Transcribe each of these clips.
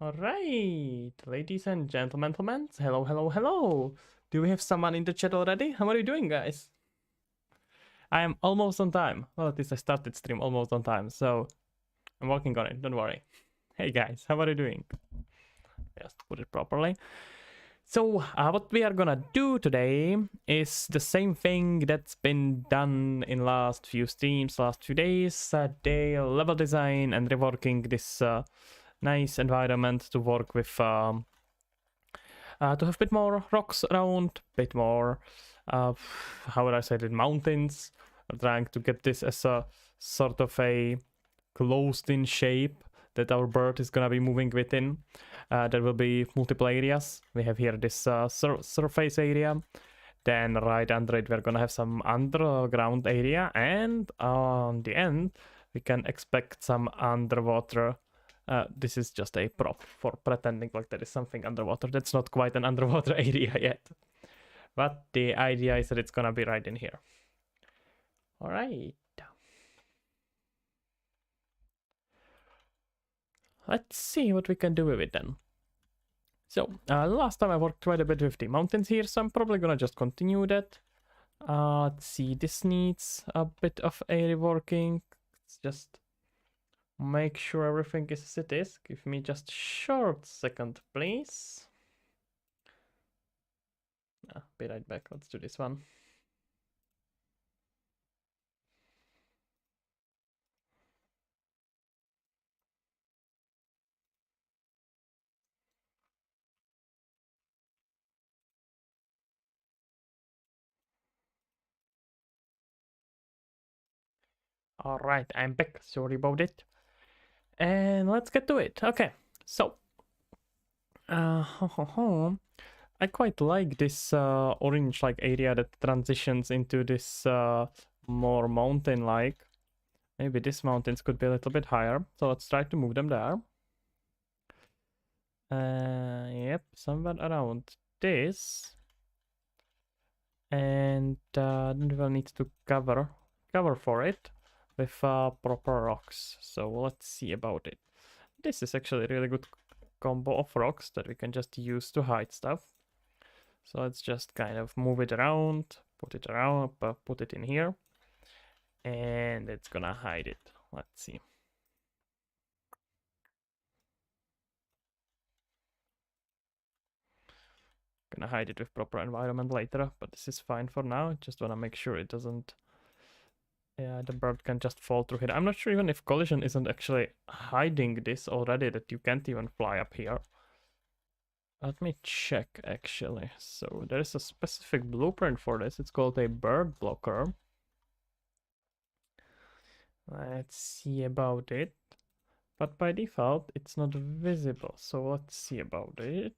All right, ladies and gentlemen, hello, hello, hello. Do we have someone in the chat already? How are you doing, guys? I am almost on time. Well, at least I started stream almost on time, so I'm working on it. Don't worry. Hey, guys, how are you doing? Just put it properly. So, what we are gonna do today is the same thing that's been done in last few streams, last few days. They level design and reworking this nice environment to work with. To have a bit more rocks around, bit more, how would I say it, mountains. I'm trying to get this as a sort of a closed-in shape that our bird is gonna be moving within. There will be multiple areas. We have here this surface area. Then right under it, we're gonna have some underground area, and on the end, we can expect some underwater. This is just a prop for pretending like there is something underwater. That's not quite an underwater area yet. But the idea is that it's gonna be right in here. All right. Let's see what we can do with it then. So, last time I worked quite a bit with the mountains here, so I'm probably gonna just continue that. Let's see, this needs a bit of a reworking. Let's just make sure everything is as it is. Give me just a short second, please. Be right back. Let's do this one. All right, I'm back. Sorry about it. And let's get to it. Okay, so I quite like this orange-like area that transitions into this more mountain-like. Maybe these mountains could be a little bit higher. So let's try to move them there. Yep, somewhere around this. And then we will need to cover for it with proper rocks. So let's see about it. This is actually a really good combo of rocks that we can just use to hide stuff. So let's just kind of move it around, put it in here, and it's gonna hide it. Let's see. Gonna hide it with proper environment later, but this is fine for now. Just wanna make sure it doesn't. Yeah, the bird can just fall through here. I'm not sure even if collision isn't actually hiding this already, that you can't even fly up here. Let me check actually. So there is a specific blueprint for this. It's called a bird blocker. Let's see about it. But by default, it's not visible. So let's see about it.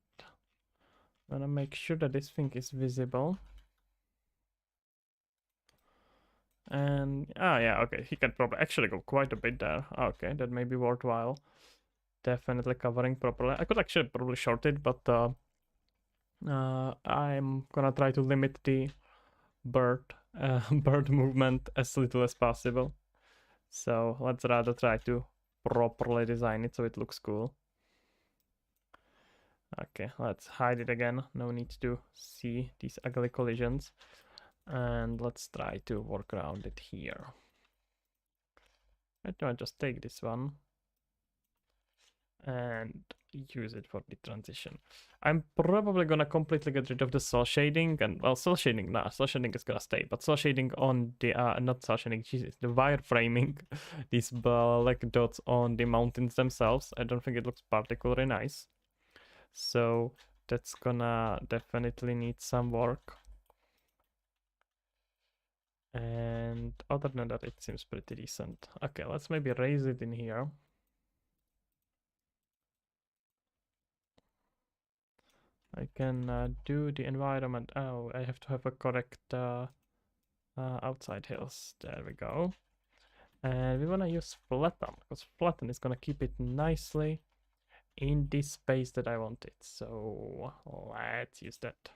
I'm gonna make sure that this thing is visible. And, yeah, okay. He can probably actually go quite a bit there. Okay, that may be worthwhile. Definitely covering properly. I could actually probably short it, but I'm gonna try to limit the bird bird movement as little as possible. So let's rather try to properly design it so it looks cool. Okay, let's hide it again. No need to see these ugly collisions. And let's try to work around it here. I don't just take this one and use it for the transition. I'm probably gonna completely get rid of the cell shading, and well, cell shading is gonna stay, but cell shading on the not cell shading, Jesus, the wireframing, these black dots on the mountains themselves. I don't think it looks particularly nice, so that's gonna definitely need some work. And other than that, it seems pretty decent. Okay, let's maybe raise it in here. I can do the environment. Oh, I have to have a correct outside hills. There we go. And we want to use flatten, because flatten is going to keep it nicely in this space that I want it. So let's use that.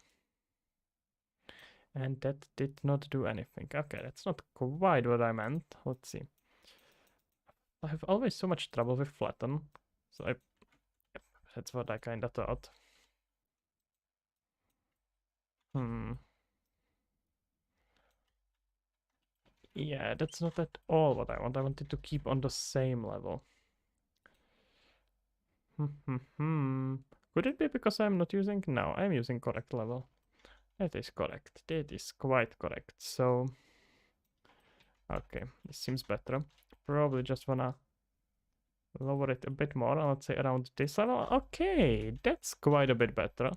And that did not do anything. Okay, that's not quite what I meant. Let's see. I have always so much trouble with flatten. So I that's what I kind of thought. Yeah, that's not at all what I want. I wanted to keep on the same level. Could it be because I'm not using? No, I'm using correct level. That is correct. That is quite correct. So, okay, this seems better. Probably just wanna lower it a bit more. Let's say around this level. Okay, that's quite a bit better.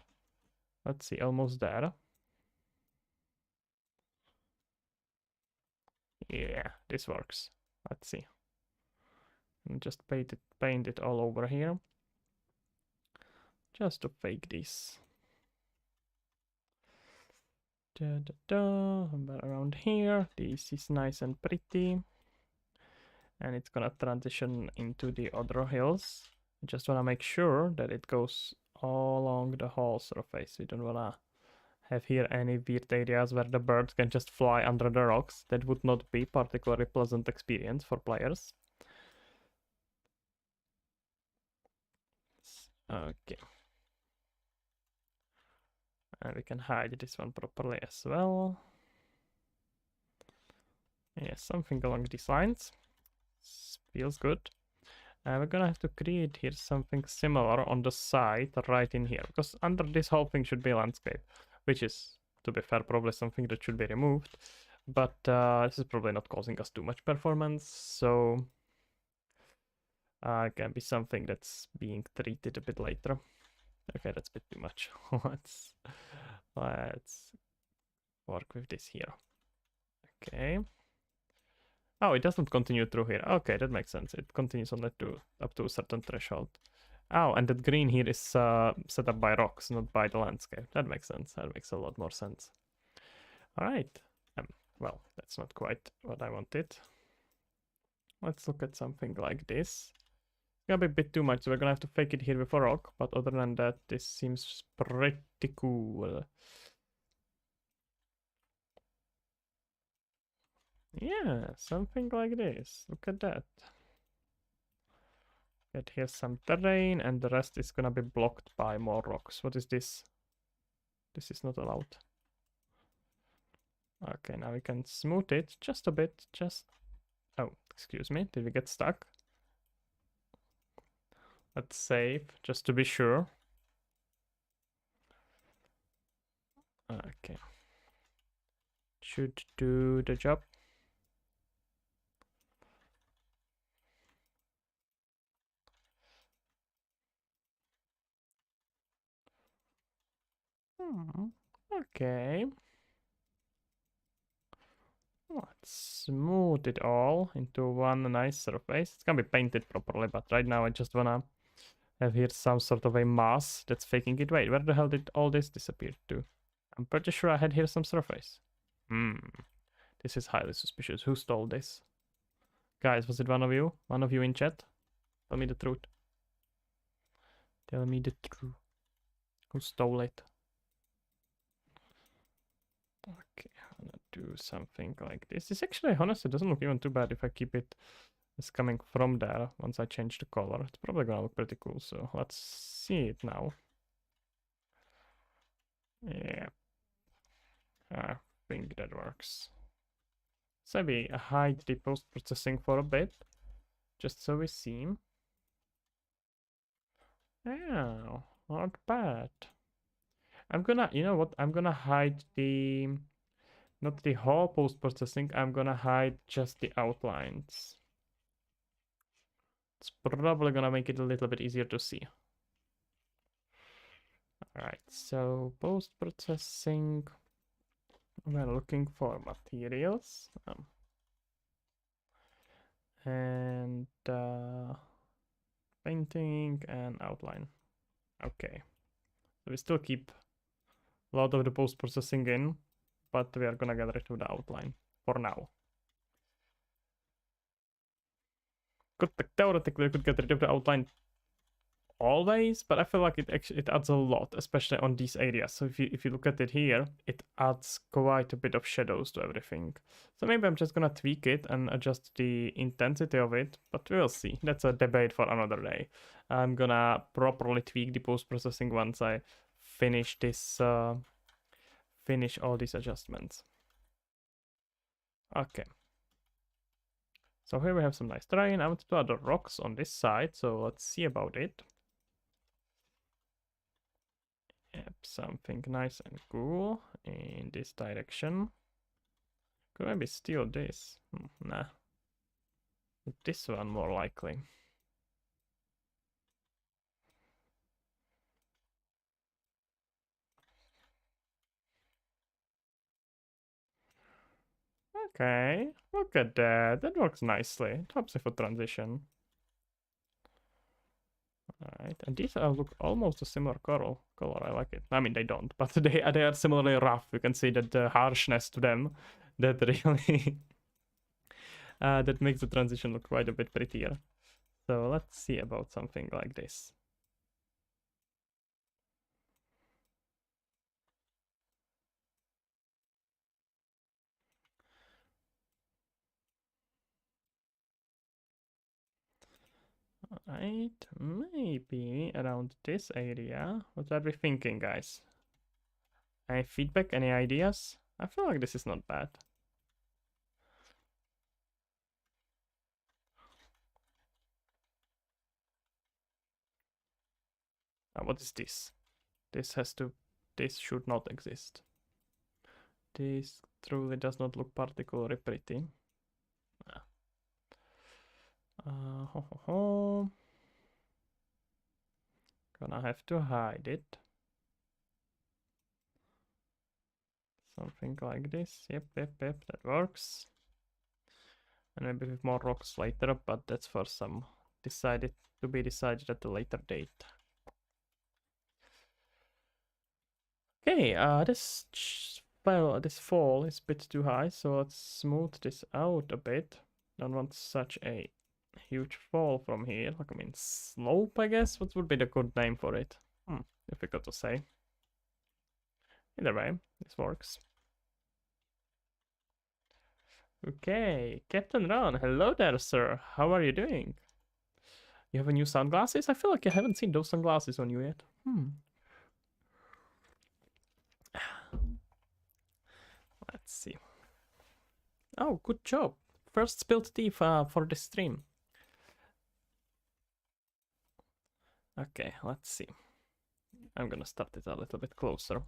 Let's see, almost there. Yeah, this works. Let's see. And just paint it all over here. Just to fake this. But around here, this is nice and pretty. And it's gonna transition into the other hills. Just wanna make sure that it goes all along the whole surface. We don't wanna have here any weird areas where the birds can just fly under the rocks. That would not be particularly pleasant experience for players. Okay. And we can hide this one properly as well. Yeah, something along these lines. Feels good. We're gonna have to create here something similar on the side right in here, because under this whole thing should be landscape, which is, to be fair, probably something that should be removed, but this is probably not causing us too much performance, so it can be something that's being treated a bit later. Okay, that's a bit too much. let's work with this here. Okay. Oh, it doesn't continue through here. Okay, that makes sense. It continues on that to up to a certain threshold. Oh, and that green here is set up by rocks, not by the landscape. That makes sense. That makes a lot more sense. All right. Well, that's not quite what I wanted. Let's look at something like this. It's gonna be a bit too much, so we're gonna have to fake it here with a rock. But other than that, this seems pretty cool. Yeah, something like this. Look at that. Get here some terrain, and the rest is gonna be blocked by more rocks. What is this? This is not allowed. Okay, now we can smooth it just a bit. Oh, excuse me. Did we get stuck? Let's save, just to be sure. Okay. Should do the job. Okay. Let's smooth it all into one nice surface. It's gonna be painted properly, but right now I just wanna have here some sort of a mass that's faking it. Wait, where the hell did all this disappear to? I'm pretty sure I had here some surface. This is highly suspicious. Who stole this? Guys, was it one of you? One of you in chat? Tell me the truth. Tell me the truth. Who stole it? Okay, I'm gonna do something like this. This actually, honestly, doesn't look even too bad if I keep it as coming from there. Once I change the color, it's probably gonna look pretty cool. So let's see it now. Yeah, I think that works. So maybe hide the post-processing for a bit, just so we see. Yeah, not bad. I'm gonna, you know what? I'm gonna hide not the whole post-processing. I'm gonna hide just the outlines. It's probably gonna make it a little bit easier to see. Alright, so post-processing. We're looking for materials. And painting and outline. Okay. So we still keep a lot of the post-processing in, but we are gonna get rid of the outline for now. Theoretically, we could get rid of the outline always, but I feel like it actually it adds a lot, especially on these areas. So if you look at it here, it adds quite a bit of shadows to everything. So maybe I'm just gonna tweak it and adjust the intensity of it, but we'll see. That's a debate for another day. I'm gonna properly tweak the post-processing once I finish this finish all these adjustments. Okay. So here we have some nice terrain. I want to add the rocks on this side, so let's see about it. Yep, something nice and cool in this direction. Could maybe steal this? Nah. This one more likely. Okay, look at that. That works nicely. It helps with a transition. Alright, and these look almost a similar color. I like it. I mean, they don't, but they are similarly rough. You can see that the harshness to them that really that makes the transition look quite a bit prettier. So let's see about something like this. Alright, maybe around this area. What are we thinking, guys? Any feedback? Any ideas? I feel like this is not bad. What is this? This should not exist. This truly does not look particularly pretty. Ho, ho, ho. Gonna have to hide it. Something like this. Yep, that works. And maybe with more rocks later, but that's for some to be decided at a later date. Okay, this fall is a bit too high, so let's smooth this out a bit. Don't want such a huge fall from here. Like, I mean, slope, I guess? What would be the good name for it? Difficult to say. Either way, this works. Okay, Captain Ron, hello there, sir. How are you doing? You have a new sunglasses? I feel like I haven't seen those sunglasses on you yet. Let's see. Oh, good job. First spilled tea for the stream. Okay, let's see. I'm gonna start it a little bit closer.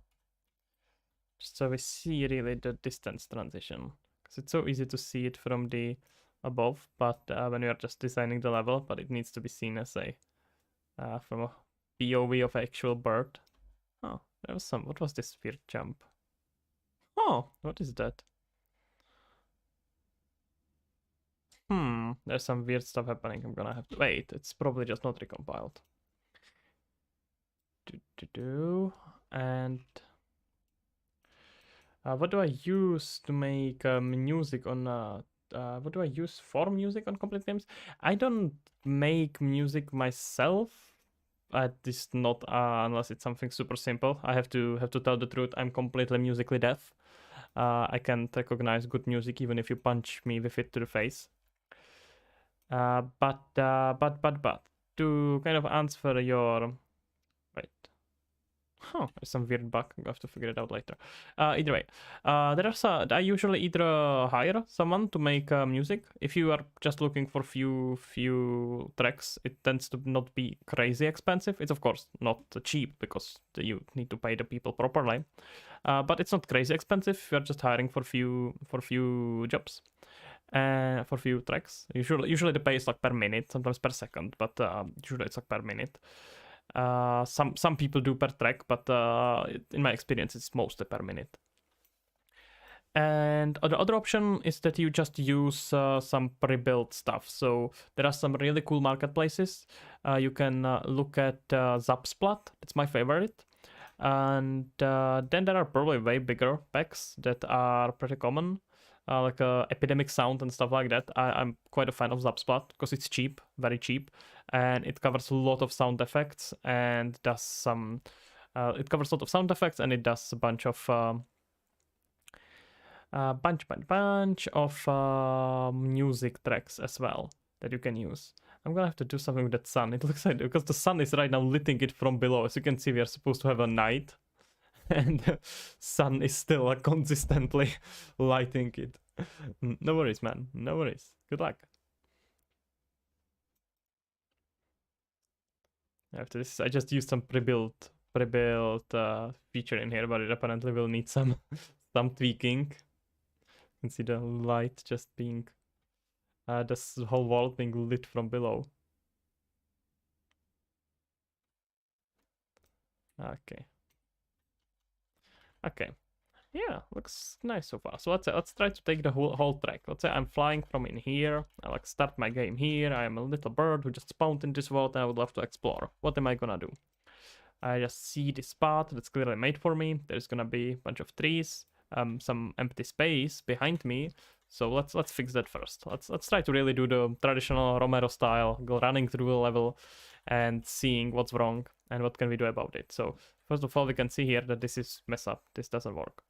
Just so we see really the distance transition. Because it's so easy to see it from the above, but when we are just designing the level, but it needs to be seen as a from a POV of actual bird. Oh, there was some. What was this weird jump? Oh, what is that? There's some weird stuff happening. I'm gonna have to wait. It's probably just not recompiled. And what do I use to make music on? What do I use for music on complete games? I don't make music myself. At least not unless it's something super simple. I have to tell the truth. I'm completely musically deaf. I can't recognize good music even if you punch me with it to the face. But to kind of answer your wait. There's some weird bug. I'm gonna have to figure it out later. Either way, I usually either hire someone to make music. If you are just looking for few tracks, it tends to not be crazy expensive. It's of course not cheap because you need to pay the people properly. But it's not crazy expensive if you're just hiring for few jobs. For few tracks. Usually the pay is like per minute, sometimes per second, but usually it's like per minute. Some people do per track, but in my experience, it's mostly per minute. And the other option is that you just use some pre-built stuff. So there are some really cool marketplaces. You can look at Zapsplat. It's my favorite. And then there are probably way bigger packs that are pretty common. like epidemic sound and stuff like that. I'm quite a fan of Zapsplat because it's cheap, very cheap, and it covers a lot of sound effects and does some. It covers a lot of sound effects and it does a bunch of bunch of music tracks as well that you can use. I'm gonna have to do something with that sun. It looks like because the sun is right now lighting it from below. As you can see, we are supposed to have a night, and the sun is still consistently lighting it. No worries, man. No worries. Good luck. After this, I just used some pre-built feature in here, but it apparently will need some some tweaking. You can see the light just being this whole world being lit from below. Okay. Okay. Yeah, looks nice so far. So let's try to take the whole track. Let's say I'm flying from in here. I like start my game here. I am a little bird who just spawned in this world and I would love to explore. What am I gonna do? I just see this path that's clearly made for me. There's gonna be a bunch of trees, some empty space behind me. So let's fix that first. Let's try to really do the traditional Romero style, go running through the level and seeing what's wrong and what can we do about it. So first of all, we can see here that this is mess up. This doesn't work.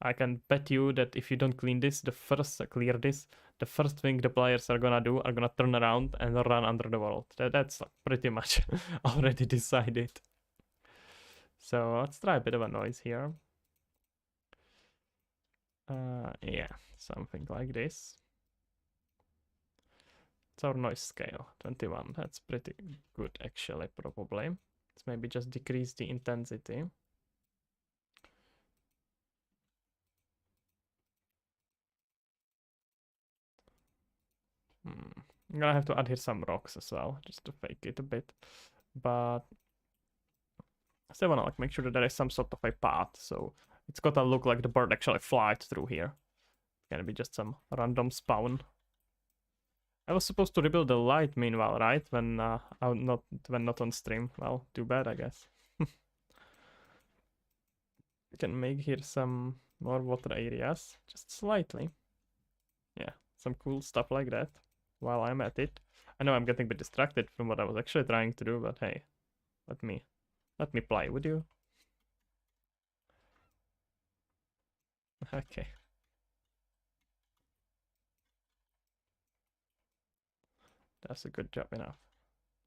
I can bet you that if you don't clean this, clear this, the first thing the players are gonna do are gonna turn around and run under the world. That's pretty much already decided. So let's try a bit of a noise here. Yeah, something like this. It's our noise scale, 21. That's pretty good actually, probably. Let's maybe just decrease the intensity. I'm gonna have to add here some rocks as well, just to fake it a bit. But I still wanna like make sure that there is some sort of a path, so it's gotta look like the bird actually flies through here. It's gonna be just some random spawn. I was supposed to rebuild the light meanwhile, right? When not on stream. Well, too bad, I guess. We can make here some more water areas, just slightly. Yeah, some cool stuff like that while I'm at it. I know I'm getting a bit distracted from what I was actually trying to do, but hey, let me play with you. Okay. That's a good job enough.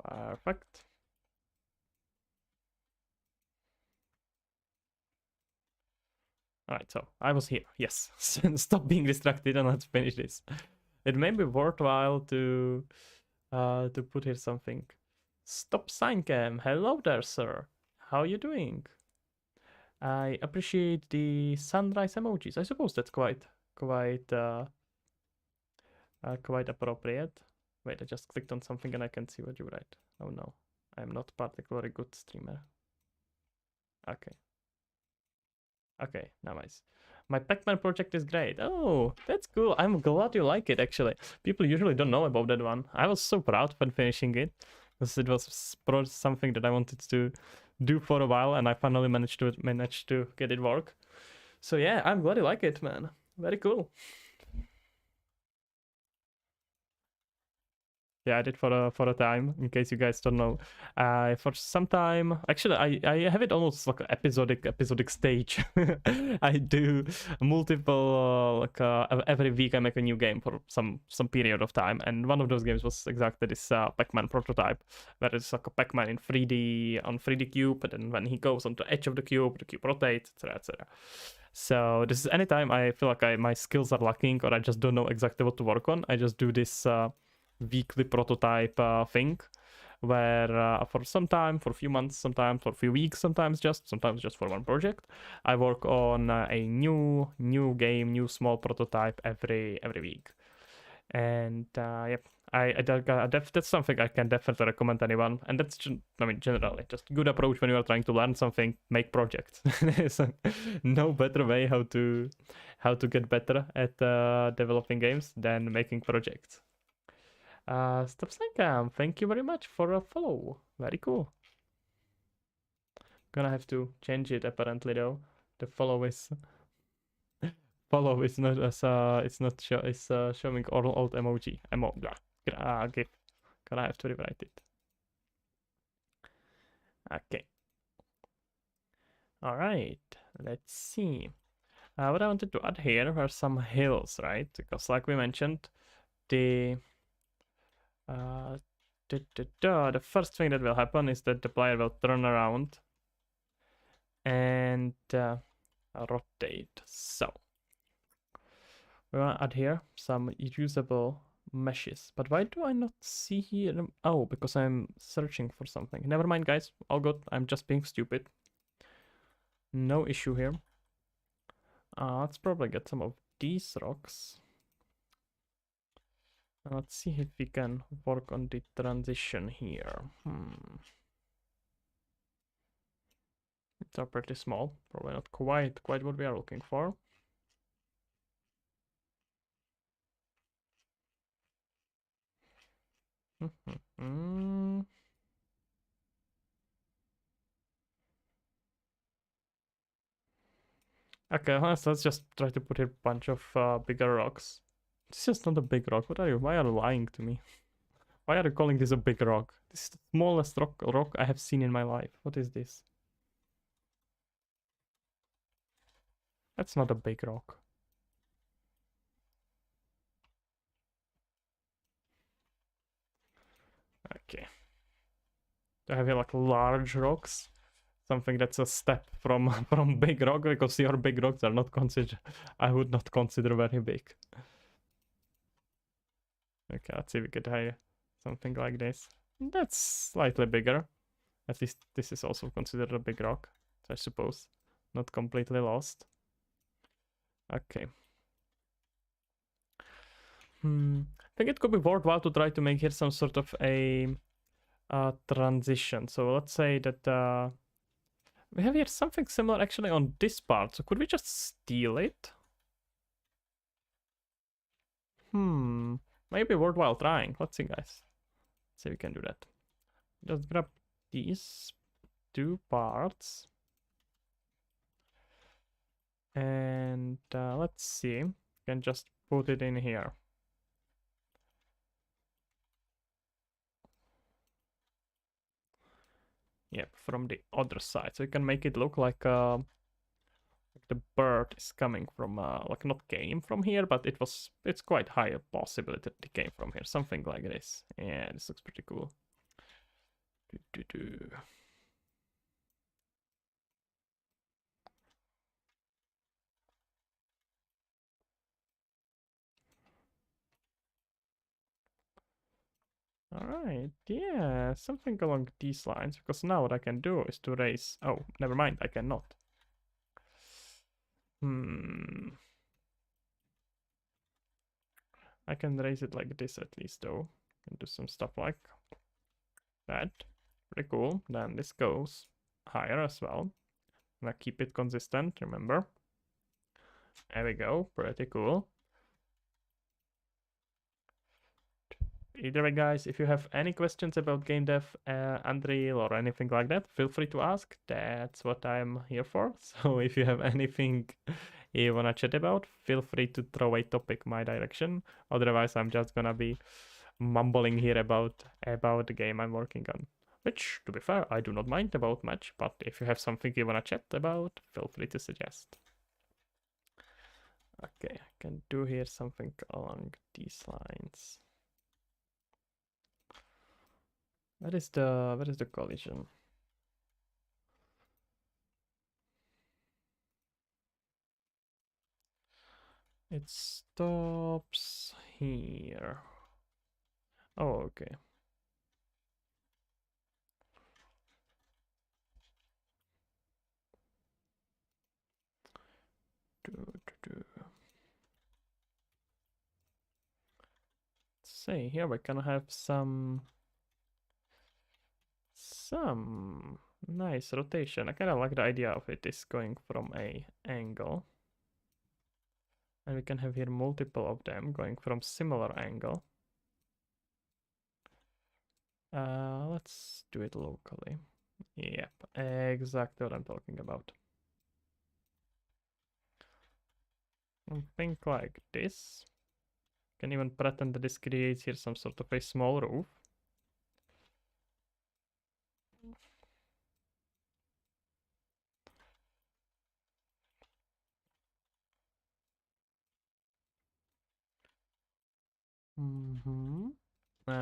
Perfect. Alright, so I was here. Yes. Stop being distracted and let's finish this. It may be worthwhile to put here something. Stop sign cam. Hello there, sir. How you doing? I appreciate the sunrise emojis. I suppose that's quite appropriate. Wait, I just clicked on something and I can see what you write. Oh no, I'm not particularly good streamer. Okay. Okay, nice. My Pac-Man project is great. Oh, that's cool. I'm glad you like it, actually. People usually don't know about that one. I was so proud when finishing it, because it was something that I wanted to do for a while, and I finally managed to get it work. So yeah, I'm glad you like it, man. Very cool. Yeah, I did for a time, in case you guys don't know. For some time, actually, I have it almost like an episodic stage. I do multiple every week I make a new game for some period of time, and one of those games was exactly this Pac-Man prototype, where it's like a Pac-Man in 3D on 3D cube, and then when he goes on the edge of the cube rotates, etc., etc. So this is anytime I feel like my skills are lacking or I just don't know exactly what to work on, I just do this weekly prototype thing where for some time, for a few months, sometimes for a few weeks, sometimes just for one project, I work on a new game, new small prototype every week. And yep, that's something I can definitely recommend anyone. And that's I mean, generally just good approach when you are trying to learn something. Make projects. There's no better way how to get better at developing games than making projects. Stop Snankam, thank you very much for a follow. Very cool. Gonna have to change it apparently though. The follow is follow is not as it's not showing old emoji. Blah. GIF. Gonna have to rewrite it. Okay. All right. Let's see. What I wanted to add here were some hills, right? Because like we mentioned, the uh, the first thing that will happen is that the player will turn around and rotate. So we want to add here some usable meshes. But why do I not see here? Oh, because I'm searching for something. Never mind, guys. All good. I'm just being stupid. No issue here. Let's probably get some of these rocks. Let's see if we can work on the transition here. It's pretty small. Probably not quite what we are looking for. Okay, let's just try to put here a bunch of bigger rocks. This is not a big rock. What are you? Why are you lying to me? Why are you calling this a big rock? This is the smallest rock I have seen in my life. What is this? That's not a big rock. Okay. Do I have here like large rocks? Something that's a step from from big rock, because your big rocks are not considered. I would not consider very big. Okay, let's see if we could have something like this. That's slightly bigger. At least this is also considered a big rock, I suppose. Not completely lost. Okay. I think it could be worthwhile to try to make here some sort of a transition. So let's say that we have here something similar actually on this part. So could we just steal it? Maybe worthwhile trying. Let's see, guys. Let's see if we can do that. Just grab these two parts. And let's see. We can just put it in here. Yep, from the other side. So you can make it look like the bird is coming from like not came from here, but it's quite high a possibility that it came from here. Something like this. Yeah, this looks pretty cool. Alright, yeah, something along these lines, because now what I can do is to raise... Oh, never mind, I cannot. I can raise it like this at least, though. Can do some stuff like that. Pretty cool. Then this goes higher as well. And I keep it consistent, remember? There we go, pretty cool. Either way, guys, if you have any questions about game dev, Unreal, or anything like that, feel free to ask. That's what I'm here for. So if you have anything you wanna chat about, feel free to throw a topic my direction. Otherwise, I'm just gonna be mumbling here about the game I'm working on. Which, to be fair, I do not mind about much, but if you have something you wanna chat about, feel free to suggest. Okay, I can do here something along these lines. Where is the collision? It stops here. Oh, okay. Say here we can have some nice rotation. I kind of like the idea of it is going from a angle. And we can have here multiple of them going from similar angle. Let's do it locally. Yep, exactly what I'm talking about. Something like this. Can even pretend that this creates here some sort of a small roof.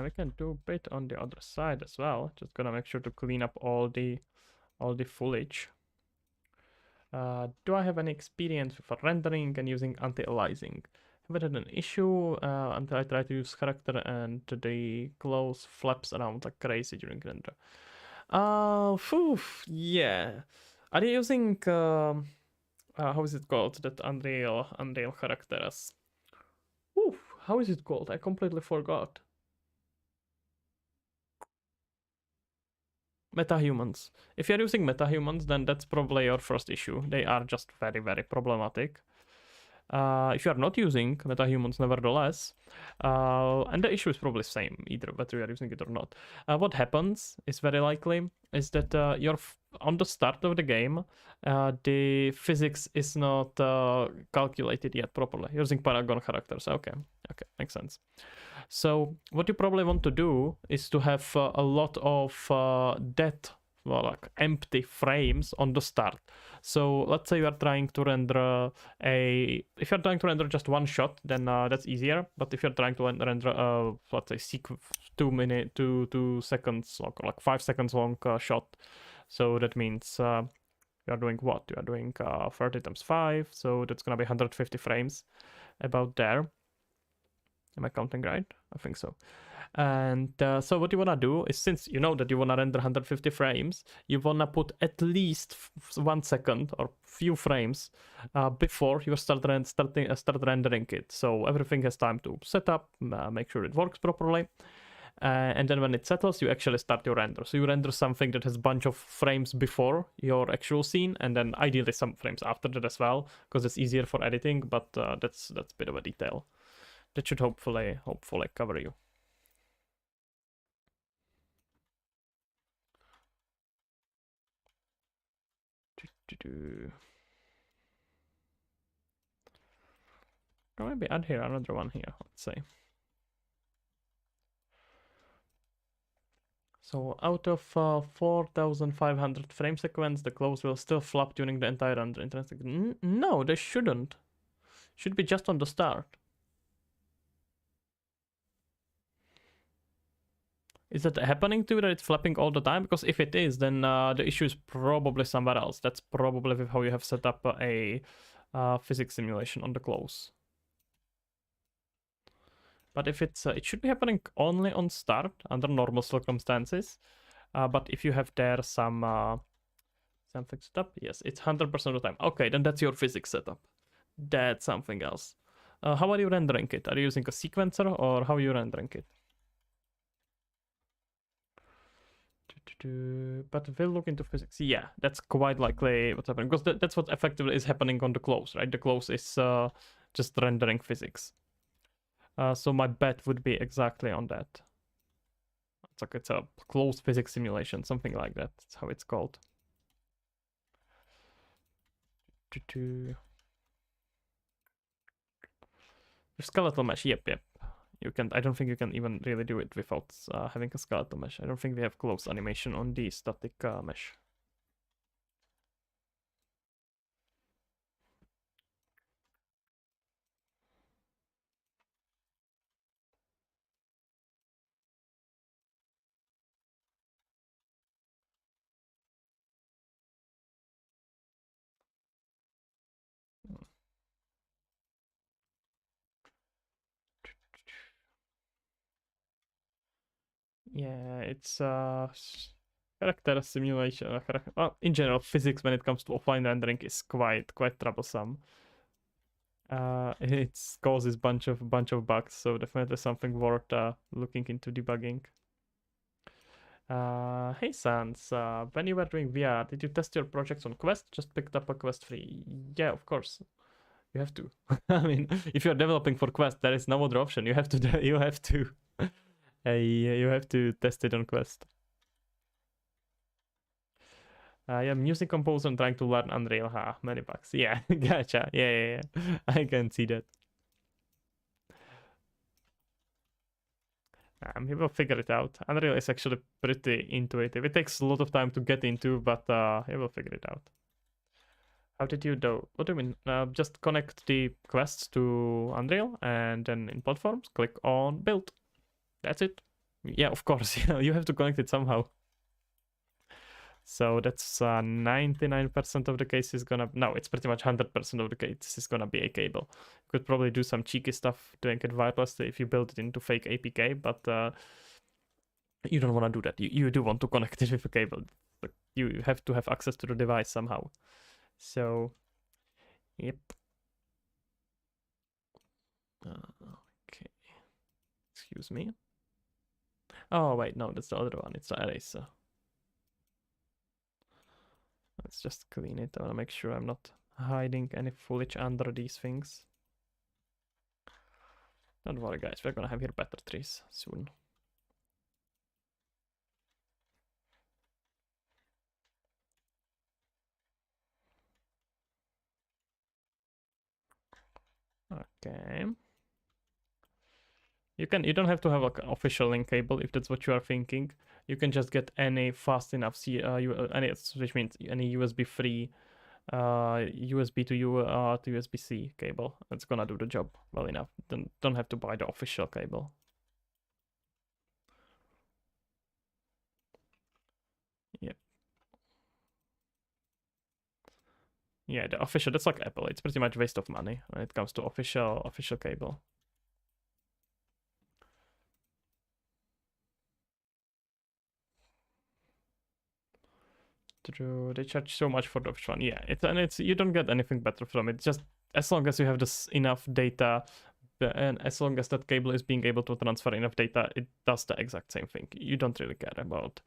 We can do a bit on the other side as well. Just gonna make sure to clean up all the foliage. Do I have any experience with rendering and using anti-aliasing? Haven't had an issue until I try to use character and the clothes flaps around like crazy during render. Yeah. Are you using how is it called? That Unreal character as. How is it called? I completely forgot. Metahumans. If you're using metahumans, then that's probably your first issue. They are just very, very problematic. If you are not using metahumans, nevertheless, and the issue is probably the same, either whether you are using it or not. What happens is very likely is that you're on the start of the game, the physics is not calculated yet properly. You're using Paragon characters. Okay, makes sense. So what you probably want to do is to have a lot of like empty frames on the start. So let's say you are trying to render if you're trying to render just one shot, then that's easier. But if you're trying to render let's say 2 seconds long, like 5 seconds long shot, so that means you are doing what? You are doing 30 times 5, so that's gonna be 150 frames, about there. Am I counting right? I think so. And so what you want to do is, since you know that you want to render 150 frames, you want to put at least 1 second or few frames before you start rendering it. So everything has time to set up, make sure it works properly. And then when it settles, you actually start your render. So you render something that has a bunch of frames before your actual scene, and then ideally some frames after that as well, because it's easier for editing, but that's a bit of a detail. That should hopefully cover you. Or maybe add here another one here, let's say. So out of 4,500 frame sequence, the clothes will still flop during the entire render. No, they shouldn't. Should be just on the start. Is that happening to you, that it's flapping all the time? Because if it is, then the issue is probably somewhere else. That's probably how you have set up a physics simulation on the clothes. But if it's, it should be happening only on start under normal circumstances. But if you have there something set up, yes, it's 100% of the time. Okay, then that's your physics setup. That's something else. How are you rendering it? Are you using a sequencer, or how are you rendering it? But we'll look into physics. Yeah, that's quite likely what's happening, because that's what effectively is happening on the close, right? The close is just rendering physics. So my bet would be exactly on that. It's a closed physics simulation, something like that. That's how it's called. Your skeletal mesh, yep. You can. I don't think you can even really do it without having a skeletal mesh. I don't think we have close animation on the static mesh. Yeah, it's character simulation. Well, in general, physics when it comes to offline rendering is quite troublesome. It causes bunch of bugs, so definitely something worth looking into debugging. Hey Sans, when you were doing VR, did you test your projects on Quest? Just picked up a Quest 3. Yeah, of course. You have to. I mean, if you're developing for Quest, there is no other option. You have to you have to you have to test it on Quest. Yeah, music composer and trying to learn Unreal. Many bucks. Yeah, gotcha. Yeah. I can see that. He will figure it out. Unreal is actually pretty intuitive. It takes a lot of time to get into, but he will figure it out. How did you do? What do you mean? Just connect the quests to Unreal and then in platforms, click on build. That's it. Yeah, of course. You have to connect it somehow. So that's 99% of the cases gonna, no, it's pretty much 100% of the cases is gonna be a cable. You could probably do some cheeky stuff to make it wireless if you build it into fake APK, but you don't want to do that. You do want to connect it with a cable. But you have to have access to the device somehow. So, yep. Okay. Excuse me. Oh, wait, no, that's the other one. It's the eraser. Let's just clean it. I want to make sure I'm not hiding any footage under these things. Don't worry, guys. We're gonna have here better trees soon. Okay. You don't have to have like an official link cable if that's what you are thinking. You can just get any fast enough any, which means any USB free USB to USB-C cable. That's gonna do the job well enough. Don't have to buy the official cable. Yeah. Yeah, the official, that's like Apple. It's pretty much waste of money when it comes to official cable. True, they charge so much for the official one. Yeah, it's you don't get anything better from it. Just as long as you have this enough data, and as long as that cable is being able to transfer enough data, it does the exact same thing. You don't really care about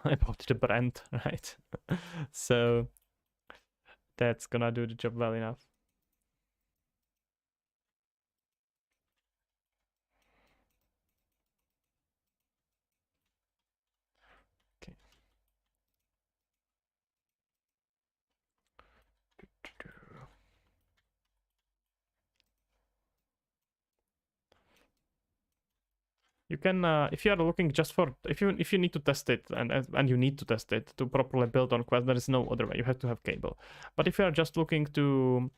about the brand, right? So that's gonna do the job well enough. Okay. You can, if you are looking just for, if you need to test it and you need to test it to properly build on Quest, there is no other way. You have to have cable. But if you are just looking to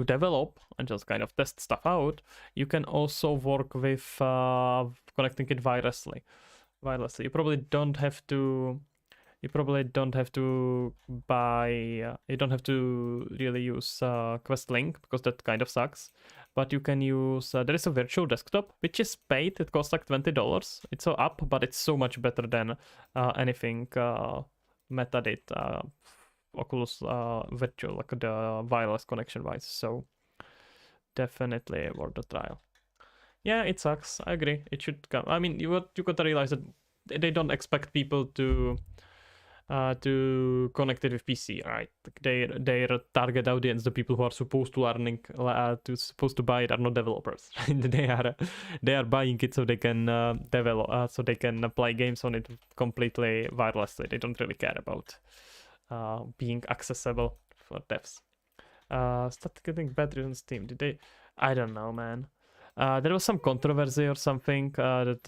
develop and just kind of test stuff out, you can also work with connecting it wirelessly. You probably don't have to. You probably don't have to buy. You don't have to really use Quest Link because that kind of sucks. But you can use. There is a virtual desktop which is paid. It costs like $20. It's so up, but it's so much better than anything Meta did. Oculus virtual, like the wireless connection wise. So definitely worth the trial. Yeah, it sucks. I agree. It should come. I mean, you got to realize that they don't expect people to connect it with PC, right? Like their target audience, the people who are supposed to learning supposed to buy it, are not developers. They are buying it so they can develop, so they can play games on it completely wirelessly. They don't really care about being accessible for devs. Started getting batteries on Steam. Did they? I don't know, man. There was some controversy or something that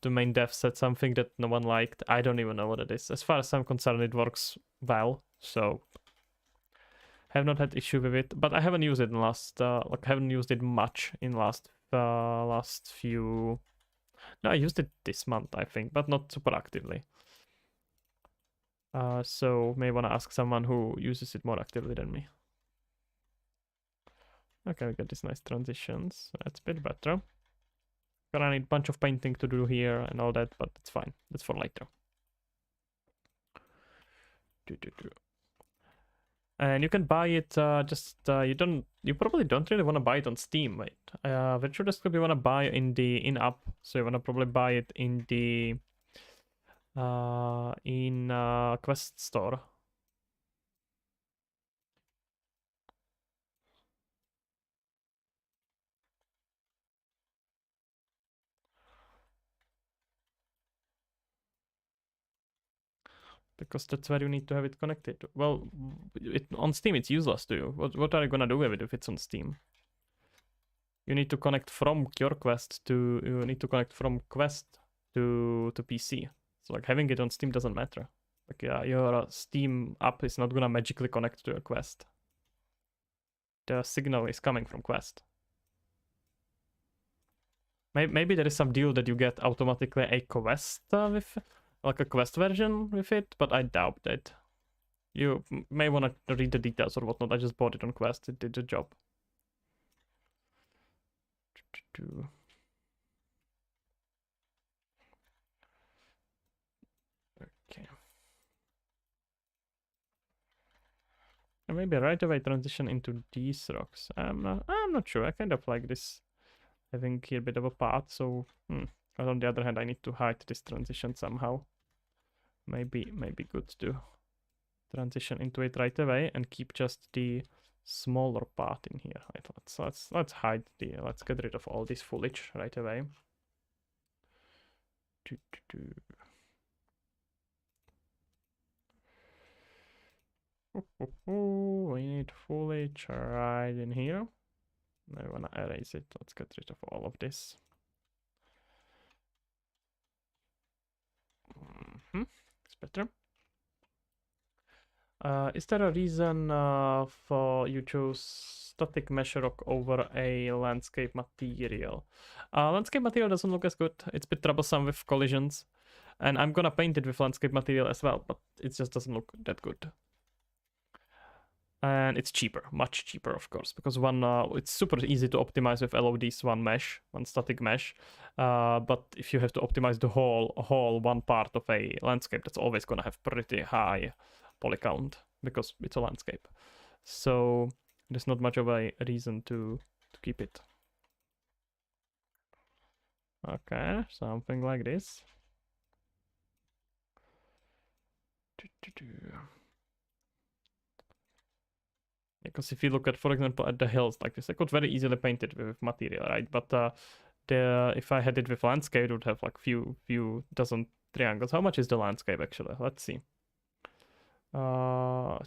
the main dev said something that no one liked. I don't even know what it is. As far as I'm concerned, it works well. So have not had issue with it, but I haven't used it in last like haven't used it much in last few. No, I used it this month, I think, but not super actively. So may want to ask someone who uses it more actively than me. Okay, we got these nice transitions. That's a bit better. Gonna need a bunch of painting to do here and all that, but it's fine. That's for later. And you can buy it. You probably don't really want to buy it on Steam. Wait, virtual desktop you want to buy in the in-app, so you want to probably buy it in the Quest store. because that's where you need to have it connected to. Well, on Steam it's useless to you. What are you gonna do with it if it's on Steam? You need to connect from your Quest to, you need to connect from Quest to PC. So like having it on Steam doesn't matter. Like yeah, your Steam app is not gonna magically connect to a Quest. The signal is coming from Quest. Maybe there is some deal that you get automatically a Quest with, like a Quest version with it, but I doubt that. You may want to read the details or whatnot. I just bought it on Quest. It did the job. Okay. And maybe right away transition into these rocks. I'm not sure. I kind of like this, having here a bit of a path. So, but on the other hand, I need to hide this transition somehow. Maybe good to transition into it right away and keep just the smaller path in here. Right, let's hide the, let's get rid of all this foliage right away. We need foliage right in here. I wanna erase it. Let's get rid of all of this. It's better. Is there a reason for you chose static mesh rock over a landscape material? Landscape material doesn't look as good. It's a bit troublesome with collisions. And I'm gonna paint it with landscape material as well, but it just doesn't look that good. And it's cheaper, much cheaper, of course, because it's super easy to optimize with LOD's one static mesh. But if you have to optimize the whole one part of a landscape, that's always gonna have pretty high poly count because it's a landscape. So there's not much of a reason to keep it. Okay, something like this. Because if you look at, for example, at the hills like this, I could very easily paint it with material, right? But if I had it with landscape, it would have like few dozen triangles. How much is the landscape actually? Let's see. A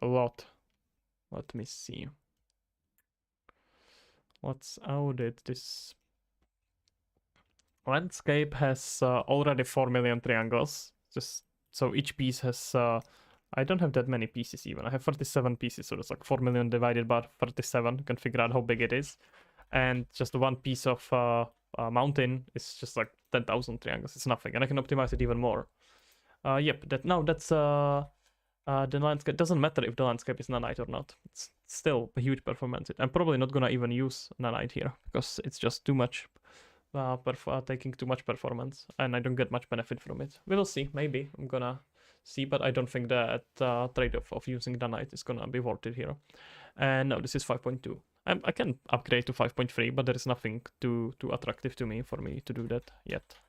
lot. Let me see. Let's audit this. Landscape has already 4 million triangles. Just so each piece has. I don't have that many pieces even. I have 37 pieces, so it's like 4 million divided by 37. You can figure out how big it is. And just one piece of mountain is just like 10,000 triangles. It's nothing, and I can optimize it even more. Yep. That's the landscape. Doesn't matter if the landscape is nanite or not. It's still a huge performance. I'm probably not gonna even use nanite here because it's just too much. Taking too much performance, and I don't get much benefit from it. We will see. Maybe I'm gonna see, but I don't think that trade-off of using nanite is gonna be worth it here. And no, this is 5.2. I can upgrade to 5.3, but there is nothing too attractive to me for me to do that yet.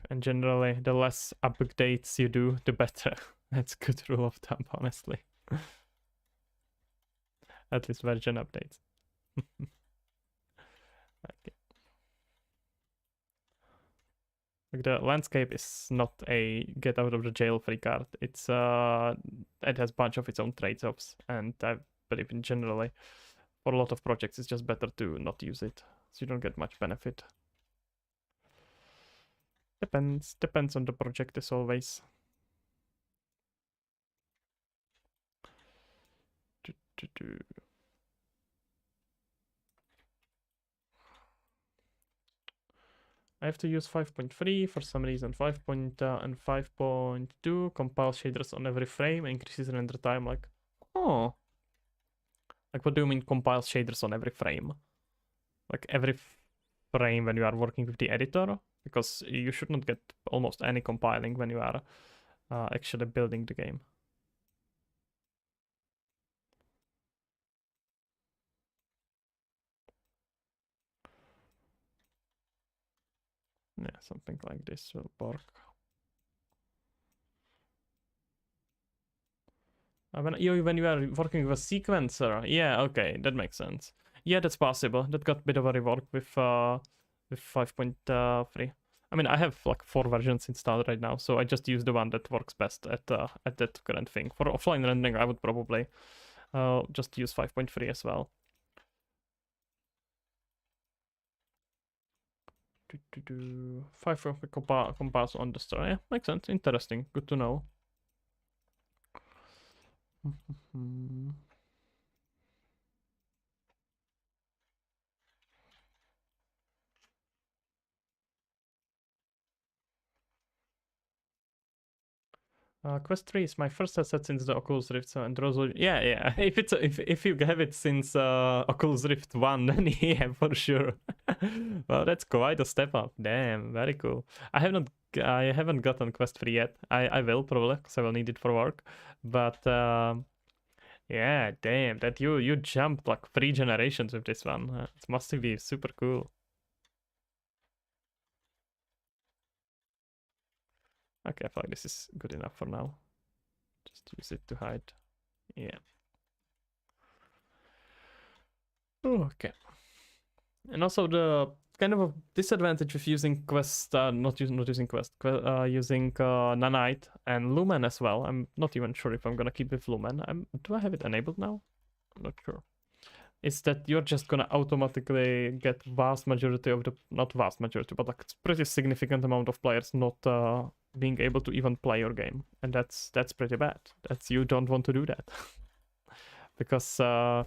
And generally, the less updates you do, the better. That's a good rule of thumb, honestly. At least version updates. Okay. Like the landscape is not a get out of the jail free card. It has a bunch of its own trade-offs, and I believe in generally for a lot of projects it's just better to not use it, so you don't get much benefit. Depends on the project as always. I have to use 5.3 for some reason. 5.2 compile shaders on every frame, increases render time. Like, oh, like what do you mean compile shaders on every frame? Like every frame when you are working with the editor, because you should not get almost any compiling when you are actually building the game. Yeah, something like this will work. When you are working with a sequencer, yeah, okay, that makes sense. Yeah, that's possible. That got a bit of a rework with with 5.3. I mean, I have like 4 versions installed right now, so I just use the one that works best at that current thing. For offline rendering, I would probably just use 5.3 as well. Five of the compass on the star. Yeah, makes sense. Interesting. Good to know. Quest 3 is my first headset since the Oculus Rift, so and yeah, yeah. If you have it since Oculus Rift 1, then yeah, for sure. Well, that's quite a step up. Damn, very cool. I haven't gotten Quest 3 yet. I will probably, because I will need it for work. But yeah, damn, that you jumped like 3 generations with this one. It must be super cool. Okay, I feel like this is good enough for now. Just use it to hide. Yeah. Okay. And also the kind of a disadvantage of using Quest, not using Quest, using Nanite and Lumen as well. I'm not even sure if I'm gonna keep with Lumen. Do I have it enabled now? I'm not sure. Is that you're just gonna automatically get vast majority of the, not vast majority, but like it's pretty significant amount of players not being able to even play your game, and that's pretty bad. You don't want to do that. Because I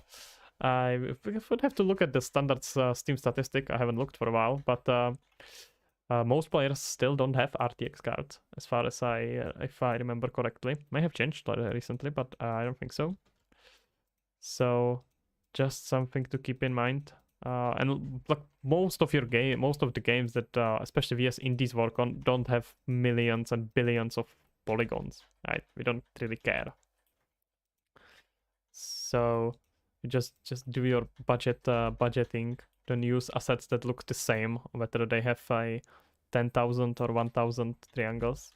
would have to look at the standards Steam statistic. I haven't looked for a while, but most players still don't have RTX cards, as far as if I remember correctly. May have changed recently, but I don't think so. So, just something to keep in mind. And like most of the games that especially VS Indies work on don't have millions and billions of polygons. Right? We don't really care. So you just do your budgeting. Don't use assets that look the same, whether they have a 10,000 or 1,000 triangles,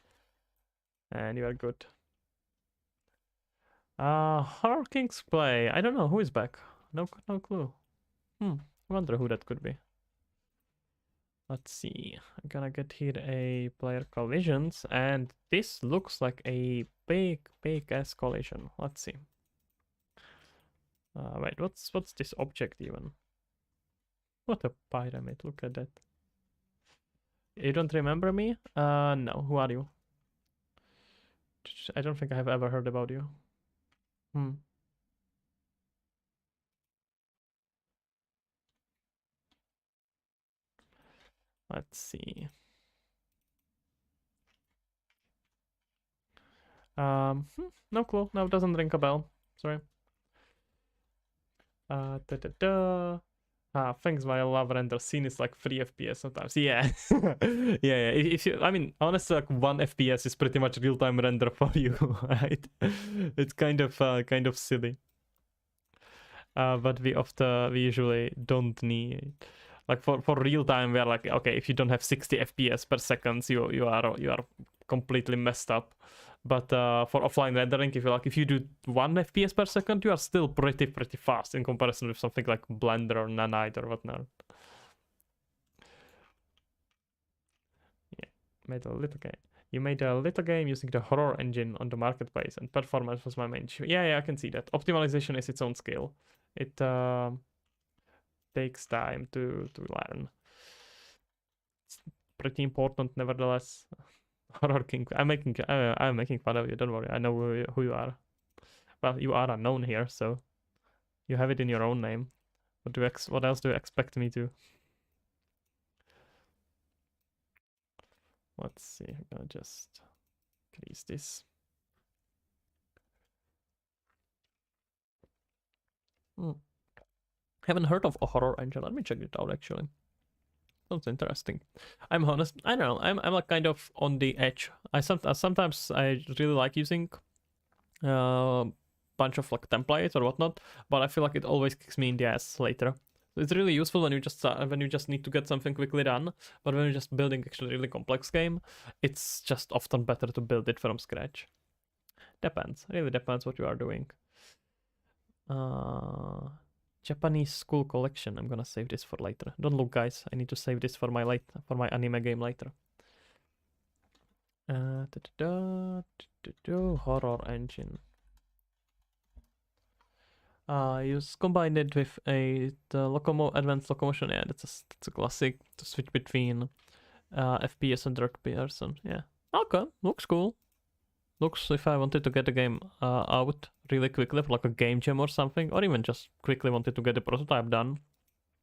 and you are good. Horror Kings play. I don't know who is back. No clue. I wonder who that could be. Let's see. I'm gonna get here a player collisions, and this looks like a big ass collision. Let's see. Wait, what's this object even? What a pyramid, look at that. You don't remember me? No, who are you? I don't think I have ever heard about you. Let's see. No clue. No, doesn't ring a bell. Sorry. Thanks, my love render scene is like 3 FPS sometimes. Yeah. yeah. If you, I mean, honestly, like 1 FPS is pretty much real-time render for you, right? It's kind of silly. But we usually don't need, like for real time we are like, okay, if you don't have 60 FPS per second, you are completely messed up. But for offline rendering, if you do 1 FPS per second, you are still pretty fast in comparison with something like Blender or Nanite or whatnot. Yeah, made a little game. You made a little game using the horror engine on the marketplace, and performance was my main issue. Yeah, I can see that. Optimization is its own skill. It takes time to learn. It's pretty important, nevertheless. Horror King. I'm making fun of you. Don't worry. I know who you are. Well, you are unknown here, so you have it in your own name. What else do you expect me to? Let's see. I'm gonna just increase this. Haven't heard of a horror engine. Let me check it out. Actually, sounds interesting. I'm honest. I don't know. I'm like kind of on the edge. Sometimes I really like using bunch of like templates or whatnot, but I feel like it always kicks me in the ass later. So it's really useful when you just need to get something quickly done, but when you're just building actually really complex game, it's just often better to build it from scratch. Depends. Really depends what you are doing. Japanese school collection. I'm gonna save this for later. Don't look, guys. I need to save this for my anime game later. Horror engine. You combine it with the advanced locomotion. Yeah, that's a classic to switch between FPS and third person. Yeah. Okay, looks cool. Looks if I wanted to get the game out really quickly for like a game jam or something, or even just quickly wanted to get the prototype done.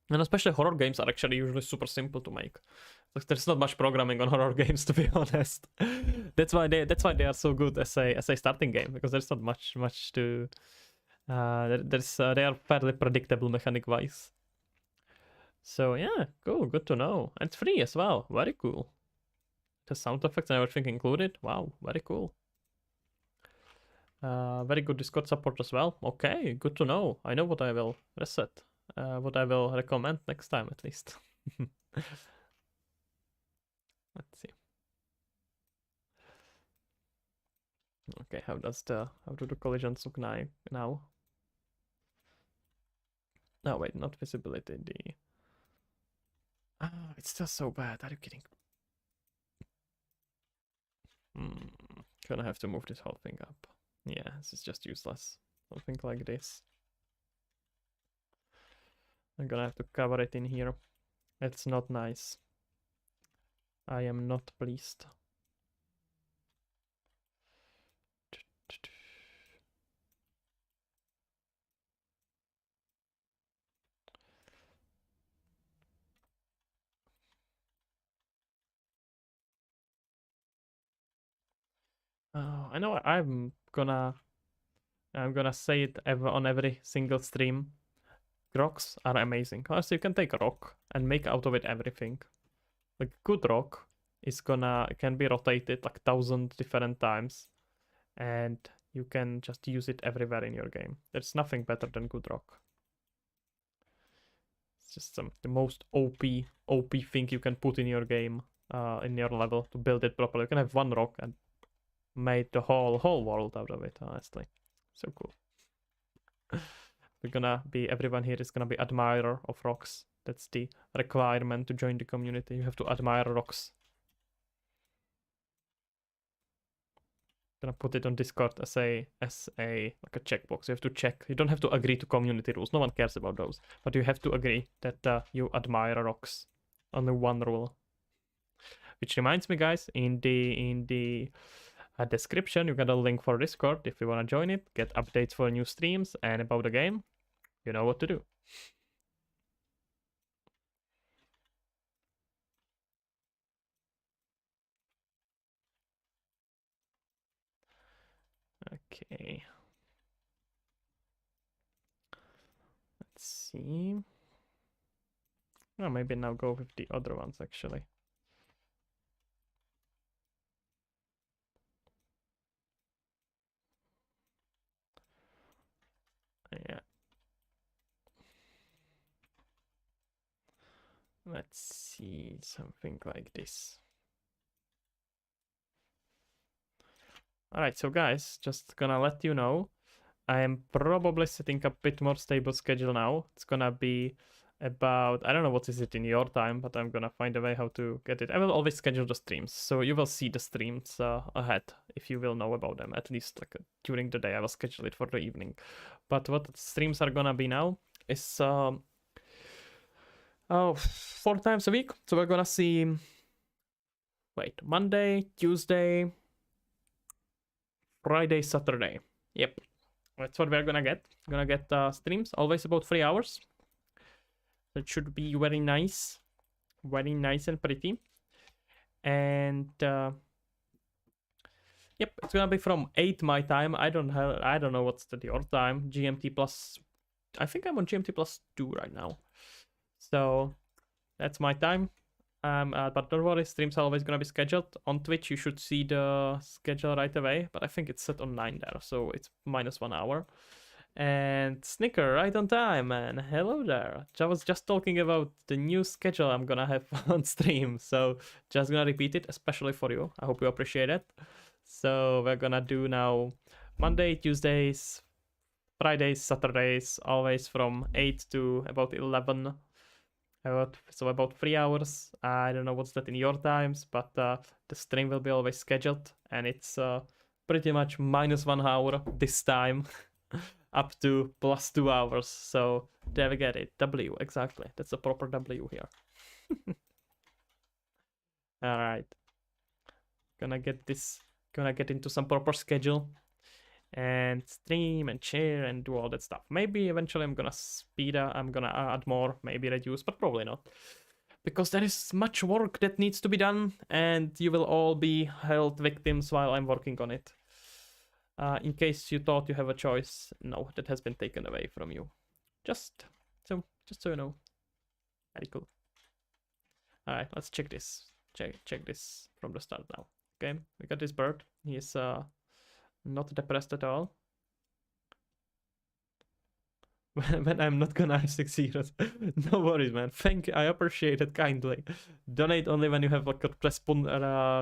And especially horror games are actually usually super simple to make. Like, there's not much programming on horror games, to be honest. that's why they are so good as a starting game, because there's not much to. They are fairly predictable mechanic wise. So yeah, cool, good to know. And it's free as well. Very cool. The sound effects and everything included. Wow, very cool. Very good Discord support as well. Okay, good to know. I know what I will reset. What I will recommend next time at least. Let's see. Okay, how do the collisions look now? No, wait, not visibility. It's still so bad. Are you kidding? Gonna have to move this whole thing up. Yeah, this is just useless. Something like this. I'm gonna have to cover it in here. It's not nice. I am not pleased. I know I'm gonna say it on every single stream. Rocks are amazing. Also, you can take a rock and make out of it everything. Like good rock can be rotated like 1,000 different times, and you can just use it everywhere in your game. There's nothing better than good rock. It's just the most OP thing you can put in your game, in your level to build it properly. You can have one rock and made the whole world out of it. Honestly, so cool. Everyone here is gonna be admirer of rocks. That's the requirement to join the community. You have to admire rocks. Gonna put it on Discord as a like a checkbox. You have to check. You don't have to agree to community rules. No one cares about those. But you have to agree that you admire rocks. Only one rule. Which reminds me, guys, in the description you got a link for Discord if you wanna join it. Get updates for new streams and about the game. You know what to do. Okay. Let's see. Oh, maybe now go with the other ones actually. Yeah. Let's see, something like this. Alright, so guys, just gonna let you know, I am probably setting up a bit more stable schedule now. It's gonna be about, I don't know what is it in your time, but I'm gonna find a way how to get it. I will always schedule the streams, so you will see the streams ahead, if you will know about them. At least like during the day, I will schedule it for the evening. But what the streams are gonna be now is 4 times a week. So we're gonna see, wait, Monday, Tuesday, Friday, Saturday. Yep, that's what we're gonna get. Gonna get streams, always about 3 hours. That should be very nice and pretty. And yep, it's gonna be from 8 my time. I don't know what's your time. GMT plus, I think I'm on GMT plus 2 right now. So that's my time. But don't worry, streams are always gonna be scheduled. On Twitch, you should see the schedule right away, but I think it's set on 9 there, so it's minus 1 hour. And Snicker, right on time, man. Hello there. I was just talking about the new schedule I'm gonna have on stream, so just gonna repeat it, especially for you. I hope you appreciate it. So we're gonna do now Monday, Tuesdays, Fridays, Saturdays, always from 8 to about 11. So about 3 hours. I don't know what's that in your times, but the stream will be always scheduled, and it's pretty much -1 hour this time, up to +2 hours. So there we get it. W, exactly. That's a proper W here. All right. Gonna get into some proper schedule and stream and share and do all that stuff. Maybe eventually I'm gonna speed up, I'm gonna add more, maybe reduce, but probably not. Because there is much work that needs to be done, and you will all be held victims while I'm working on it. In case you thought you have a choice, no, that has been taken away from you. Just so you know. Very cool. Alright, let's check this. Check this from the start now. Okay, we got this bird. He is not depressed at all. When I'm not gonna have 6 zeros. No worries, man. Thank you. I appreciate it kindly. Donate only when you have like a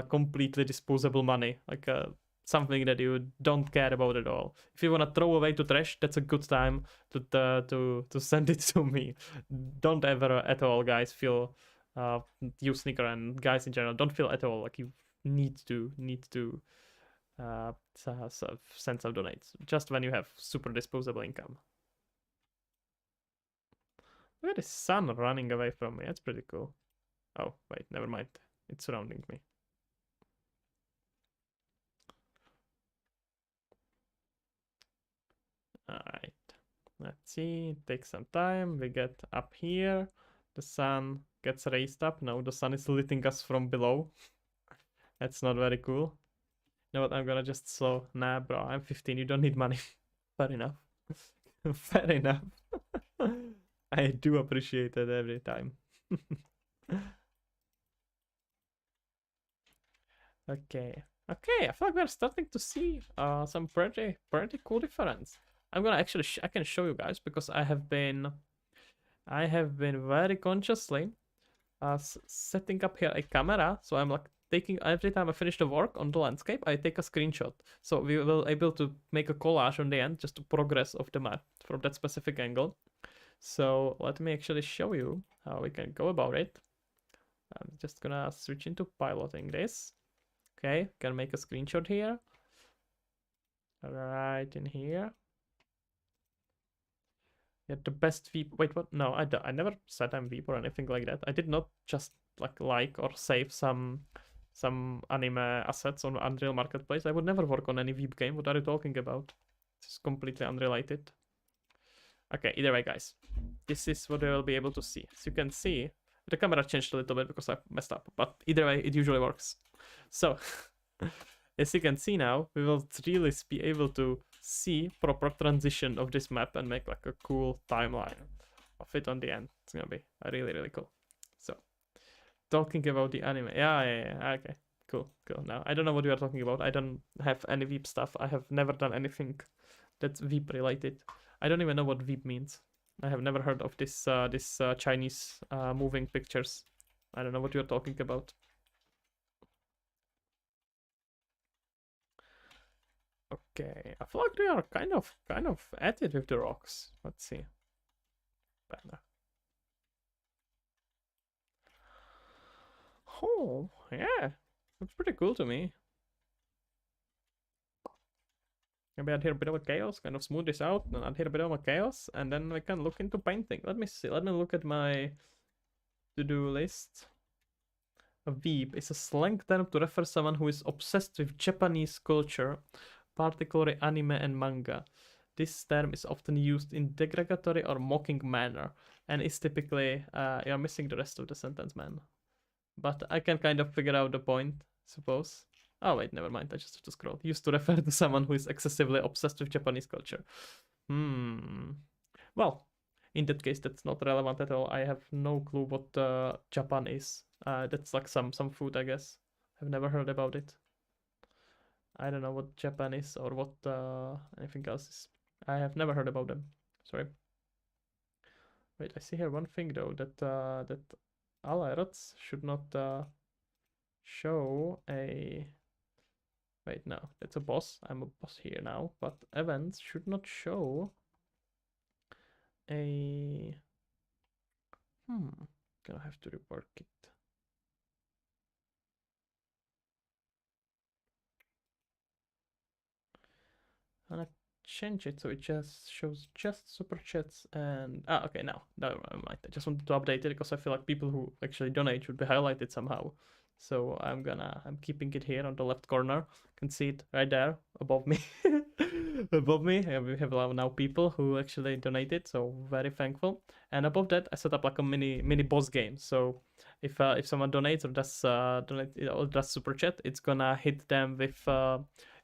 completely disposable money, like something that you don't care about at all. If you wanna throw away to trash, that's a good time to send it to me. Don't ever at all, guys, feel you Sneaker and guys in general, don't feel at all like you need to send some donates just when you have super disposable income. Look at the sun running away from me. That's pretty cool. Oh, wait, never mind. It's surrounding me. Alright. Let's see. It takes some time. We get up here. The sun gets raised up. No, the sun is lighting us from below. That's not very cool. You know what? I'm gonna just slow. Nah, bro. I'm 15. You don't need money. Fair enough. Fair enough. I do appreciate it every time. Okay. Okay, I feel like we're starting to see some pretty cool difference. I'm gonna actually I can show you guys because I have been very consciously setting up here a camera. So I'm like taking every time I finish the work on the landscape, I take a screenshot. So we will able to make a collage on the end just to progress of the map from that specific angle. So let me actually show you how we can go about it. I'm just gonna switch into piloting this. Okay, can make a screenshot here. Right in here. Get the best VP. Wait, what? No, I never said I'm VP or anything like that. I did not just like or save some anime assets on Unreal Marketplace. I would never work on any VP game. What are you talking about? This is completely unrelated. Okay, either way, guys. This is what you will be able to see. As you can see, the camera changed a little bit because I messed up, but either way, it usually works. So, as you can see now, we will really be able to see proper transition of this map and make like a cool timeline of it on the end. It's gonna be really cool. So, talking about the anime. Yeah. Okay, cool. Now, I don't know what you are talking about. I don't have any Veep stuff. I have never done anything that's Veep related. I don't even know what Veep means. I have never heard of this Chinese moving pictures. I don't know what you're talking about. Okay, I feel like we are kind of at it with the rocks. Let's see. Banner. Oh, yeah. Looks pretty cool to me. Maybe add here a bit of a chaos, kind of smooth this out, and add here a bit of a chaos, and then we can look into painting. Let me see. Let me look at my to-do list. A weeb is a slang term to refer someone who is obsessed with Japanese culture, particularly anime and manga. This term is often used in derogatory or mocking manner, and is typically you're missing the rest of the sentence, man. But I can kind of figure out the point, suppose. Oh wait, never mind. I just have to scroll. Used to refer to someone who is excessively obsessed with Japanese culture. Well, in that case, that's not relevant at all. I have no clue what Japan is. That's like some food, I guess. I've never heard about it. I don't know what Japan is or what anything else is. I have never heard about them. Sorry. Wait, I see here one thing though, that that alerts should not show a... Wait, no, that's a boss. I'm a boss here now, but events should not show a... Gonna have to rework it. I'm gonna change it so it just shows just super chats and okay, now never mind. I just wanted to update it because I feel like people who actually donate should be highlighted somehow. So I'm keeping it here on the left corner. You can see it right there above me. Above me, we have now people who actually donated, so very thankful. And above that, I set up like a mini boss game. So if someone donates or does super chat, it's gonna hit them with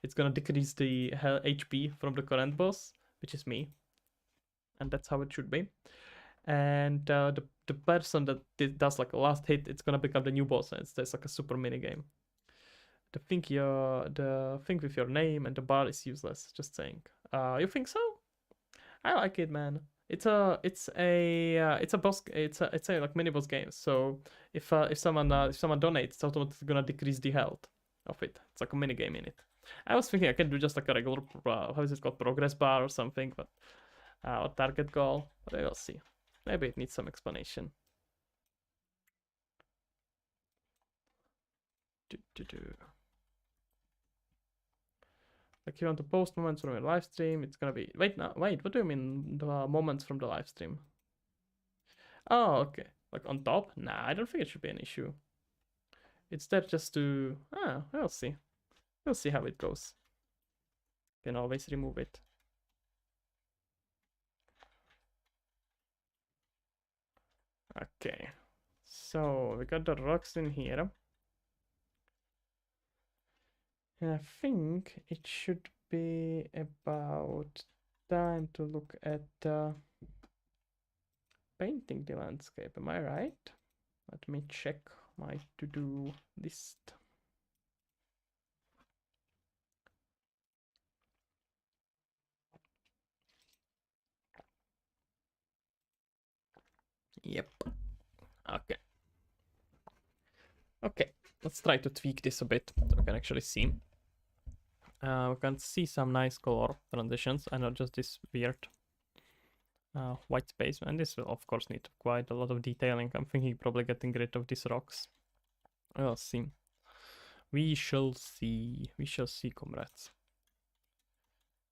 it's gonna decrease the HP from the current boss, which is me, and that's how it should be. And the person that does like a last hit, it's gonna become the new boss, and there's like a super mini game. The thing with your name and the bar is useless. Just saying. You think so? I like it, man. It's a boss. It's a like mini boss game. So if someone donates, it's automatically gonna decrease the health of it. It's like a mini game in it. I was thinking I can do just like a regular how is it called, progress bar or something, but or target goal. But we'll see. Maybe it needs some explanation. Like you want to post moments from your live stream, it's gonna be wait, what do you mean the moments from the live stream? Oh, okay. Like on top? Nah, I don't think it should be an issue. It's there just to we'll see. We'll see how it goes. Can always remove it. Okay. So we got the rocks in here. And I think it should be about time to look at painting the landscape. Am I right? Let me check my to-do list. Yep. Okay. Okay, let's try to tweak this a bit so we can actually see. We can see some nice color transitions and not just this weird white space. And this will of course need quite a lot of detailing. I'm thinking probably getting rid of these rocks. We'll see. We shall see. We shall see, comrades.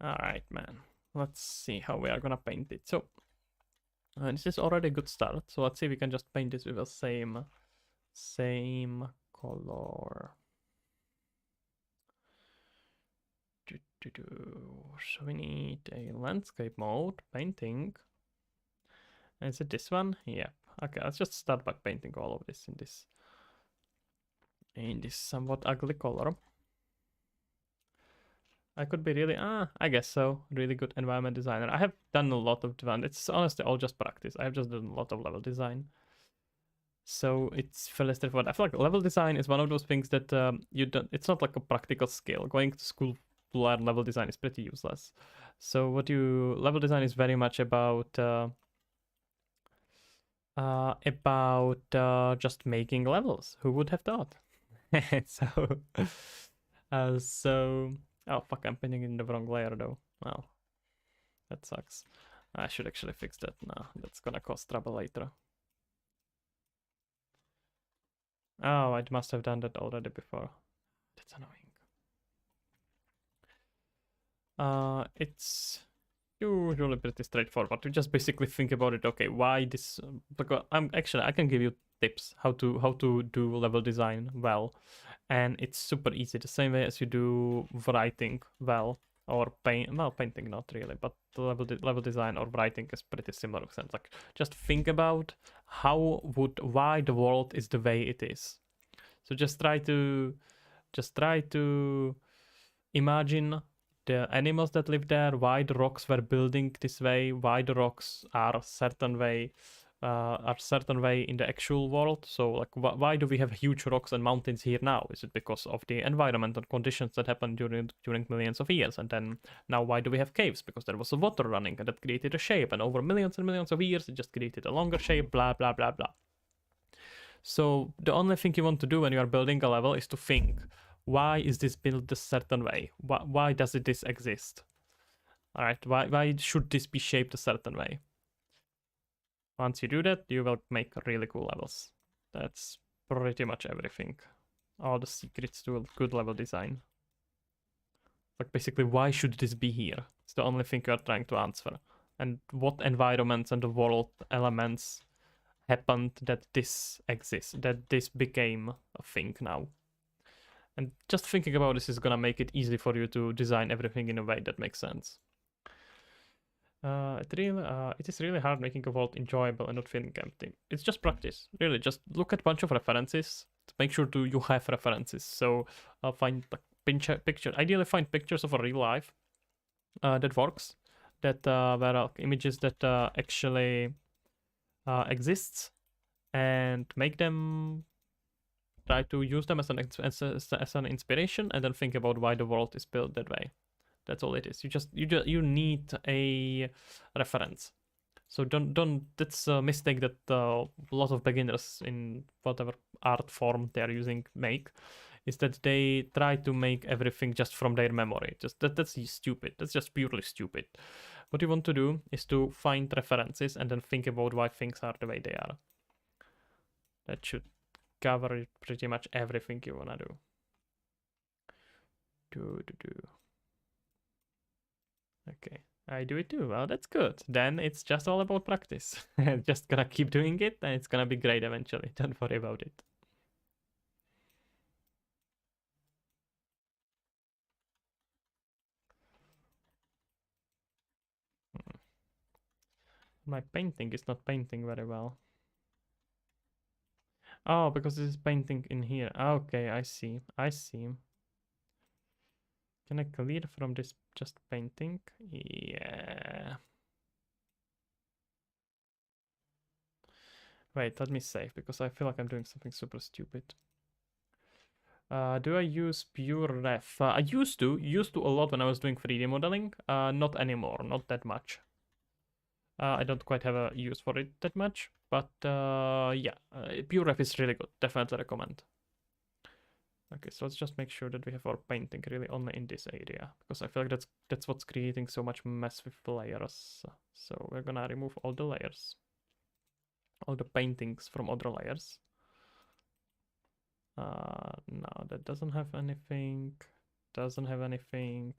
Alright, man. Let's see how we are gonna paint it. So, this is already a good start. So let's see if we can just paint this with the same color. So we need a landscape mode, painting. And is it this one? Yep. Okay, let's just start by painting all of this in this somewhat ugly color. I could be really, I guess so. Really good environment designer. I have done a lot of design. It's honestly all just practice. I have just done a lot of level design. So it's fairly straightforward. I feel like level design is one of those things that you don't, it's not like a practical skill. Going to school to learn level design is pretty useless. So level design is very much about just making levels. Who would have thought? So, oh fuck, I'm painting in the wrong layer though. Well, that sucks. I should actually fix that now. That's gonna cause trouble later. Oh, I must have done that already before. That's annoying. It's usually pretty straightforward. You just basically think about it. Okay, why this? Because I can give you tips how to do level design well, and it's super easy. The same way as you do writing well or painting not really, but the level design or writing is pretty similar sense. Like just think about why the world is the way it is. So just try to imagine the animals that live there, why the rocks were building this way, why the rocks are certain way in the actual world. So like why do we have huge rocks and mountains here now? Is it because of the environment and conditions that happened during millions of years? And then now why do we have caves? Because there was water running and that created a shape, and over millions and millions of years it just created a longer shape, blah blah blah blah. So the only thing you want to do when you are building a level is to think, why is this built a certain way? Why does this exist? All right, why should this be shaped a certain way? Once you do that, you will make really cool levels. That's pretty much everything. All the secrets to a good level design. Like basically, why should this be here? It's the only thing you are trying to answer. And what environments and the world elements happened that this exists, that this became a thing now. And just thinking about this is gonna make it easy for you to design everything in a way that makes sense. It is really hard making a world enjoyable and not feeling empty. It's just practice, really. Just look at a bunch of references. Make sure you have references. So find like picture. Ideally, find pictures of a real life that works. That where images that actually exists, and make them. Try to use them as an inspiration, and then think about why the world is built that way. That's all it is. You need a reference. So don't that's a mistake that a lot of beginners in whatever art form they are using make, is that they try to make everything just from their memory. That's stupid. That's just purely stupid. What you want to do is to find references and then think about why things are the way they are. That should cover pretty much everything you wanna do. Okay, I do it too. Well, that's good. Then it's just all about practice. Just gonna keep doing it, and it's gonna be great eventually. Don't worry about it. My painting is not painting very well. Oh, because this is painting in here. Okay, I see. I see. Can I clear from this just painting? Yeah. Wait, let me save, because I feel like I'm doing something super stupid. Do I use pure ref? I used to a lot when I was doing 3D modeling. Not anymore, not that much. I don't quite have a use for it that much, but yeah, pure ref is really good. Definitely recommend. Okay, so let's just make sure that we have our painting really only in this area, because I feel like that's what's creating so much mess with layers. So we're gonna remove all the layers, all the paintings from other layers. No, that doesn't have anything. Doesn't have anything.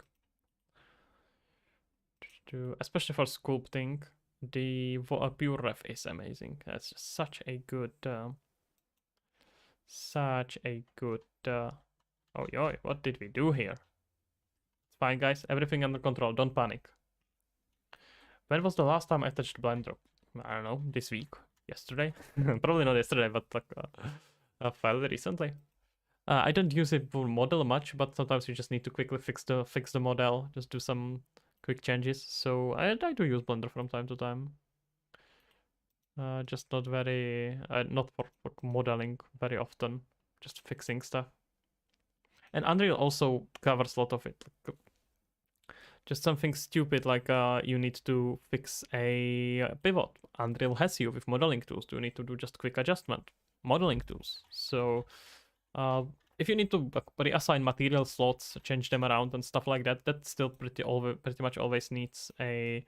Especially for sculpting, the pure ref is amazing. That's just such a good, Oh, yo, what did we do here? It's fine, guys. Everything under control. Don't panic. When was the last time I touched Blender? I don't know. This week, yesterday. Probably not yesterday, but like fairly recently. I don't use it for model much, but sometimes you just need to quickly fix the model. Just do some quick changes. So I do use Blender from time to time. Just not very, not for modeling very often. Just fixing stuff. And Unreal also covers a lot of it. Just something stupid like you need to fix a pivot. Unreal has you with modeling tools. You need to do just quick adjustment. Modeling tools. So if you need to reassign material slots, change them around and stuff like that, that still pretty much always needs a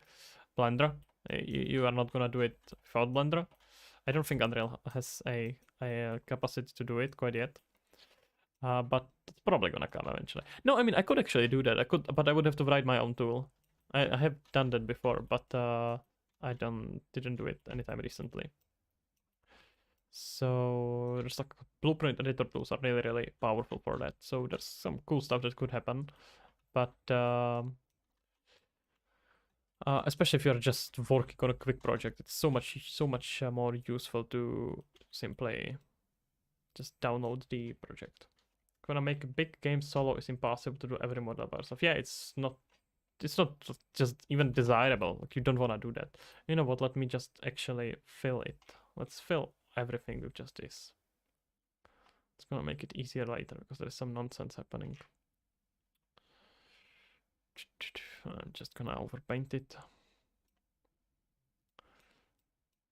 Blender. You are not gonna do it without Blender. I don't think Unreal has a capacity to do it quite yet. But it's probably gonna come eventually. No, I mean, I could actually do that. I could, but I would have to write my own tool. I have done that before, but I didn't do it anytime recently. So there's like blueprint editor tools are really powerful for that. So there's some cool stuff that could happen, but especially if you're just working on a quick project, it's so much more useful to simply just download the project. When I make a big game solo, it's impossible to do every model by yourself. Yeah, it's not just even desirable. Like, you don't want to do that. You know what? Let me just actually fill it. Let's fill everything with just this. It's gonna make it easier later because there is some nonsense happening. I'm just gonna overpaint it.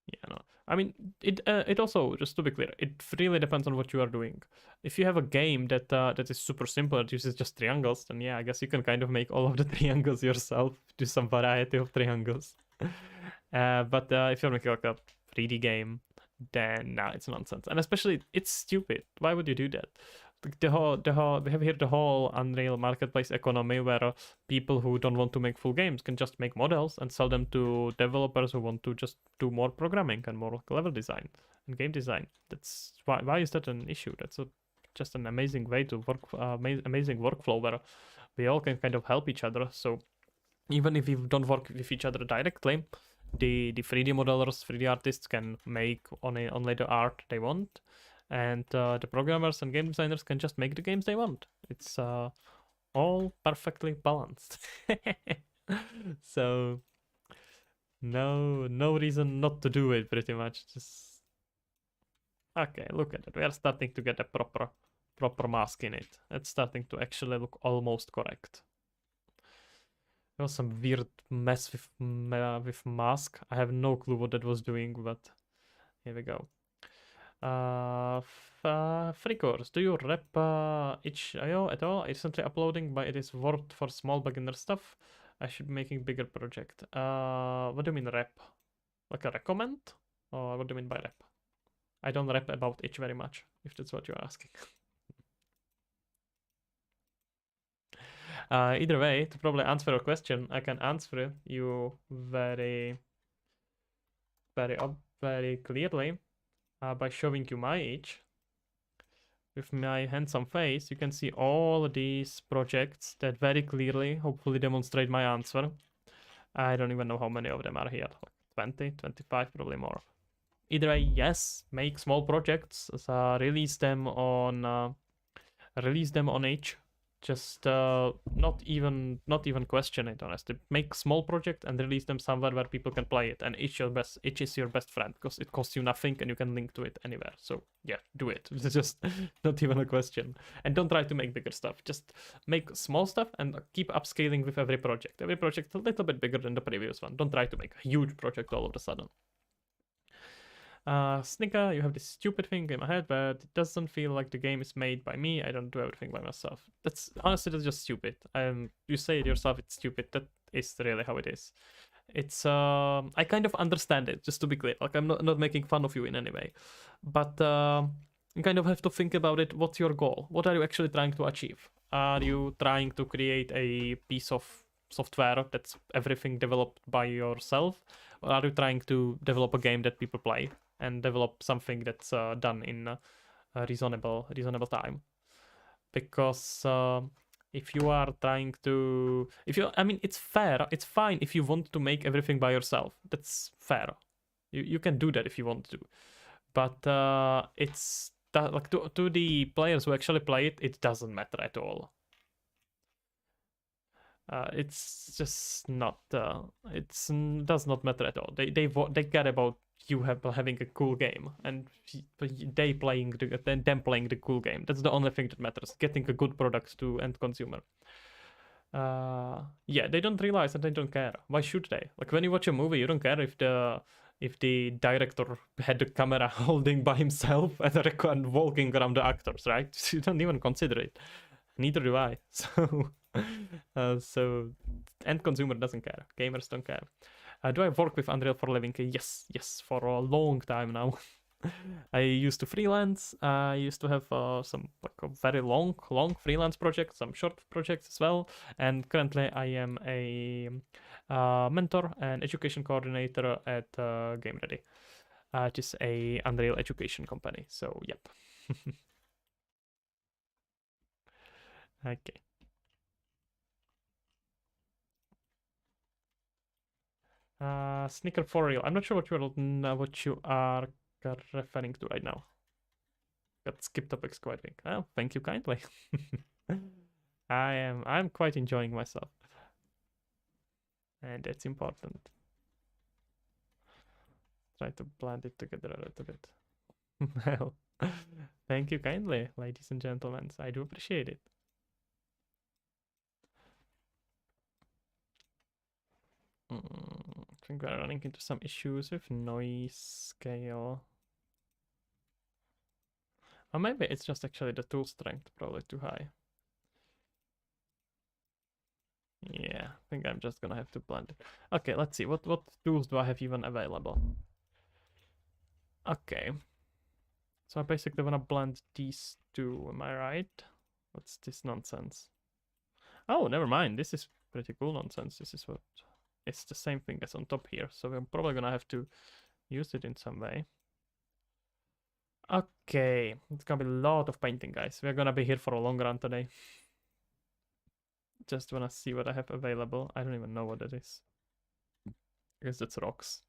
Yeah, no. I mean, it also, just to be clear, it really depends on what you are doing. If you have a game that that is super simple, that uses just triangles, then yeah, I guess you can kind of make all of the triangles yourself, do some variety of triangles. But if you're making like a 3D game, then nah, it's nonsense. And especially, it's stupid. Why would you do that? Like, we have here the whole Unreal Marketplace economy where people who don't want to make full games can just make models and sell them to developers who want to just do more programming and more level design and game design. That's why is that an issue? That's just an amazing way to work, amazing workflow where we all can kind of help each other. So even if we don't work with each other directly, the 3D modelers, 3D artists can make only the art they want, and the programmers and game designers can just make the games they want. It's all perfectly balanced. So no reason not to do it, pretty much. Just okay, look at it. We are starting to get a proper mask in it. It's starting to actually look almost correct. There was some weird mess with mask. I have no clue what that was doing, but here we go. Free course. Do you rep itch.io at all? Recently uploading, but it is worth for small beginner stuff. I should be making bigger project. What do you mean rep? Like a recommend? Or what do you mean by rep? I don't rep about itch very much, if that's what you're asking. Either way, to probably answer your question, I can answer you very clearly by showing you my itch. With my handsome face, you can see all these projects that very clearly, hopefully, demonstrate my answer. I don't even know how many of them are here. 20, 25, probably more. Either way, yes, make small projects, release them on itch. Just not even question it, honestly. Make small project and release them somewhere where people can play it, and itch is your best friend because it costs you nothing and you can link to it anywhere. So yeah, do it. It's just not even a question. And don't try to make bigger stuff. Just make small stuff and keep upscaling with every project. Every project a little bit bigger than the previous one. Don't try to make a huge project all of a sudden. Snicker, you have this stupid thing in my head, but it doesn't feel like the game is made by me. I don't do everything by myself. That's honestly, that's just stupid. You say it yourself, it's stupid. That is really how it is. It's I kind of understand it, just to be clear. Like I'm not making fun of you in any way, but you kind of have to think about it. What's your goal? What are you actually trying to achieve? Are you trying to create a piece of software that's everything developed by yourself, or are you trying to develop a game that people play and develop something that's done in a reasonable time? Because if you are trying to, I mean, it's fair, it's fine if you want to make everything by yourself. That's fair. You can do that if you want to, but it's like to the players who actually play it, it doesn't matter at all. It's just not. It's does not matter at all. They care about you having a cool game and they playing them playing the cool game. That's the only thing that matters. Getting a good product to end consumer. Yeah, they don't realize that they don't care. Why should they? Like when you watch a movie, you don't care if the director had the camera holding by himself and walking around the actors, right? You don't even consider it. Neither do I. So end consumer doesn't care. Gamers don't care. Do I work with Unreal for a living? Yes, for a long time now. I used to freelance. I used to have some like a very long freelance projects, some short projects as well. And currently, I am a mentor and education coordinator at Game Ready, which is a Unreal education company. So yep. Okay. Snicker for real. I'm not sure what you are referring to right now. Got skip topics quite big. Well, thank you kindly. I'm quite enjoying myself. And that's important. Try to blend it together a little bit. Well, thank you kindly, ladies and gentlemen. I do appreciate it. I think we're running into some issues with noise scale. Or maybe it's just actually the tool strength, probably too high. Yeah, I think I'm just gonna have to blend it. Okay, let's see. What tools do I have even available? Okay. So I basically want to blend these two, am I right? What's this nonsense? Oh, never mind. This is pretty cool nonsense. This is what... It's the same thing as on top here. So we're probably gonna have to use it in some way. Okay. It's gonna be a lot of painting, guys. We're gonna be here for a long run today. Just wanna see what I have available. I don't even know what that is. I guess that's rocks.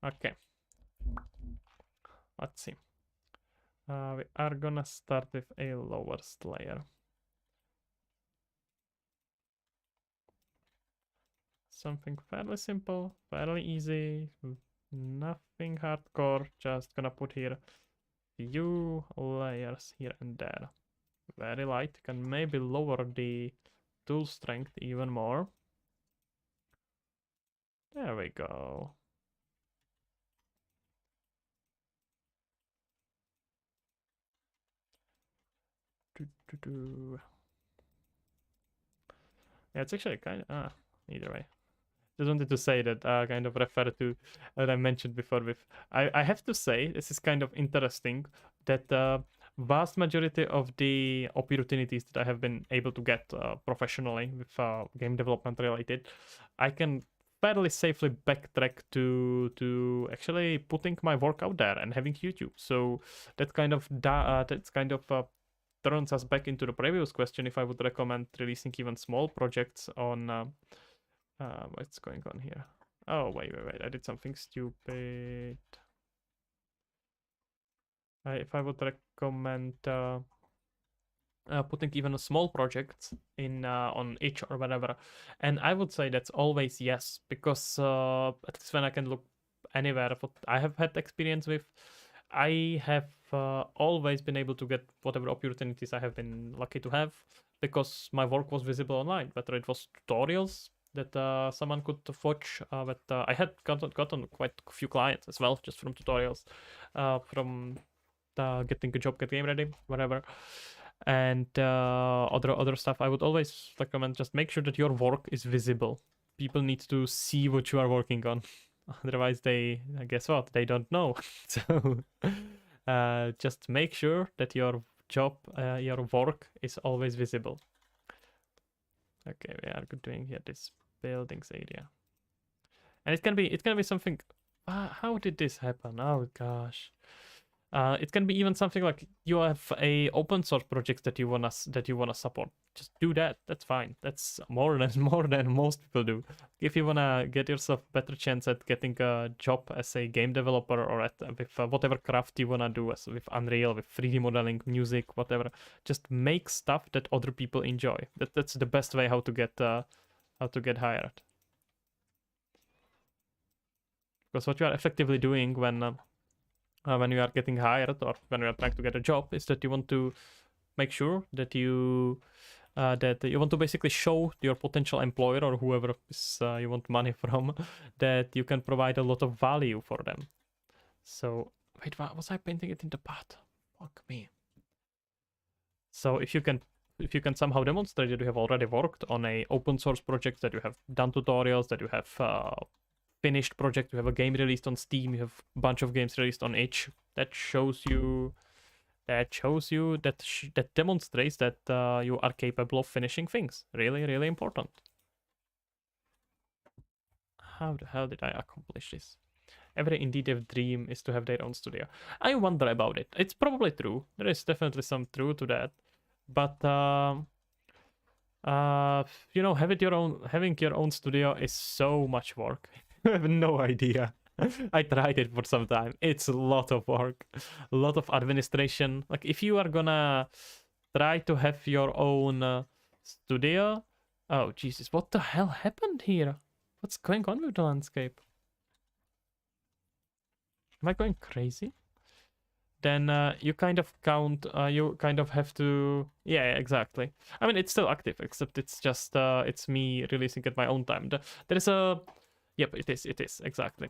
Okay. Let's see. We are gonna start with a lowest layer. Something fairly simple, fairly easy, nothing hardcore. Just gonna put here few layers here and there. Very light. Can maybe lower the tool strength even more. There we go. Yeah, it's actually kind of either way. Just wanted to say that kind of refer to that I mentioned before with I have to say this is kind of interesting that vast majority of the opportunities that I have been able to get professionally with game development related, I can fairly safely backtrack to actually putting my work out there and having YouTube. So that kind of turns us back into the previous question if I would recommend releasing even small projects on what's going on here? Oh, wait. I did something stupid. If I would recommend putting even a small project in on itch or whatever, and I would say that's always yes, because at least when I can look anywhere what I have had experience with, I have always been able to get whatever opportunities I have been lucky to have because my work was visible online, whether it was tutorials that someone could watch, but I had gotten quite a few clients as well just from tutorials, from getting a job, get game ready, whatever, and other stuff. I would always recommend just make sure that your work is visible. People need to see what you are working on. Otherwise, they guess what? They don't know. So just make sure that your job, your work is always visible. Okay, we are doing here this buildings area, and it can be something. How did this happen? Oh gosh. It can be even something like you have a open source project that you wanna support. Just do that. That's fine. That's more than more than most people do. If you wanna get yourself better chance at getting a job as a game developer or at with whatever craft you wanna do, as with Unreal, with 3D modeling, music, whatever, just make stuff that other people enjoy. That's the best way how to get hired. Because what you are effectively doing when you are getting hired or when you are trying to get a job is that you want to make sure that you want to basically show your potential employer or whoever is, you want money from, that you can provide a lot of value for them. So wait, was I painting it in the path? Fuck me. So if you can somehow demonstrate that you have already worked on a open source project, that you have done tutorials, that you have finished project, you have a game released on Steam, you have a bunch of games released on itch, that demonstrates that you are capable of finishing things. Really, really important. How the hell did I accomplish this? Every indie dev dream is to have their own studio. I wonder about it. It's probably true. There is definitely some truth to that. But having your own studio is so much work. I have no idea. I tried it for some time. It's a lot of work, a lot of administration. Like if you are gonna try to have your own studio, oh Jesus, what the hell happened here? What's going on with the landscape? Am I going crazy? Then you kind of have to, yeah, exactly. I mean, it's still active, except it's just it's me releasing at my own time. There is a, yep, it is exactly.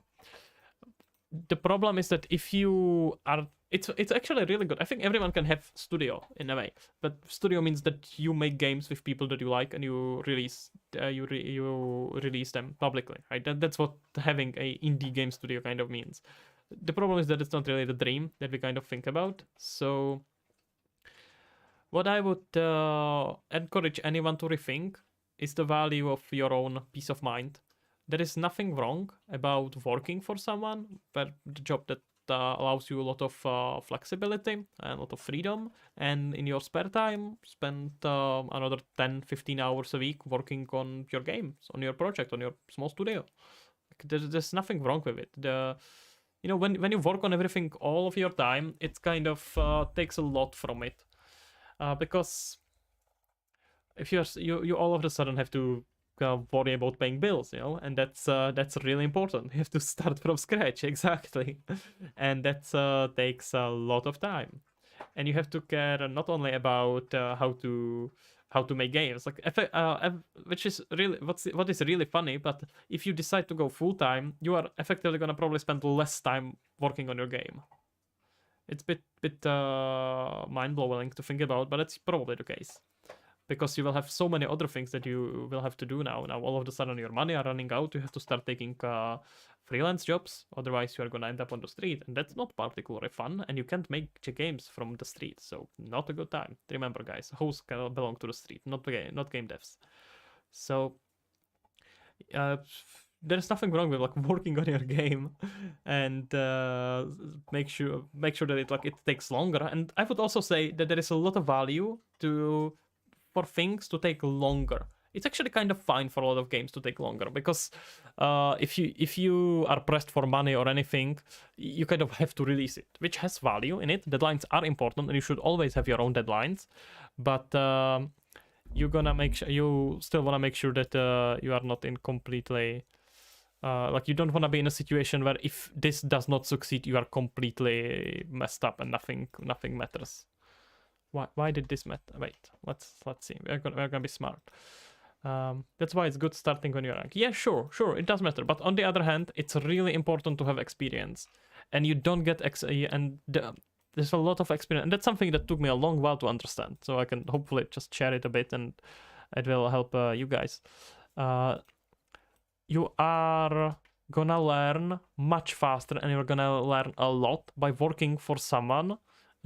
the problem is that if you are, it's actually really good. I think everyone can have studio in a way, but studio means that you make games with people that you like and you release you release them publicly, right? That's what having a indie game studio kind of means. The problem is that it's not really the dream that we kind of think about. So what I would encourage anyone to rethink is the value of your own peace of mind. There is nothing wrong about working for someone, but the job that allows you a lot of flexibility and a lot of freedom, and in your spare time, spend another 10-15 hours a week working on your games, on your project, on your small studio. There's nothing wrong with it. When you work on everything all of your time, it kind of takes a lot from it. Because if you all of a sudden have to worry about paying bills, and that's really important. You have to start from scratch, exactly, and that takes a lot of time, and you have to care not only about how to make games, like which is really what is really funny. But if you decide to go full time, you are effectively gonna probably spend less time working on your game. It's a bit mind-blowing to think about, but that's probably the case. Because you will have so many other things that you will have to do now. Now, all of a sudden, your money are running out. You have to start taking freelance jobs. Otherwise, you are going to end up on the street. And that's not particularly fun. And you can't make games from the street. So, not a good time. Remember, guys, hosts belong to the street, not game devs. So, there's nothing wrong with like working on your game and make sure that it takes longer. And I would also say that there is a lot of value for things to take longer. It's actually kind of fine for a lot of games to take longer, because if you are pressed for money or anything, you kind of have to release it, which has value in it. Deadlines are important, and you should always have your own deadlines. But you still want to make sure that you are not in completely like, you don't want to be in a situation where if this does not succeed, you are completely messed up and nothing matters. Why did this matter? Wait, let's see. We're gonna be smart. That's why it's good starting when you're young. Yeah, sure, it does matter. But on the other hand, it's really important to have experience, and you don't get there's a lot of experience, and that's something that took me a long while to understand. So I can hopefully just share it a bit, and it will help you guys. You are gonna learn much faster, and you're gonna learn a lot by working for someone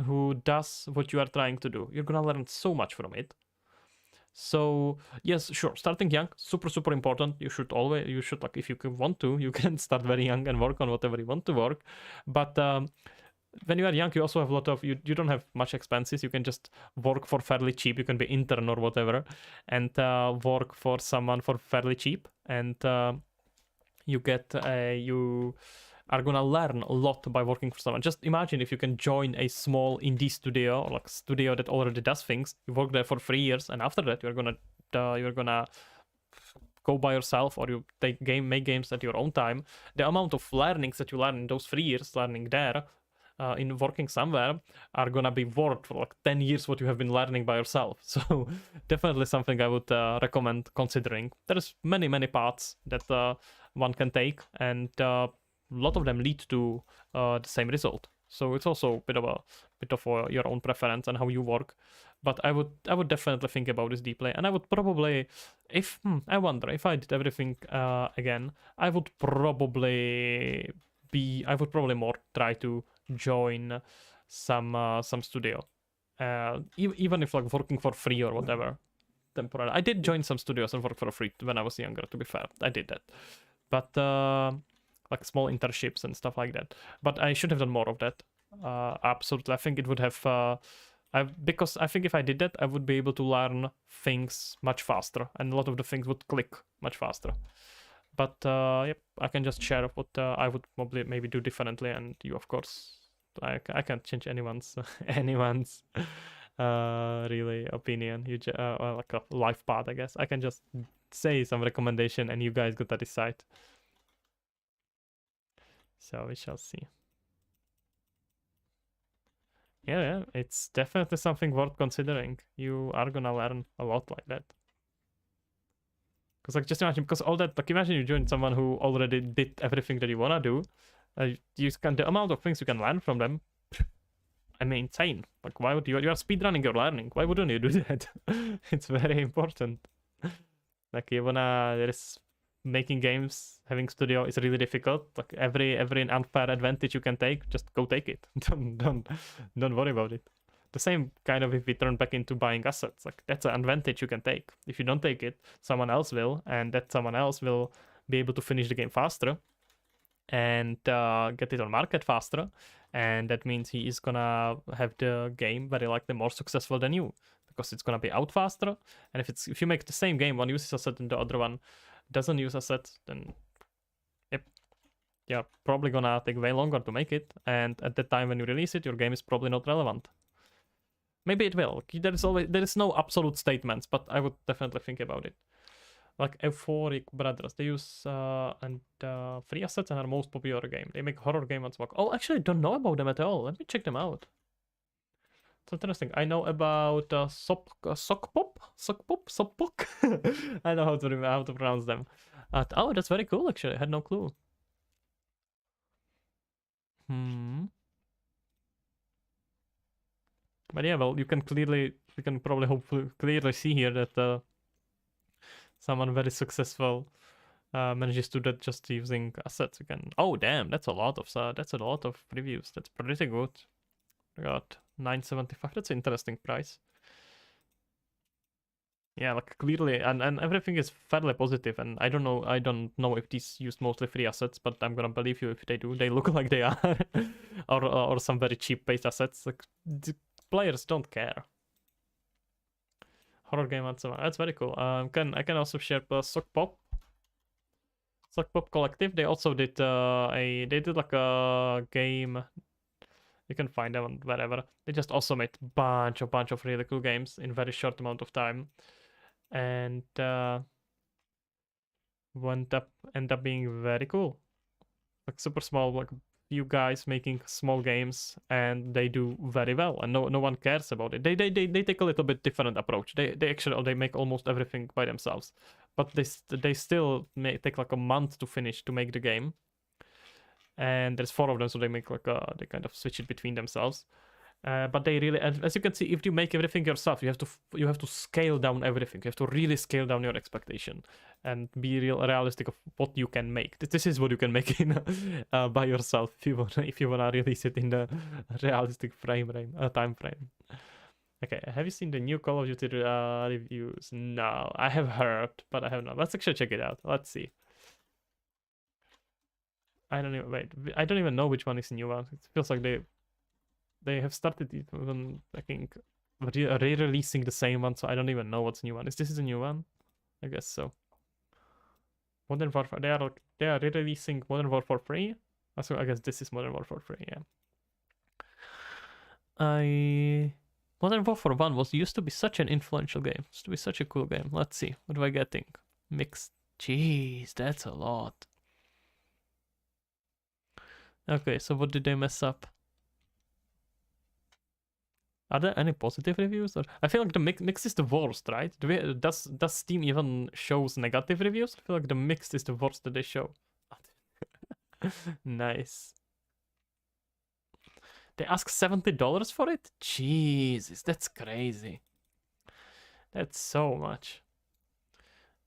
who does what you are trying to do. You're gonna learn so much from it. So yes, sure, starting young, super important. You should like, if you want to, you can start very young and work on whatever you want to work. But when you are young, you also have a lot of you don't have much expenses. You can just work for fairly cheap. You can be intern or whatever, and work for someone for fairly cheap, and you are gonna learn a lot by working for someone. Just imagine if you can join a small indie studio, or like studio that already does things. You work there for 3 years, and after that you're gonna go by yourself, or you make games at your own time. The amount of learnings that you learn in those 3 years learning there, in working somewhere, are gonna be worth for like 10 years what you have been learning by yourself. So definitely something I would recommend considering. There's many paths that one can take, and a lot of them lead to the same result. So it's also a bit of your own preference and how you work. But I would definitely think about this deeply, and I would probably, I wonder if I did everything again, I would probably more try to join some studio, even if like working for free or whatever, temporarily. I did join some studios and work for free when I was younger, to be fair. I did that, but like small internships and stuff like that. But I should have done more of that. Absolutely, I think it would have. Because I think if I did that, I would be able to learn things much faster, and a lot of the things would click much faster. But yep, I can just share what I would probably maybe do differently, and you, of course, I can't change anyone's really opinion. Or like a life path, I guess. I can just say some recommendation, and you guys gotta decide. So we shall see. Yeah, it's definitely something worth considering. You are gonna learn a lot like that. Because like, just imagine, because all that, like, imagine you join someone who already did everything that you wanna do, The amount of things you can learn from them, I mean, insane. Like, why would you are speedrunning your learning? Why wouldn't you do that? It's very important. Like, you wanna there's making games, having studio is really difficult. Like every unfair advantage you can take, just go take it. Don't worry about it. The same kind of if we turn back into buying assets, like that's an advantage you can take. If you don't take it, someone else will, and that someone else will be able to finish the game faster and get it on market faster, and that means he is gonna have the game very likely more successful than you because it's gonna be out faster. And if you make the same game, one uses asset and the other one doesn't use assets, then yep, you're probably gonna take way longer to make it, and at the time when you release it, your game is probably not relevant. Maybe it will. There is no absolute statements, but I would definitely think about it. Like Euphoric Brothers, they use free assets and are most popular game. They make horror game on Swag. Oh, actually, I don't know about them at all. Let me check them out. It's interesting. I know about Sokpop. I know how to pronounce them. Oh, that's very cool. Actually, I had no clue. But yeah, well, you can probably hopefully clearly see here that someone very successful manages to do that just using assets. You can. Oh damn, that's a lot of reviews. That's pretty good. I got 975. That's an interesting price. Yeah, like clearly, and everything is fairly positive. And I don't know if these use mostly free assets, but I'm gonna believe you if they do. They look like they are, or some very cheap based assets. Like the players don't care. Horror game and so on. That's very cool. I can also share Sock Pop Collective. They also did they did like a game. You can find them on wherever. They just also made bunch of really cool games in very short amount of time, and end up being very cool. Like super small, like few guys making small games, and they do very well, and no one cares about it. They take a little bit different approach. They make almost everything by themselves, but they still take like a month to finish to make the game. And there's 4 of them, so they make like they kind of switch it between themselves. But they really, as you can see, if you make everything yourself, you have to scale down everything. You have to really scale down your expectation and be realistic of what you can make. This is what you can make in by yourself if you wanna release it in the realistic time frame. Okay, have you seen the new Call of Duty reviews? No, I have heard, but I have not. Let's actually check it out. Let's see. I don't even know which one is the new one. It feels like they have started even, I think, re-releasing the same one, so I don't even know what's new one. Is this a new one? I guess so. Modern Warfare. They are re-releasing Modern Warfare 3. So I guess this is Modern Warfare 3. Yeah. Modern Warfare 1 used to be such an influential game. Used to be such a cool game. Let's see. What am I getting? Mixed. Jeez, that's a lot. Okay, so what did they mess up? Are there any positive reviews? Or I feel like the mix is the worst, right? Does Steam even shows negative reviews? I feel like the mix is the worst that they show. Nice. They ask $70 for it? Jesus, that's crazy. That's so much.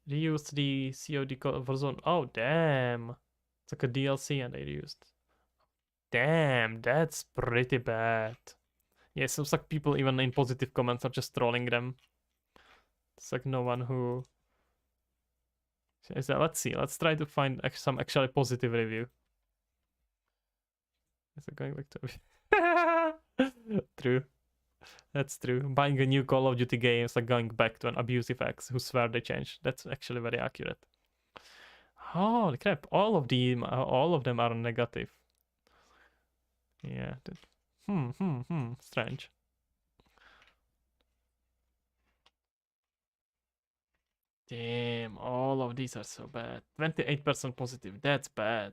Reused the COD for Zone. Oh, damn. It's like a DLC and they reused. Damn, that's pretty bad. Yeah, it seems like people even in positive comments are just trolling them. It's like no one who... Let's see, let's try to find some actually positive review. Is it going back to... True. That's true. Buying a new Call of Duty game is like going back to an abusive ex who swear they changed. That's actually very accurate. Holy crap, all of them are negative. Yeah. Strange. Damn, all of these are so bad. 28% positive, that's bad.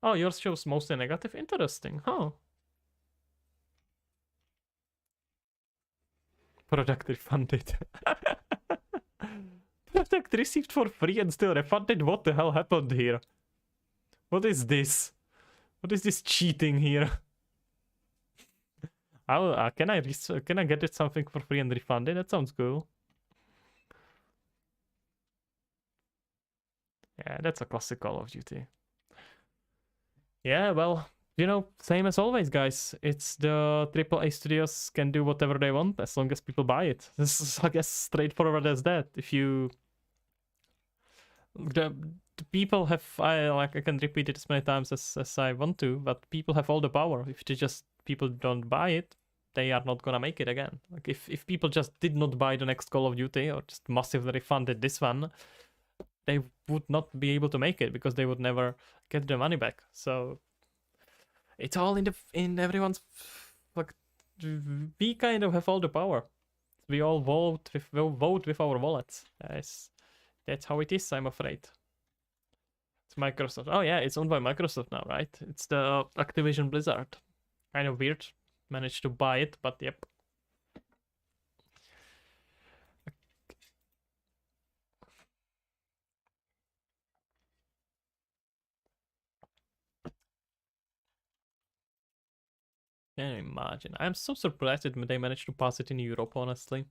Oh, yours shows mostly negative? Interesting, huh? Product refunded. Product received for free and still refunded? What the hell happened here? What is this? What is this cheating here? Can I get it something for free and refund it? That sounds cool. Yeah, that's a classic Call of Duty. Yeah, well, same as always, guys. It's the AAA studios can do whatever they want as long as people buy it. This is, I guess, straightforward as that. If you the people have I can repeat it as many times as I want to, but people have all the power. If they just people don't buy it, they are not gonna make it again. Like if people just did not buy the next Call of Duty or just massively refunded this one, they would not be able to make it because they would never get the money back. So it's all in everyone's like we kind of have all the power. We all vote with our wallets. That's how it is, I'm afraid. It's Microsoft. Oh yeah, it's owned by Microsoft now, right? It's the Activision Blizzard. Kind of weird. Managed to buy it, but yep. Can you imagine? I'm so surprised that they managed to pass it in Europe, honestly.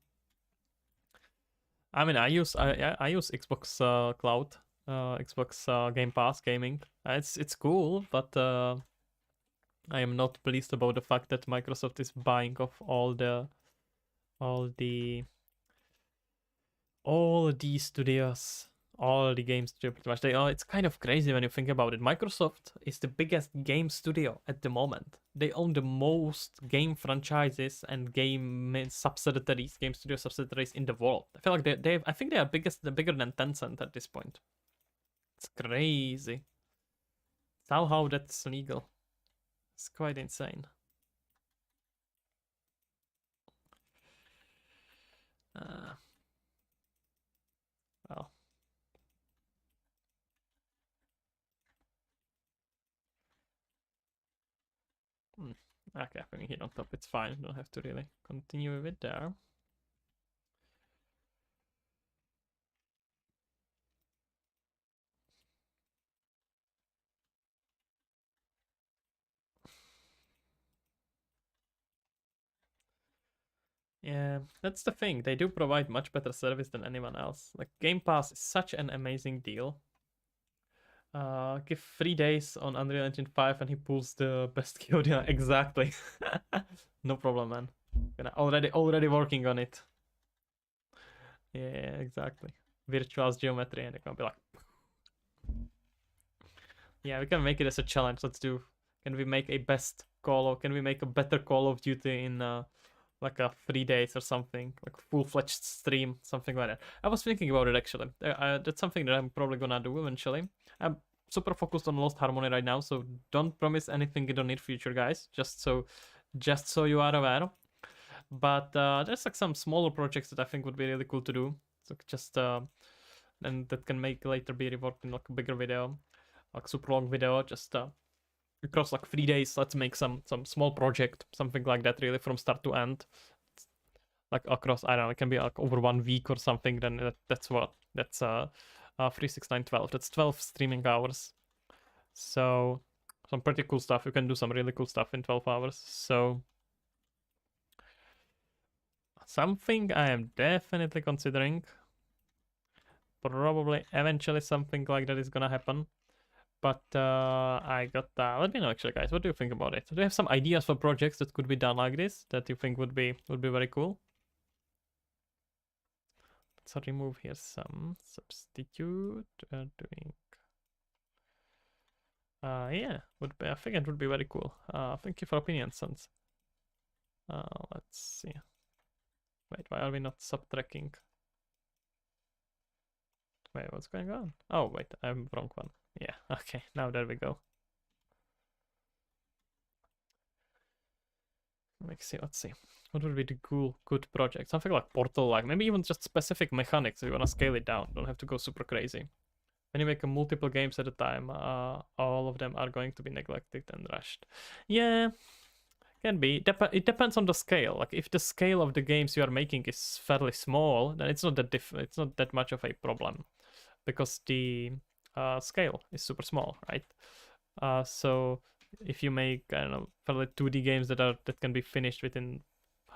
I mean, I use Xbox Cloud, Xbox Game Pass gaming. It's cool, but I am not pleased about the fact that Microsoft is buying off all the studios, all the game studios pretty much. It's kind of crazy when you think about it. Microsoft is the biggest game studio at the moment. They own the most game franchises and game subsidiaries, game studio subsidiaries in the world. I feel like I think they are bigger than Tencent at this point. It's crazy. Somehow that's legal. It's quite insane. Well. Okay, putting it on top, it's fine. Don't have to really continue with it there. Yeah, that's the thing. They do provide much better service than anyone else. Like Game Pass is such an amazing deal. Give 3 days on Unreal Engine 5 and he pulls the best KOD. Exactly. No problem, man. Gonna already working on it. Yeah, exactly. Virtual geometry, and they're gonna be like, yeah, we can make it as a challenge. Let's do. Can we make a best call, or can we make a better Call of Duty in like a 3 days or something, like full-fledged stream, something like that. I was thinking about it actually. That's something that I'm probably gonna do eventually. I'm super focused on Lost Harmony right now, so don't promise anything in the near future, guys. Just so you are aware. But there's like some smaller projects that I think would be really cool to do. So just and that can make later be reworked in like a bigger video, like super long video. Just across like 3 days, let's make some small project, something like that, really from start to end. Like across, I don't know, it can be like over 1 week or something. Then that's 3, 6, 9, 12. That's 12 streaming hours. So some pretty cool stuff. You can do some really cool stuff in 12 hours. So something I am definitely considering. Probably eventually something like that is gonna happen. But I got let me know actually, guys. What do you think about it? Do you have some ideas for projects that could be done like this that you think would be very cool? Let's remove here some substitute doing. Yeah, I think it would be very cool. Thank you for opinion, Sons. Let's see. Wait, why are we not subtracking? Wait, what's going on? Oh, wait, I'm wrong one. Yeah, okay, now there we go. Let's see. What would be the good project? Something like Portal, like maybe even just specific mechanics. You wanna scale it down. Don't have to go super crazy. When you make multiple games at a time, all of them are going to be neglected and rushed. Yeah, can be. It depends on the scale. Like if the scale of the games you are making is fairly small, then it's not that much of a problem, because the scale is super small, right? So if you make, I don't know, fairly 2D games that can be finished within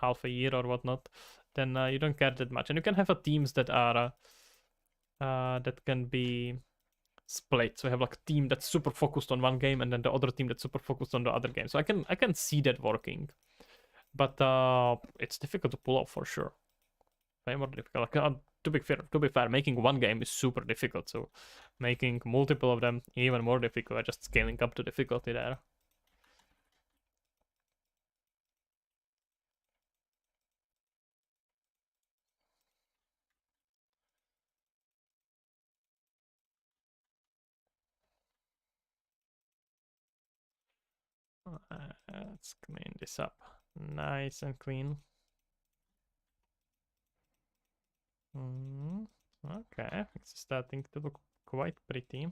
half a year or whatnot, then you don't get that much. And you can have teams that are that can be split. So you have like a team that's super focused on one game, and then the other team that's super focused on the other game. So I can see that working, but it's difficult to pull off for sure. Way more difficult. Like, to be fair, making one game is super difficult. So making multiple of them even more difficult. I just scaling up the difficulty there. Let's clean this up. Nice and clean. Okay, it's starting to look quite pretty.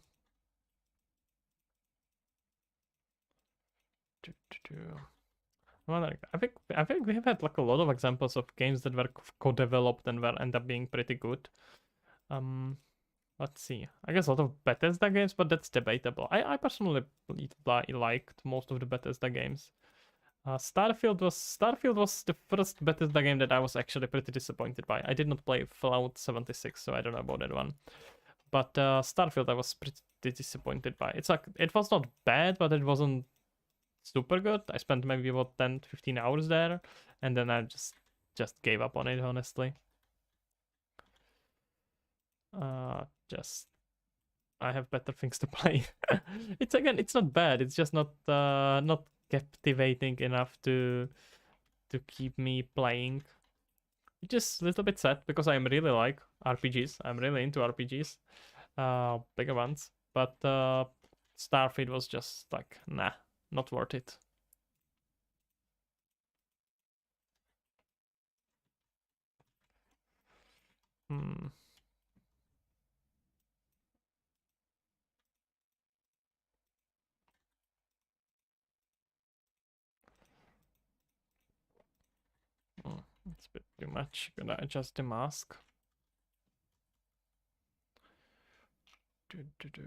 Well, I think we have had like a lot of examples of games that were co-developed and were end up being pretty good. Um, let's see. I guess a lot of Bethesda games, but that's debatable. I personally liked most of the Bethesda games. Starfield was the first Bethesda game that I was actually pretty disappointed by. I did not play Fallout 76, so I don't know about that one. But Starfield I was pretty disappointed by. It's like it was not bad, but it wasn't super good. I spent maybe about 10 15 hours there, and then I just gave up on it, honestly. Just I have better things to play. It's not bad. It's just not captivating enough to keep me playing. Just a little bit sad because I am really like RPGs. I'm really into RPGs, bigger ones. But Starfield was just like, nah, not worth it. Hmm. It's a bit too much. Gonna adjust the mask. Do, do, do.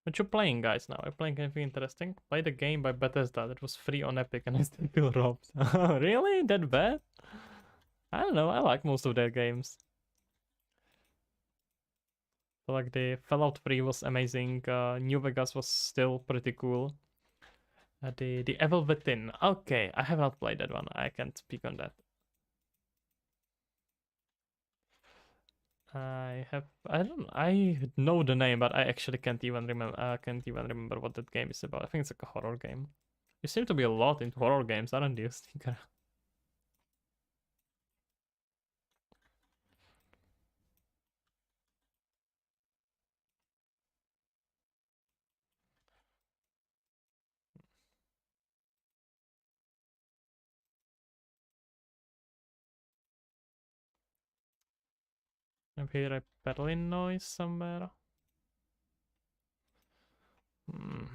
What you playing, guys, now? Are you playing anything interesting? Played a game by Bethesda that was free on Epic and I still feel robbed. Really? That bad? I don't know, I like most of their games. Like the Fallout 3 was amazing, New Vegas was still pretty cool. The Evil Within. Okay, I have not played that one. I can't speak on that. I know the name, but I actually can't even remember what that game is about. I think it's like a horror game. You seem to be a lot into horror games, aren't you, Stinker? I hear a pedaling noise somewhere. Hmm.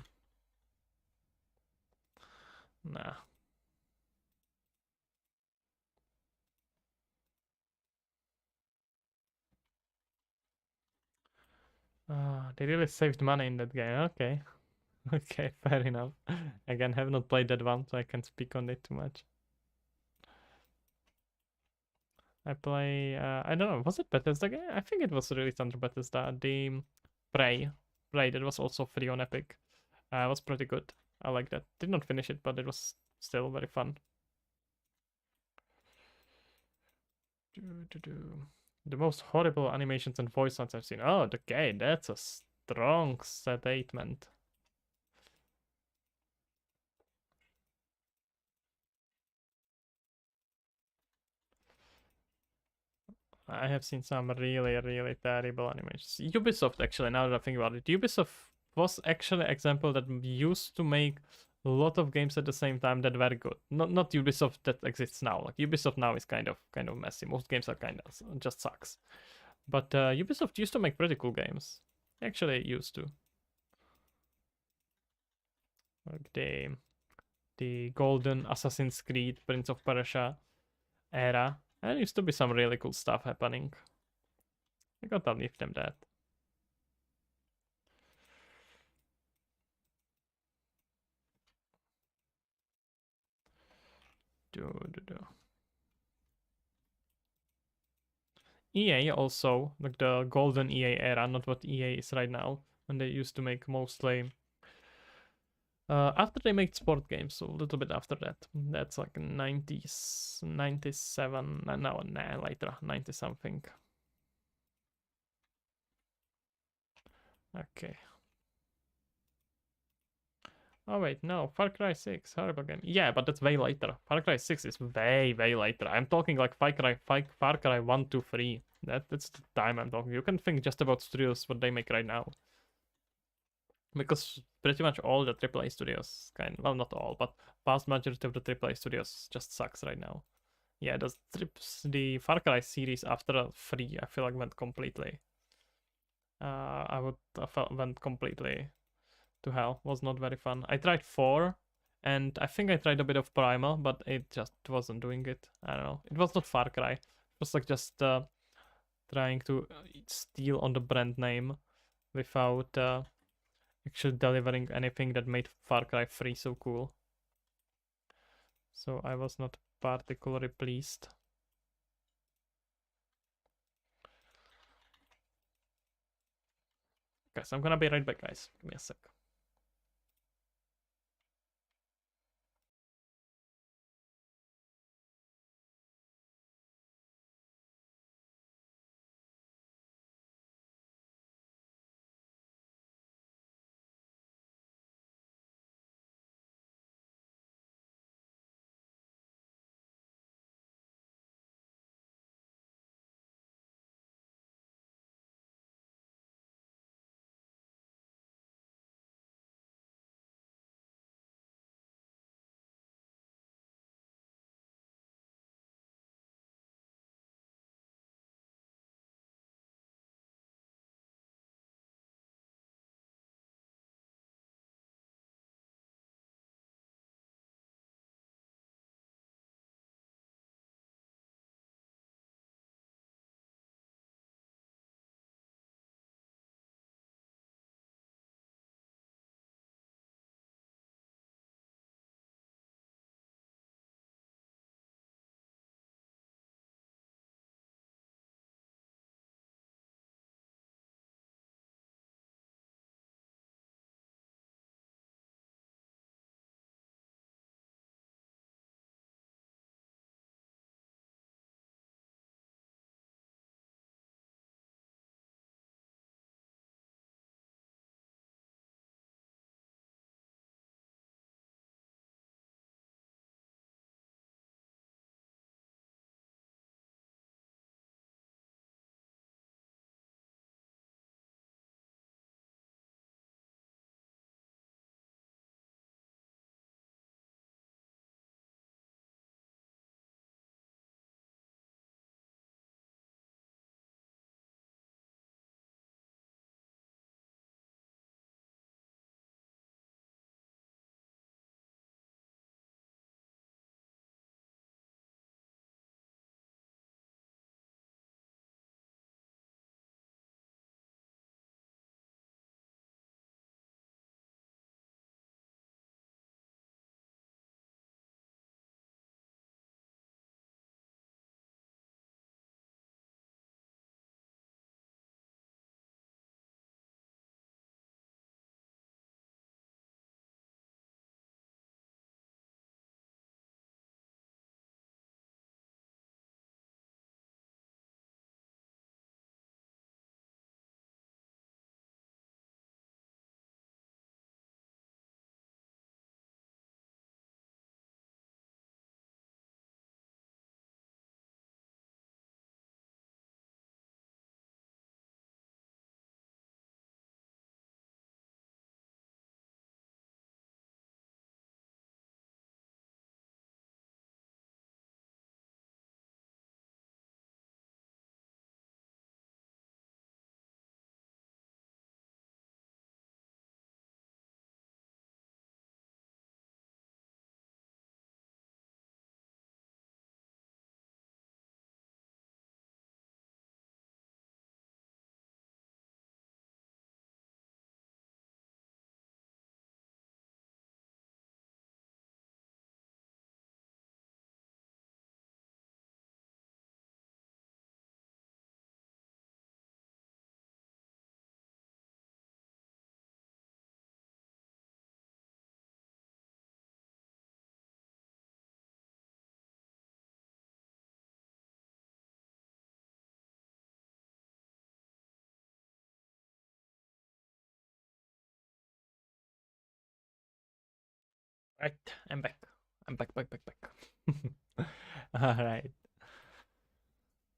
Nah. They really saved money in that game. Okay. Okay, fair enough. Again, have not played that one, so I can't speak on it too much. I play, I don't know, was it Bethesda game? I think it was released under Bethesda. The Prey. Prey, that was also free on Epic. Was pretty good. I like that. Did not finish it, but it was still very fun. The most horrible animations and voice lines I've seen. Oh, okay, that's a strong statement. I have seen some really, really terrible animations. Ubisoft, actually, now that I think about it, Ubisoft was actually an example that used to make a lot of games at the same time that were good. Not Ubisoft that exists now. Like Ubisoft now is kind of messy. Most games are kind of just sucks. But Ubisoft used to make pretty cool games. Actually, used to. like the golden Assassin's Creed, Prince of Persia era. And there used to be some really cool stuff happening. I gotta leave them that. Do. EA also, like the golden EA era, not what EA is right now, when they used to make mostly after they made sport games, so a little bit after that. That's like 90s, 97, no, nah, later, 90 something. Okay. Oh wait, no, Far Cry 6, horrible game. Yeah, but that's way later. Far Cry 6 is way, way later. I'm talking like Far Cry 1, 2, 3. That's the time I'm talking. You can think just about studios, what they make right now. Because pretty much all the AAA studios, well, not all, but vast majority of the AAA studios just sucks right now. Yeah, the Far Cry series after 3, I feel like went completely. I felt went completely to hell. Was not very fun. I tried 4, and I think I tried a bit of Primal, but it just wasn't doing it. I don't know. It was not Far Cry. It was like just trying to steal on the brand name without actually delivering anything that made Far Cry 3 so cool. So I was not particularly pleased. Guys, I'm gonna be right back, guys. Give me a sec. Right, I'm back. I'm back. All right.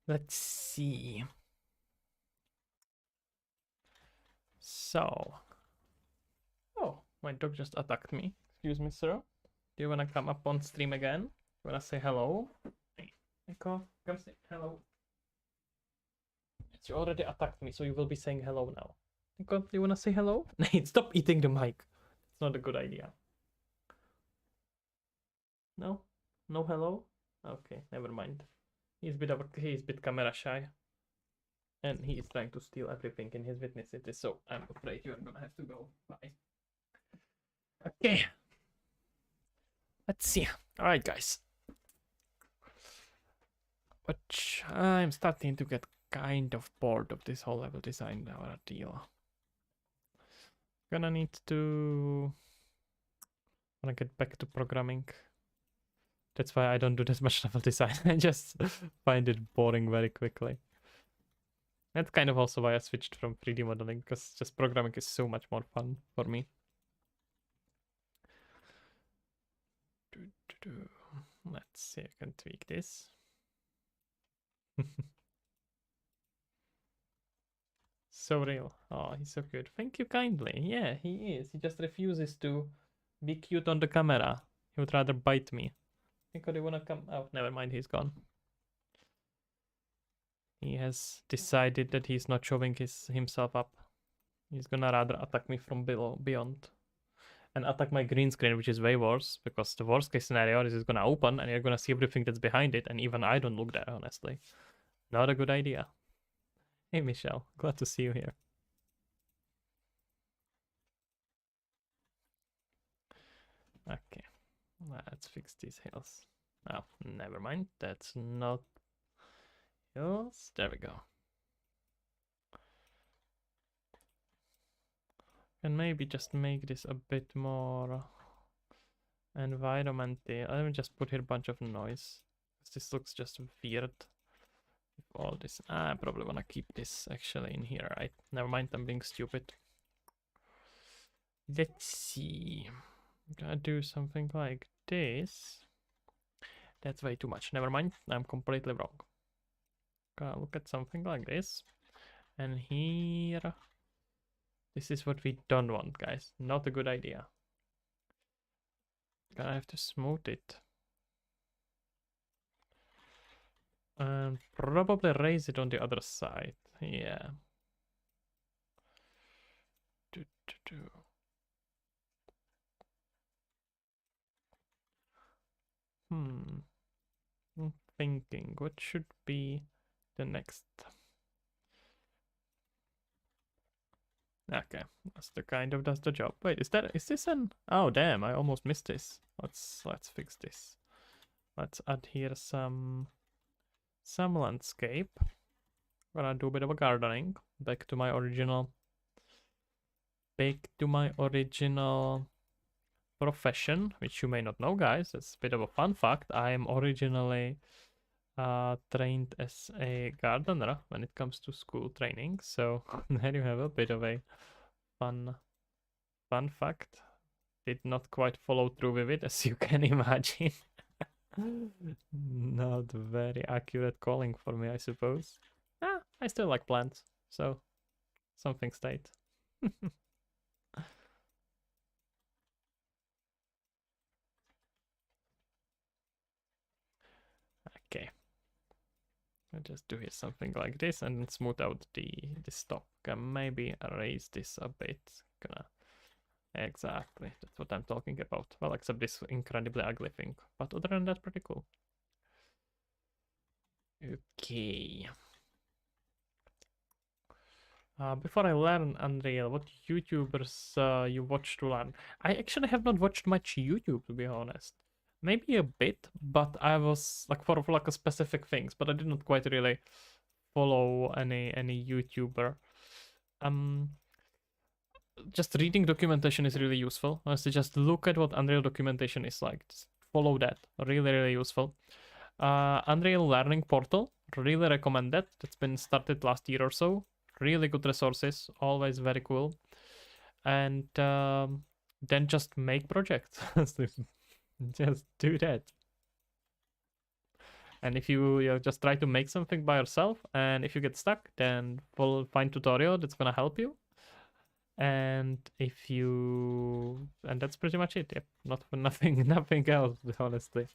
Let's see. So, oh, my dog just attacked me. Excuse me, sir. Do you wanna come up on stream again? You wanna say hello? Hey, Nico, come say hello. You already attacked me, so you will be saying hello now. Nico, do you wanna say hello? Nate, stop eating the mic. It's not a good idea. No? No hello? Okay, never mind. He's bit camera shy. And he is trying to steal everything in his witness city, so I'm afraid you're gonna have to go. Bye. Okay. Let's see. Alright, guys. Which I'm starting to get kind of bored of this whole level design deal. Gonna need to get back to programming. That's why I don't do this much level design. I just find it boring very quickly. That's kind of also why I switched from 3D modeling, because just programming is so much more fun for me. Let's see, I can tweak this. So real. Oh, he's so cute. Thank you kindly. Yeah, he is. He just refuses to be cute on the camera. He would rather bite me. Nico, do you wanna come? Oh, never mind, he's gone. He has decided that he's not showing himself up. He's gonna rather attack me from below, beyond. And attack my green screen, which is way worse, because the worst case scenario is it's gonna open and you're gonna see everything that's behind it, and even I don't look there, honestly. Not a good idea. Hey, Michelle, glad to see you here. Okay, let's fix these hills. Oh, never mind, that's not hills. There we go. And maybe just make this a bit more environmental. Let me just put here a bunch of noise. This looks just weird. All this. I probably want to keep this actually in here, right? Never mind, I'm being stupid. Let's see. I'm gonna do something like this. That's way too much. Never mind, I'm completely wrong. Gonna look at something like this. And here. This is what we don't want, guys. Not a good idea. Gonna have to smooth it. And probably raise it on the other side. Yeah. I'm thinking what should be the next. Okay, that's the kind of does the job. Wait, is this an? Oh damn, I almost missed this. Let's fix this. Let's add here some landscape. Gonna do a bit of a gardening. Back to my original profession, which you may not know, guys. It's a bit of a fun fact. I am originally trained as a gardener when it comes to school training. So there you have a bit of a fun fact. Did not quite follow through with it, as you can imagine. Not very accurate calling for me, I suppose. I still like plants, so something stayed. Okay. I'll just do here something like this and smooth out the top. Can maybe erase this a bit. Exactly, that's what I'm talking about. Well, except this incredibly ugly thing. But other than that, pretty cool. Okay. Before I learn Unreal, what YouTubers you watch to learn? I actually have not watched much YouTube, to be honest. Maybe a bit, but I was like for like a specific things, but I did not quite really follow any YouTuber. Just reading documentation is really useful. Honestly, just look at what Unreal documentation is like. Just follow that. Really useful. Unreal Learning Portal, really recommend that. That's been started last year or so. Really good resources, always very cool. And then just make projects. Just do that. And if you just try to make something by yourself, and if you get stuck, then find tutorial that's gonna help you. And if you, and that's pretty much it. Yep, not nothing, nothing else, honestly.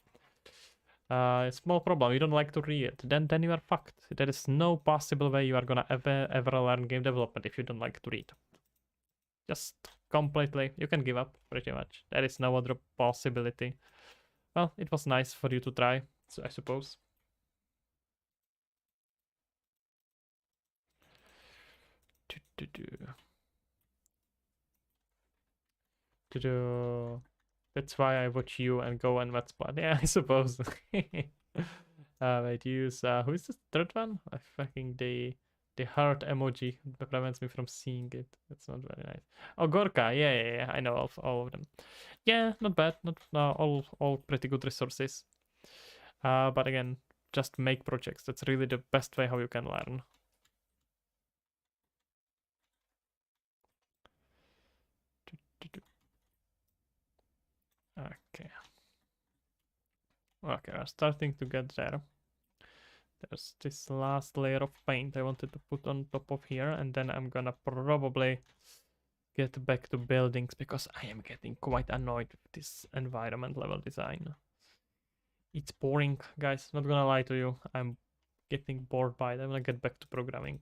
Small problem. You don't like to read. Then you are fucked. There is no possible way you are gonna ever learn game development if you don't like to read. Just completely. You can give up pretty much. There is no other possibility. Well, it was nice for you to try, so I suppose. That's why I watch you and go and watch spot. Yeah, I suppose. Wait, use who is the third one? I fucking the heart emoji that prevents me from seeing it. That's not very nice. Oh, Gorka, yeah. I know all of them. Yeah, not bad. Not all pretty good resources. But again, just make projects. That's really the best way how you can learn. Okay. Okay, I'm starting to get there. There's this last layer of paint I wanted to put on top of here, and then I'm gonna probably get back to buildings because I am getting quite annoyed with this environment level design. It's boring, guys, not gonna lie to you. I'm getting bored by it. I'm gonna get back to programming.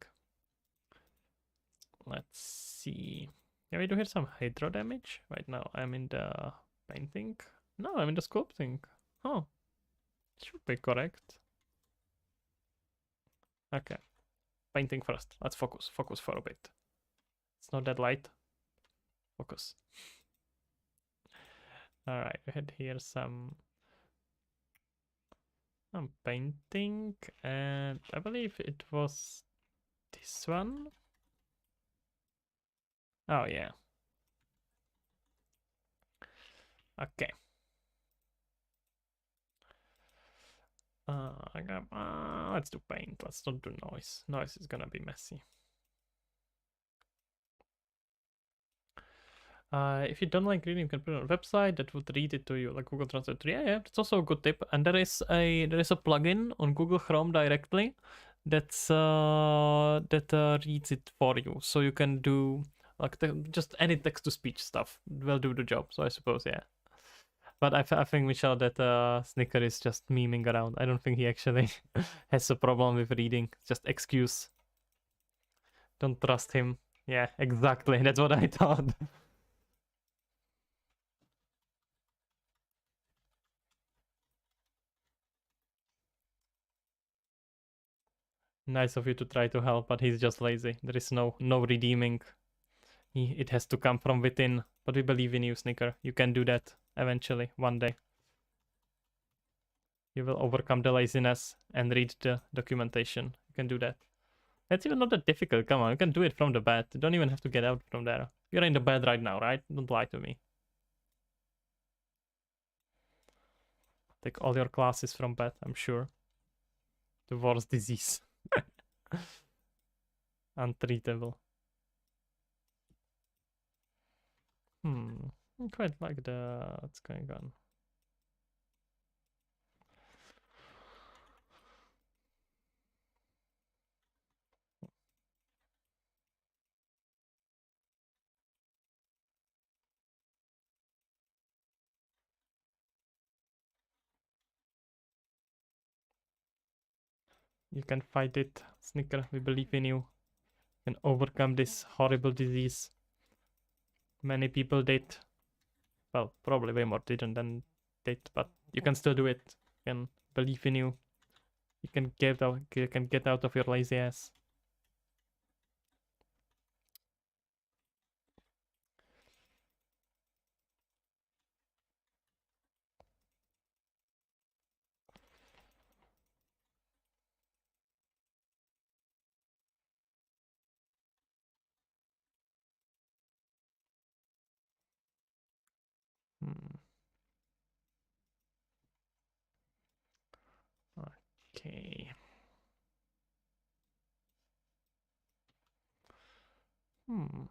Let's see. Can we do here some hydro damage? Right now I'm in the painting. No, I'm in the sculpting. Oh, should be correct. Okay. Painting first. Let's focus. Focus for a bit. It's not that light. Focus. Alright, we had here some painting, and I believe it was this one. Oh yeah. Okay. Let's do paint. Let's not do noise. Noise is gonna be messy. If you don't like reading, you can put it on a website that would read it to you, like Google Translate. Yeah, that's also a good tip. And there is a plugin on Google Chrome directly that reads it for you, so you can do like just any text to speech stuff will do the job. So I suppose yeah. But I think Michelle that Snicker is just memeing around. I don't think he actually has a problem with reading. Just excuse. Don't trust him. Yeah, exactly. That's what I thought. Nice of you to try to help, but he's just lazy. There is no redeeming. It has to come from within. But we believe in you, Snicker. You can do that eventually, one day. You will overcome the laziness and read the documentation. You can do that. That's even not that difficult. Come on, you can do it from the bed. You don't even have to get out from there. You're in the bed right now, right? Don't lie to me. Take all your classes from bed, I'm sure. The worst disease. Untreatable. I quite like what's going on. You can fight it, Snicker. We believe in you. You can overcome this horrible disease. Many people did. Well, probably way more didn't than did, but you can still do it. You can believe in you. You can get out. You can get out of your lazy ass. Hmm. Okay. Hmm.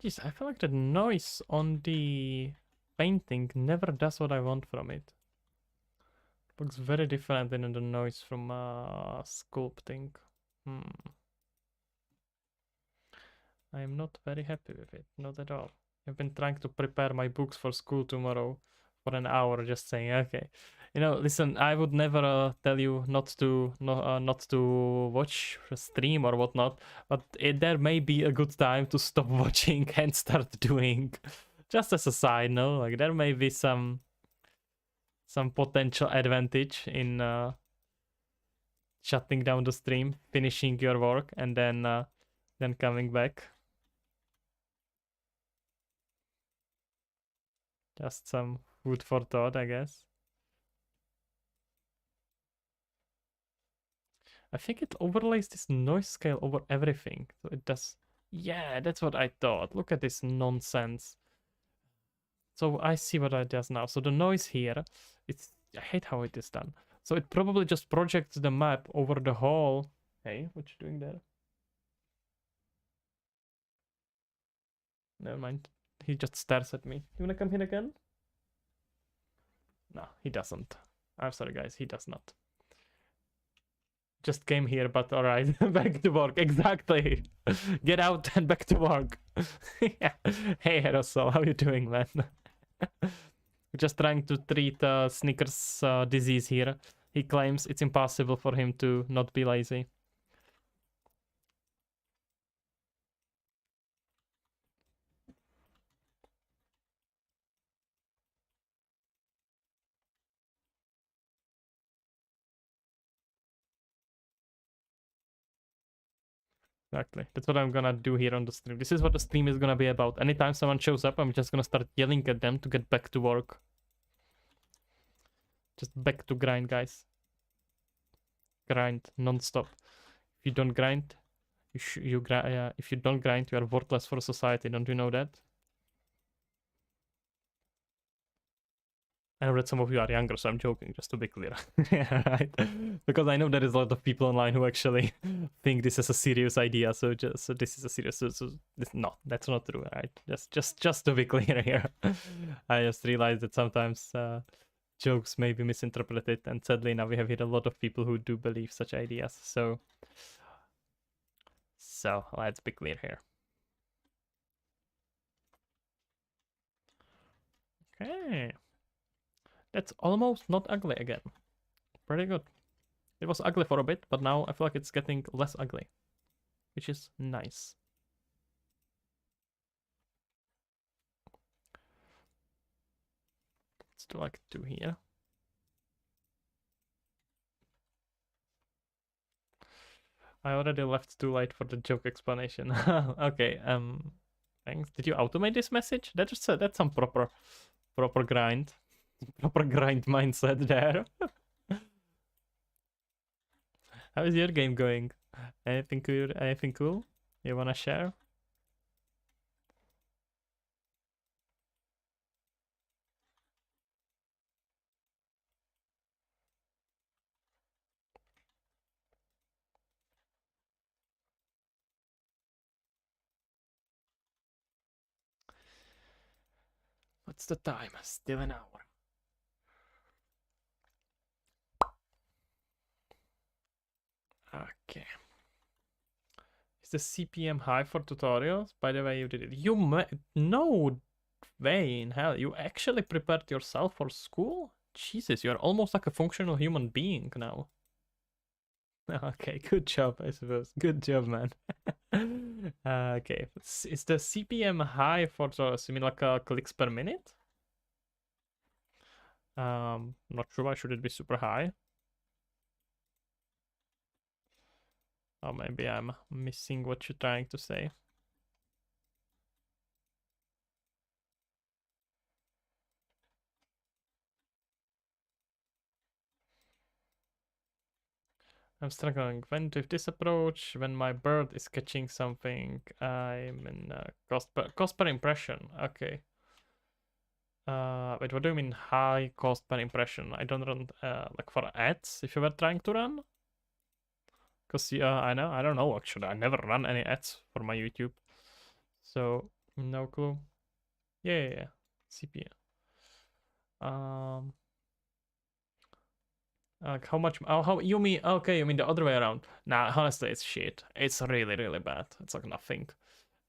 Jeez, I feel like the noise on the painting never does what I want from it. Looks very different than the noise from sculpting. I am not very happy with it, not at all. I've been trying to prepare my books for school tomorrow for an hour, just saying, okay, listen, I would never tell you not to watch a stream or whatnot, but there may be a good time to stop watching and start doing. Just as a side note, like there may be some potential advantage in shutting down the stream, finishing your work, and then coming back. Just some food for thought, I guess. I think it overlays this noise scale over everything. So it does. Yeah, that's what I thought. Look at this nonsense. So I see what it does now. So the noise here, I hate how it is done. So it probably just projects the map over the whole. Hey, what you doing there? Never mind. He just stares at me. You wanna come here again? No, he doesn't. I'm sorry, guys. He does not. Just came here, but alright. Back to work. Exactly. Get out and back to work. Yeah. Hey, Aerosol. How you doing, man? Just trying to treat Snickers disease here. He claims it's impossible for him to not be lazy. Exactly. That's what I'm gonna do here on the stream. This is what the stream is gonna be about. Anytime someone shows up, I'm just gonna start yelling at them to get back to work. Just back to grind, guys. Grind non-stop. If you don't grind, if you don't grind, you are worthless for society. Don't you know that? I know that some of you are younger, so I'm joking, just to be clear. Yeah, right? Because I know there is a lot of people online who actually think this is a serious idea. So this is a serious. No, that's not true, right? Just to be clear here. I just realized that sometimes jokes may be misinterpreted, and sadly now we have here a lot of people who do believe such ideas. So let's be clear here. Okay. That's almost not ugly again. Pretty good. It was ugly for a bit, but now I feel like it's getting less ugly, which is nice. Let's do like 2 here. I already left too late for the joke explanation. Okay, thanks. Did you automate this message? That's some proper grind. Proper grind mindset there. How is your game going? Anything cool? Anything cool you wanna share? What's the time? Still an hour. Okay. Is the CPM high for tutorials? By the way, you did it. No way in hell. You actually prepared yourself for school? Jesus, you're almost like a functional human being now. Okay, good job, I suppose. Good job, man. Okay, is the CPM high for those? You mean like clicks per minute? Not sure. Why should it be super high? Or maybe I'm missing what you're trying to say. I'm struggling. When with this approach, when my bird is catching something, I'm in cost per impression. Okay. Wait, what do you mean high cost per impression? I don't run like for ads. If you were trying to run, because I don't know actually. I never run any ads for my YouTube. So No clue. Yeah. CPU. Um, how much? Oh, how you mean? Okay, you mean the other way around? Nah, honestly, it's shit. It's really bad. It's like nothing.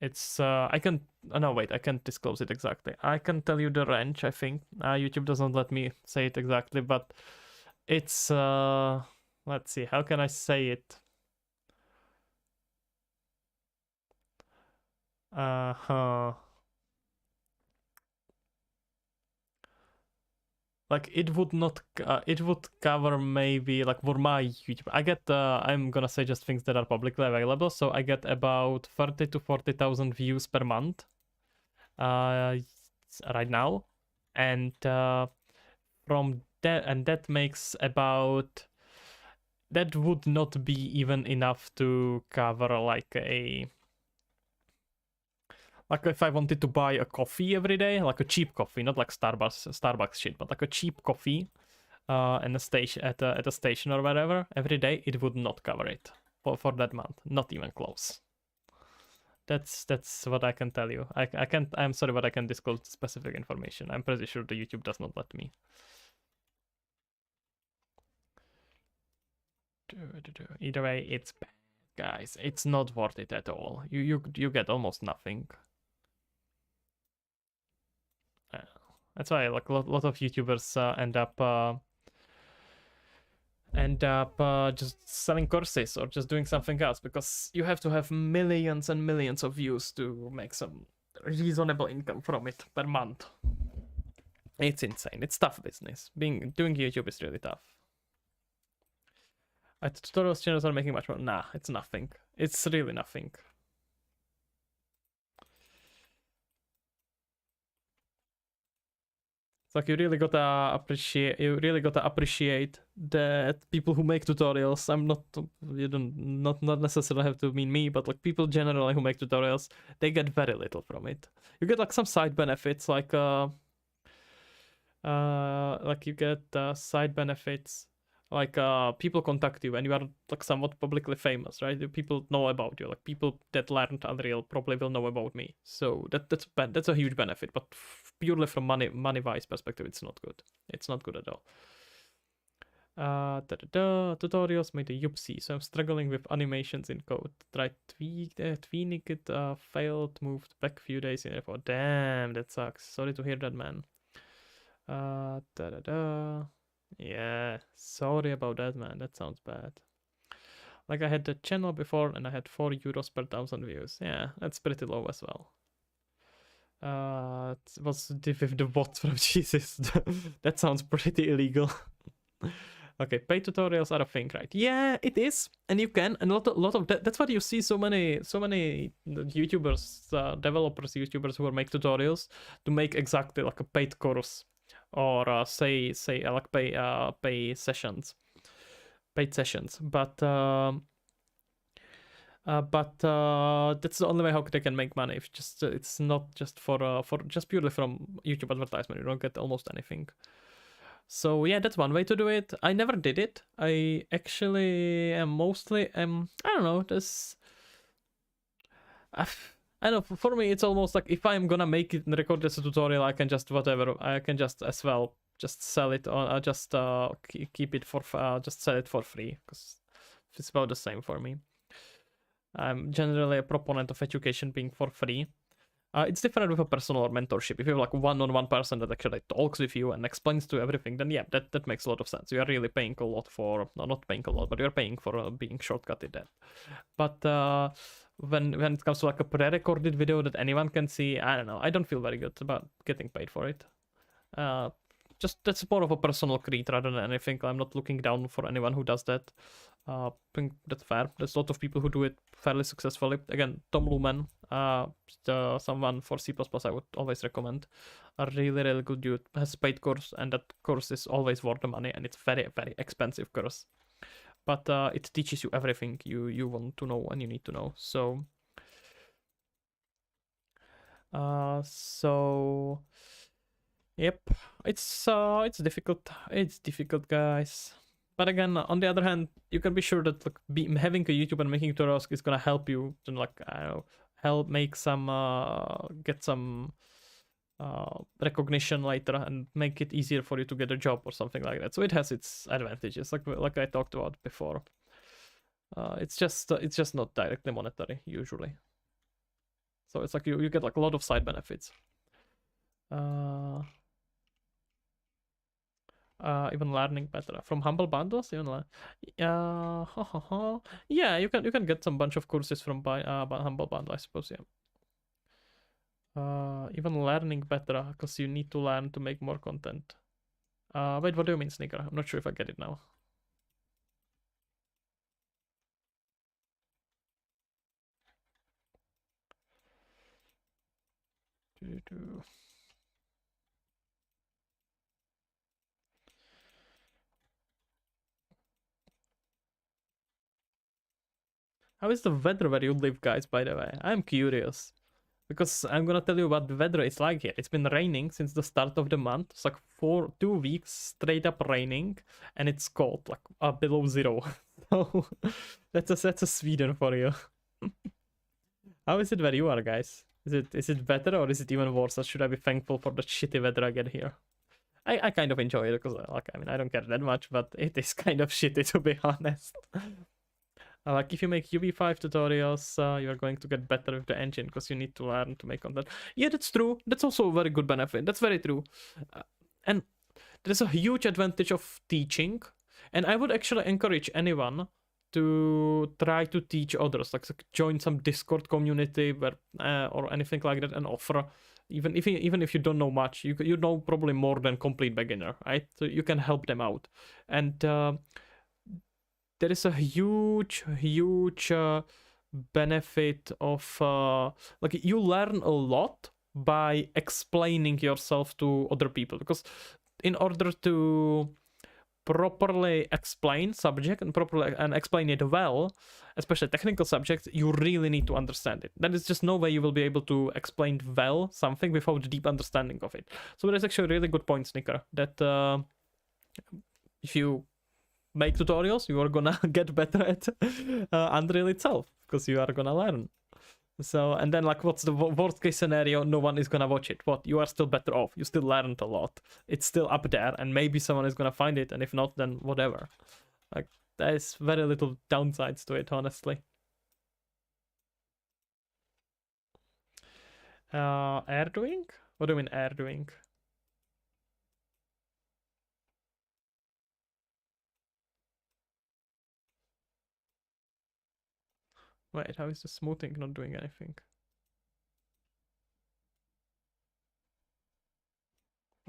It's I can no wait, I can't disclose it exactly. I can tell you the range, I think. YouTube doesn't let me say it exactly, but it's let's see, how can I say it? Uh-huh. Like it would not it would cover maybe like for my YouTube. I get I'm gonna say just things that are publicly available, so I get about 30 to 40,000 views per month right now. And from that, and that makes about, that would not be even enough to cover like if I wanted to buy a coffee every day, like a cheap coffee, not like Starbucks shit, but like a cheap coffee in a station at a station or whatever every day, it would not cover it for that month, not even close. That's what I can tell you. I can't, I'm sorry, but I can disclose specific information. I'm pretty sure the YouTube does not let me. Either way, it's bad, guys. It's not worth it at all. You get almost nothing. Uh, that's why like a lot of YouTubers end up just selling courses or just doing something else, because you have to have millions and millions of views to make some reasonable income from it per month. It's insane. It's tough business. Doing YouTube is really tough. Tutorials channels are making much more. Nah, it's nothing. It's really nothing. It's like you really gotta appreciate that people who make tutorials. I'm not, you don't not necessarily have to mean me, but like people generally who make tutorials, they get very little from it. You get like some side benefits, like you get side benefits, like people contact you and you are like somewhat publicly famous, right? People know about you, like people that learned Unreal probably will know about me, so that's a huge benefit. But purely from money wise perspective, it's not good. It's not good at all. Tutorials made a Yupsi, so I'm struggling with animations in code. Tried tweaking it, failed, moved back a few days in F4. Damn, that sucks. Sorry to hear that, man. Yeah, sorry about that, man. That sounds bad. Like I had the channel before and I had 4 euros per 1,000 views. Yeah, that's pretty low as well. It was with the bot from Jesus. That sounds pretty illegal. Okay, paid tutorials are a thing, right? Yeah, it is, and you can, and a lot of that. That's what you see so many YouTubers, developers, YouTubers who make tutorials to make exactly like a paid course, or say like pay sessions, paid sessions. But that's the only way how they can make money. If just it's not just for just purely from YouTube advertisement, you don't get almost anything. So yeah, that's one way to do it. I never did it. I actually am mostly I don't know, this I don't know, for me it's almost like if I'm gonna make it and record this tutorial, I can just whatever, I can just as well just sell it, or just keep it for just sell it for free, because it's about the same for me. I'm generally a proponent of education being for free. It's different with a personal or mentorship. If you have like one-on-one person that actually talks with you and explains to everything, then yeah, that makes a lot of sense. You are really paying a lot for, no, not paying a lot, but you're paying for being shortcutted that. But when it comes to like a pre-recorded video that anyone can see, I don't know. I don't feel very good about getting paid for it. Just that's more of a personal creed rather than anything. I'm not looking down for anyone who does that. I think that's fair. There's a lot of people who do it fairly successfully. Again, Tom Lumen, someone for C++ I would always recommend. A really good dude, has paid course, and that course is always worth the money, and it's very expensive course. But it teaches you everything you want to know and you need to know. So yep, it's difficult. It's difficult, guys. But again, on the other hand, you can be sure that like having a YouTube and making tutorials is gonna help you to like, I don't know, help make some get some recognition later and make it easier for you to get a job or something like that. So it has its advantages, like I talked about before. It's just not directly monetary usually. So it's like you get like a lot of side benefits. Even learning better from humble bundles. Even yeah, you can get some bunch of courses from humble bundle, I suppose. Yeah. Even learning better because you need to learn to make more content. Wait, what do you mean, Sneaker? I'm not sure if I get it now. How is the weather where you live, guys, by the way? I'm curious. Because I'm gonna tell you what the weather is like here. It's been raining since the start of the month. It's like 2 weeks straight up raining, and it's cold, like below zero. So that's a Sweden for you. How is it where you are, guys? Is it better or is it even worse? Or should I be thankful for the shitty weather I get here? I kind of enjoy it because like I mean I don't care that much, but it is kind of shitty to be honest. Like if you make UV5 tutorials, you're going to get better with the engine because you need to learn to make content. Yeah, that's true. That's also a very good benefit. That's very true. And there's a huge advantage of teaching. And I would actually encourage anyone to try to teach others, like join some Discord community where, or anything like that, and offer. Even if you don't know much, you know probably more than complete beginner, right? So you can help them out. And there is a huge benefit of like you learn a lot by explaining yourself to other people, because in order to properly explain subject and explain it well, especially technical subjects, you really need to understand it. There is just no way you will be able to explain well something without a deep understanding of it. So there's actually a really good point, Snicker, that if you make tutorials, you are gonna get better at Unreal itself because you are gonna learn. So, and then like, what's the worst case scenario? No one is gonna watch it. What? You are still better off. You still learned a lot. It's still up there, and maybe someone is gonna find it, and if not, then whatever. Like, there's very little downsides to it, honestly. Air doing? What do you mean air doing? Wait, how is the smoothing not doing anything?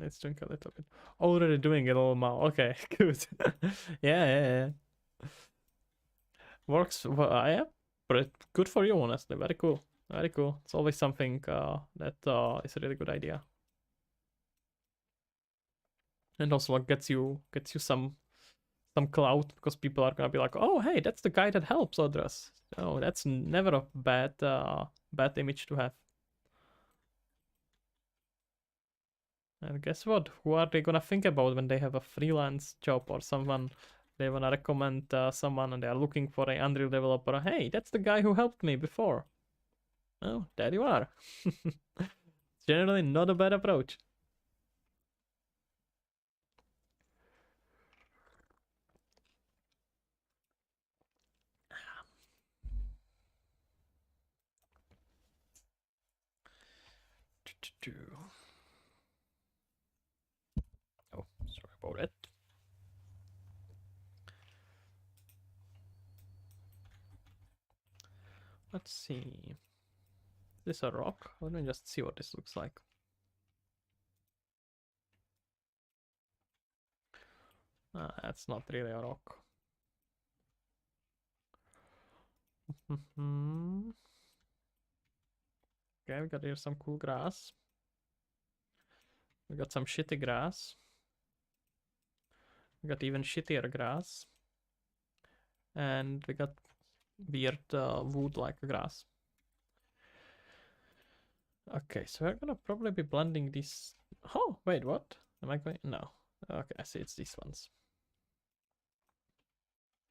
It's doing a little bit. Already doing it all now. Okay, good. Yeah. Works. Well, yeah, but good for you, honestly. Very cool. Very cool. It's always something that is a really good idea. And also like gets you some clout, because people are gonna be like, oh hey, that's the guy that helps others. Oh, that's never a bad image to have. And guess what? Who are they gonna think about when they have a freelance job or someone they wanna recommend someone and they are looking for a Unreal developer? Hey, that's the guy who helped me before. Oh, there you are. Generally not a bad approach. Oh, sorry about it. Let's see. Is this a rock? Let me just see what this looks like. That's not really a rock. Okay, we got here some cool grass. We got some shitty grass. We got even shittier grass. And we got weird wood-like grass. Okay, so we're gonna probably be blending these. Oh, wait, what? Am I going? No. Okay, I see it's these ones.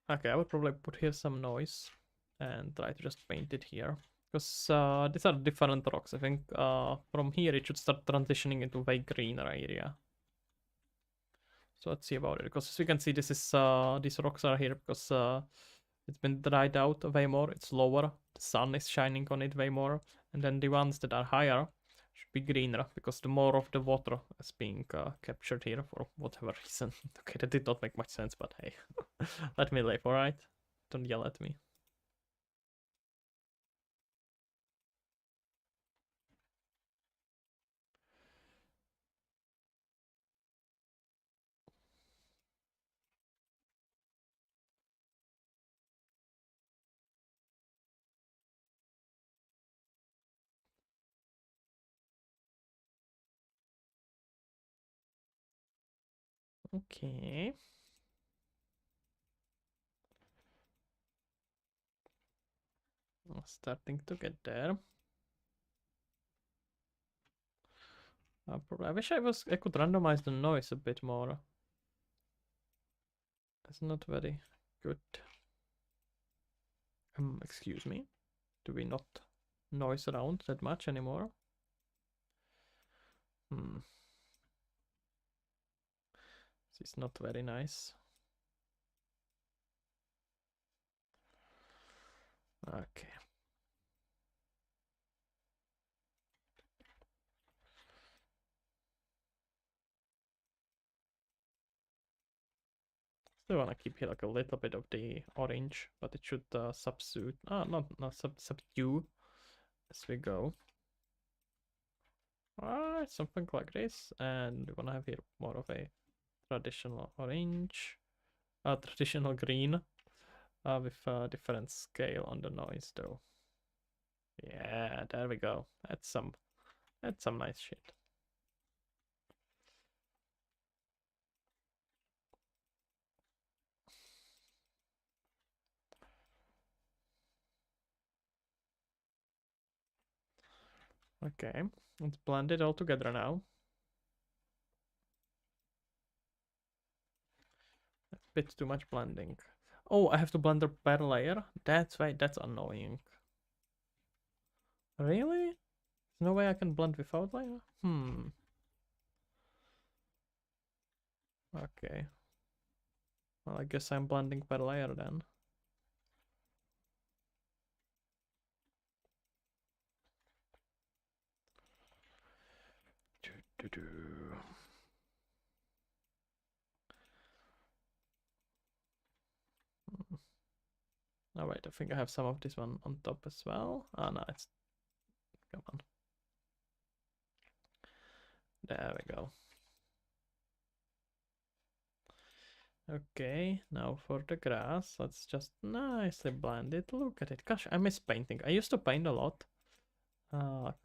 Okay, I would probably put here some noise and try to just paint it here. Because these are different rocks. I think from here it should start transitioning into way greener area. So let's see about it. Because as we can see, this is these rocks are here because it's been dried out way more. It's lower. The sun is shining on it way more. And then the ones that are higher should be greener because the more of the water is being captured here for whatever reason. Okay, that did not make much sense, but hey, let me live, alright? Don't yell at me. Okay. Starting to get there. I wish I could randomize the noise a bit more. It's not very good. Excuse me. Do we not noise around that much anymore? This is not very nice. Okay. Still wanna keep here like a little bit of the orange, but it should subdue. Subdue as we go. Alright, something like this, and we wanna have here more of a traditional orange, traditional green, with a different scale on the noise though. Yeah, there we go. That's some nice shit. Okay, let's blend it all together now. A bit too much blending. Oh, I have to blend per layer? That's right, that's annoying. Really? There's no way I can blend without layer? Okay. Well, I guess I'm blending per layer then. Oh wait, I think I have some of this one on top as well. Oh no, it's... Come on. There we go. Okay, now for the grass, let's just nicely blend it. Look at it. Gosh, I miss painting. I used to paint a lot.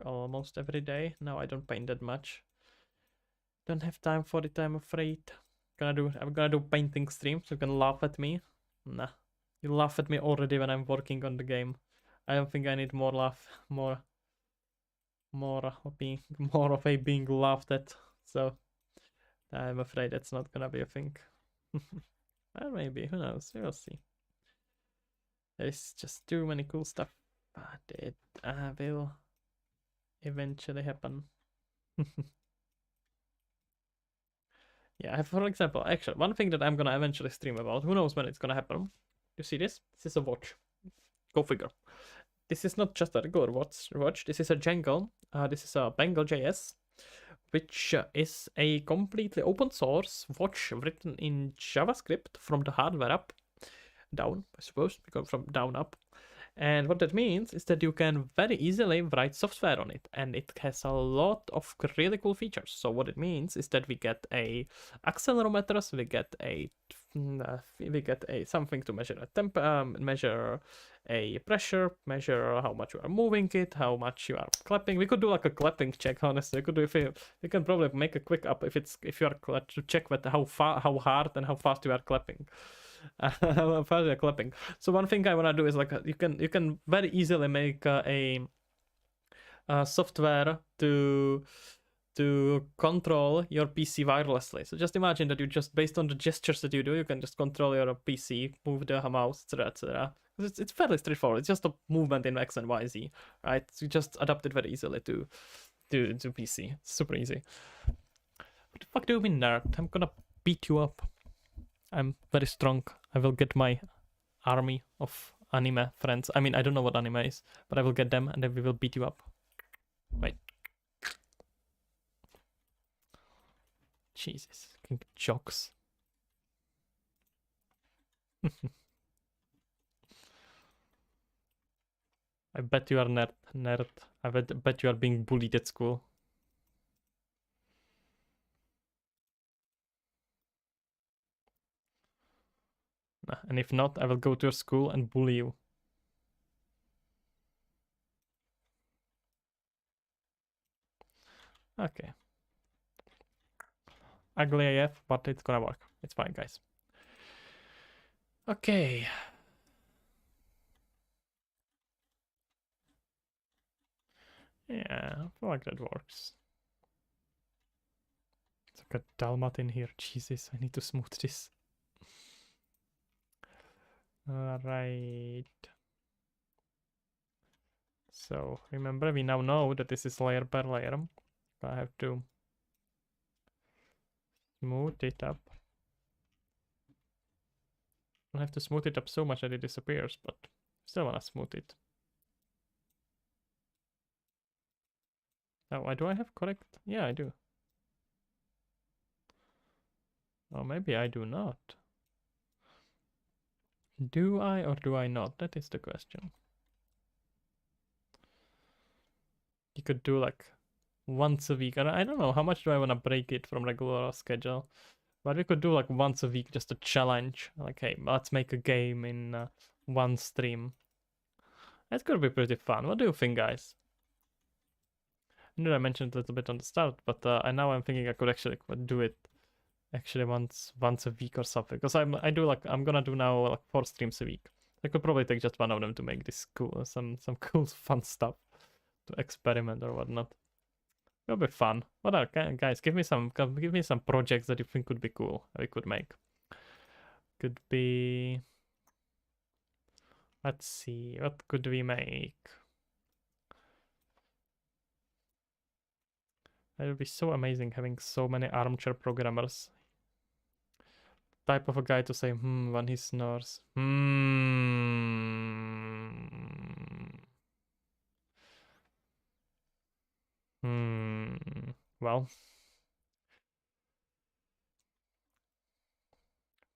Almost every day. Now I don't paint that much. Don't have time for it, I'm afraid. I'm gonna do painting streams. You can laugh at me. Nah. You laugh at me already when I'm working on the game. I don't think I need more laugh, more of a being laughed at. So I'm afraid that's not gonna be a thing. Or maybe, who knows? We'll see. There's just too many cool stuff, but it will eventually happen. Yeah, for example, actually, one thing that I'm gonna eventually stream about, who knows when it's gonna happen. You see this? This is a watch. Go figure. This is not just a regular watch. This is a Jangle. This is a Bengal JS, which is a completely open source watch written in JavaScript from the hardware up down, I suppose, because from down up. And what that means is that you can very easily write software on it, and it has a lot of really cool features. So what it means is that we get a accelerometers, we get a something to measure a temp, measure a pressure, measure how much you are moving it, how much you are clapping. We could do like a clapping check. Honestly, we could do we can probably make a quick up if you are to check with how hard and how fast you are clapping. How fast you are clapping. So one thing I wanna do is like you can very easily make a software to control your PC wirelessly. So just imagine that you just, based on the gestures that you do, you can just control your PC, move the mouse, etc. because it's fairly straightforward. It's just a movement in X and Y, Z, right? So you just adapt it very easily to PC. It's super easy. What the fuck do you mean, nerd? I'm gonna beat you up. I'm very strong. I will get my army of anime friends. I mean, I don't know what anime is, but I will get them and then we will beat you up. Wait. Jesus. Jokes. I bet you are nerd. I bet you are being bullied at school. And if not, I will go to your school and bully you. Okay. Ugly AF, but it's gonna work. It's fine, guys. Okay. Yeah, I feel like that works. It's like a Dalmat in here. Jesus, I need to smooth this. Alright. So, remember, we now know that this is layer per layer. I have to smooth it up. I have to smooth it up so much that it disappears, but still wanna smooth it. Oh, do I have correct? Yeah, I do. Or maybe I do not. Do I or do I not? That is the question. You could do like once a week. And I don't know how much do I want to break it from regular schedule. But we could do like once a week, just a challenge. Like, hey, let's make a game in one stream. That could be pretty fun. What do you think, guys? I know I mentioned it a little bit on the start, but and now I'm thinking I could actually do it actually once a week or something. Because I'm gonna do now like 4 streams a week. I could probably take just one of them to make this cool, some cool fun stuff to experiment or whatnot. It'll be fun. What are guys? Give me some projects that you think could be cool. We could make. Could be. Let's see. What could we make? It would be so amazing having so many armchair programmers. Type of a guy to say when he snores. Well,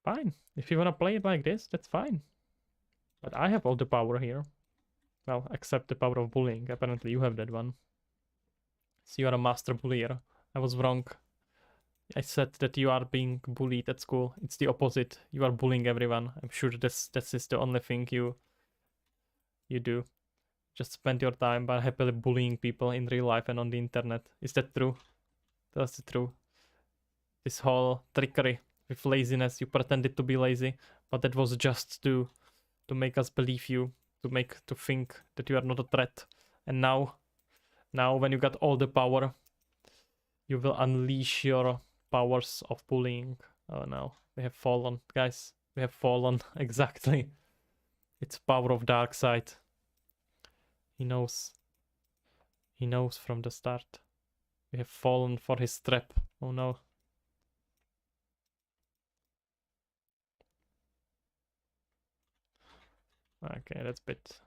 fine. If you wanna play it like this, that's fine. But I have all the power here. Well, except the power of bullying. Apparently you have that one. So you are a master bullier. I was wrong. I said that you are being bullied at school. It's the opposite. You are bullying everyone. I'm sure this is the only thing you do. Just spend your time by happily bullying people in real life and on the internet. Is that true? That's true. This whole trickery with laziness, you pretended to be lazy, but that was just to make us believe you, to think that you are not a threat. And now when you got all the power, you will unleash your powers of bullying. Oh no, we have fallen, guys. We have fallen. Exactly. It's power of dark side. He knows. He knows from the start. We have fallen for his trap. Oh no. Okay, that's a bit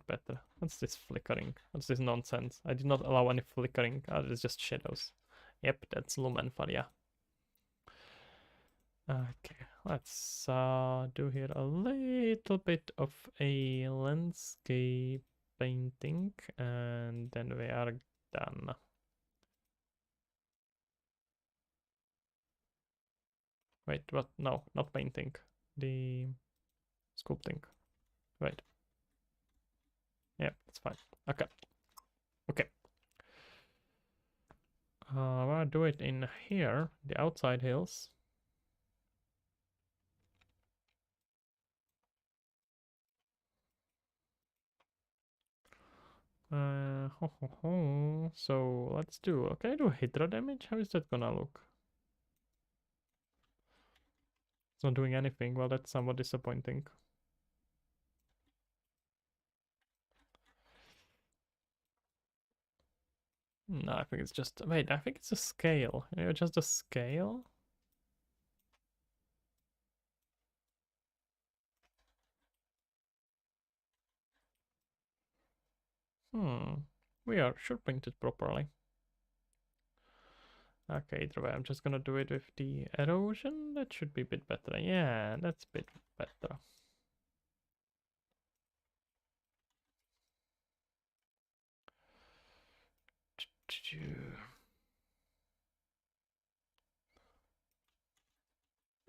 better. What's this flickering? What's this nonsense? I did not allow any flickering. It's just shadows. Yep, that's lumen for ya. Okay, let's do here a little bit of a landscape painting, and then we are done. Wait, what? No, not painting. The sculpting. Right. Yeah, that's fine. Okay. Okay. I'll do it in here, the outside hills. So let's do. Okay, do hydro damage. How is that gonna look? It's not doing anything. Well, that's somewhat disappointing. No, I think it's just... Wait, I think it's a scale. Just a scale? We are sure painted properly. Okay, either way, I'm just gonna do it with the erosion. That should be a bit better. Yeah, that's a bit better.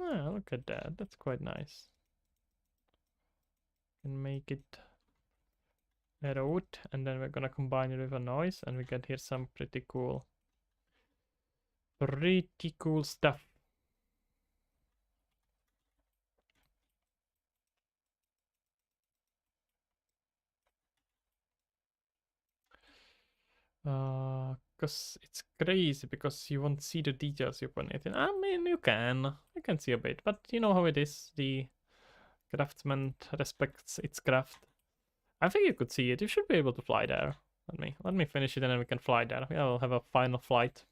Ah, look at that. That's quite nice. Can make it erode, and then we're gonna combine it with a noise, and we get here some pretty cool stuff. Because it's crazy because you won't see the details you put it in. I mean, you can see a bit, but you know how it is. The craftsman respects its craft. I think you could see it. You should be able to fly there. Let me finish it and then we can fly there. We'll have a final flight.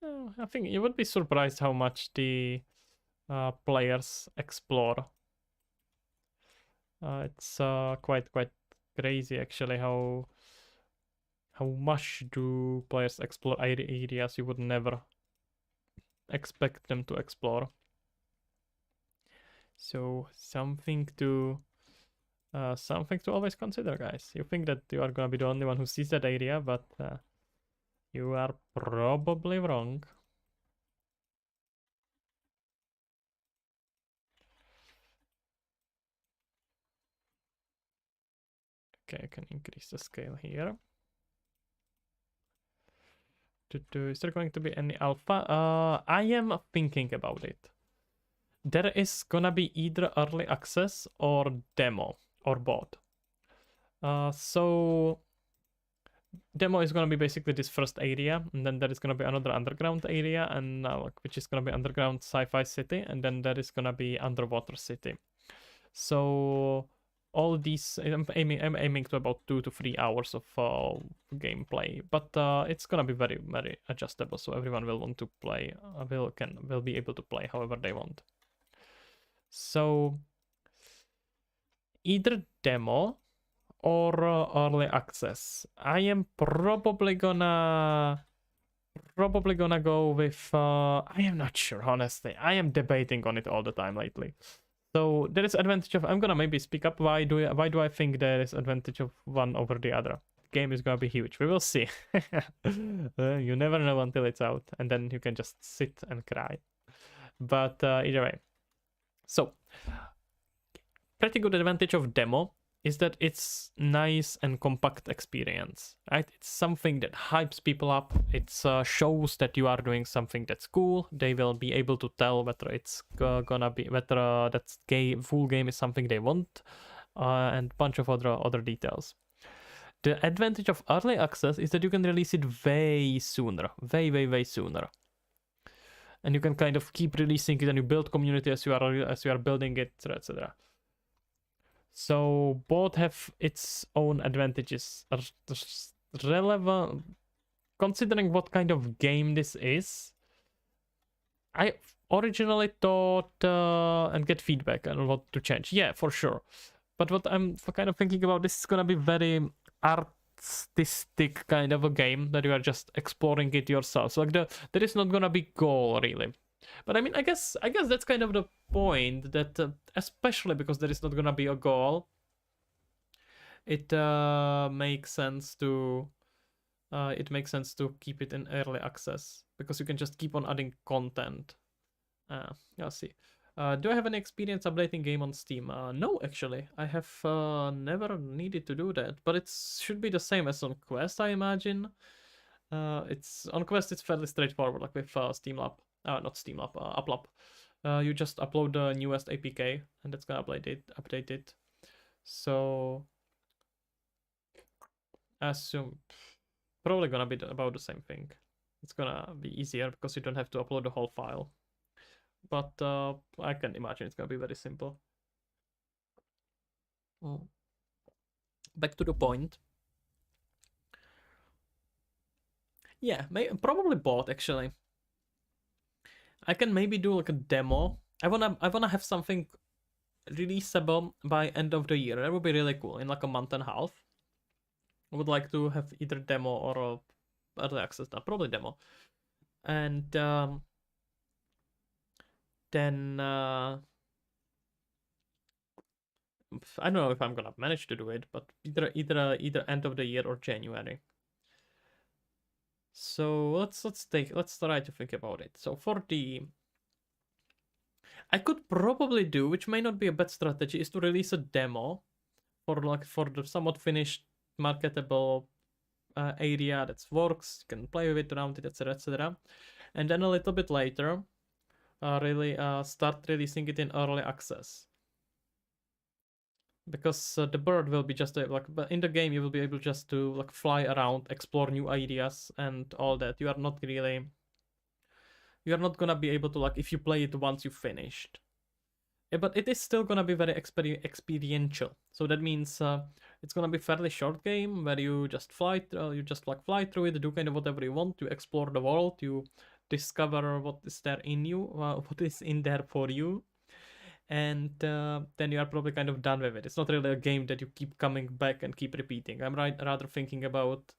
I think you would be surprised how much the players explore. It's quite crazy actually how much do players explore areas you would never expect them to explore. So something to always consider, guys. You think that you are gonna be the only one who sees that area, but you are probably wrong. Okay, I can increase the scale here. Is there going to be any alpha? I am thinking about it. There is gonna be either early access or demo or both. So demo is gonna be basically this first area, and then there is gonna be another underground area, and which is gonna be underground sci-fi city, and then there is gonna be underwater city. So all these, I'm aiming to about 2 to 3 hours of gameplay, but it's gonna be very adjustable, so everyone will want to play, will be able to play however they want. So either demo or early access. I am probably gonna go with I am not sure, honestly. I am debating on it all the time lately. So there is advantage of, I'm gonna maybe speak up. Why do I think there is advantage of one over the other? Game is gonna be huge. We will see. You never know until it's out, and then you can just sit and cry. But either way, so pretty good advantage of demo is that it's nice and compact experience, right? It's something that hypes people up. It shows that you are doing something that's cool. They will be able to tell whether it's gonna be whether that full game is something they want, and a bunch of other details. The advantage of early access is that you can release it way sooner, way sooner, and you can kind of keep releasing it, and you build community as you are building it, etc. So both have its own advantages. Relevant, considering what kind of game this is. I originally thought and get feedback on what to change. Yeah, for sure. But what I'm kind of thinking about, this is gonna be very artistic kind of a game that you are just exploring it yourself. So like there is not gonna be goal really. But I mean, I guess that's kind of the point, that especially because there is not gonna be a goal, it makes sense to keep it in early access, because you can just keep on adding content. Let's see. Do I have any experience updating game on Steam? No, actually, I have never needed to do that, but it should be the same as on Quest, I imagine. It's on Quest, it's fairly straightforward, like with Steam Lab. Not Steam Lab, Uplab. You just upload the newest APK, and that's gonna update it. So I assume probably gonna be about the same thing. It's gonna be easier because you don't have to upload the whole file. But I can imagine it's gonna be very simple. Back to the point. Yeah, probably both actually. I can maybe do like a demo. I wanna have something releasable by end of the year. That would be really cool in like a month and a half. I would like to have either demo or early access now, probably demo. And then I don't know if I'm gonna manage to do it, but either end of the year or January. So let's try to think about it. So for the I could probably do, which may not be a bad strategy, is to release a demo for the somewhat finished marketable area that works. You can play with it around it, etc., etc. And then a little bit later, really start releasing it in early access. Because the bird will be just like, but in the game you will be able just to like fly around, explore new ideas and all that. You are not gonna be able to like if you play it once you finished. Yeah, but it is still gonna be very experiential. So that means it's gonna be fairly short game where you just fly through it, do kind of whatever you want, to explore the world, you discover what is there in you, what is in there for you, and then you are probably kind of done with it. It's not really a game that you keep coming back and keep repeating. I'm rather thinking about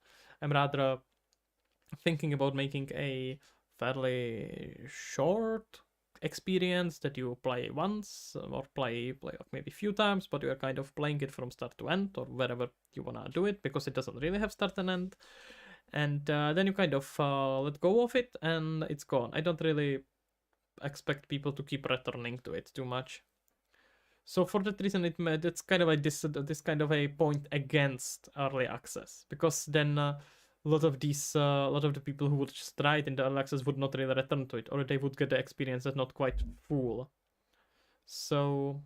making a fairly short experience that you play once or play like maybe a few times, but you are kind of playing it from start to end or wherever you wanna do it, because it doesn't really have start and end. And then you kind of let go of it and it's gone. I don't really expect people to keep returning to it too much. So for that reason, it's kind of this kind of a point against early access, because then a lot of the people who would just try it in the early access would not really return to it, or they would get the experience that's not quite full. So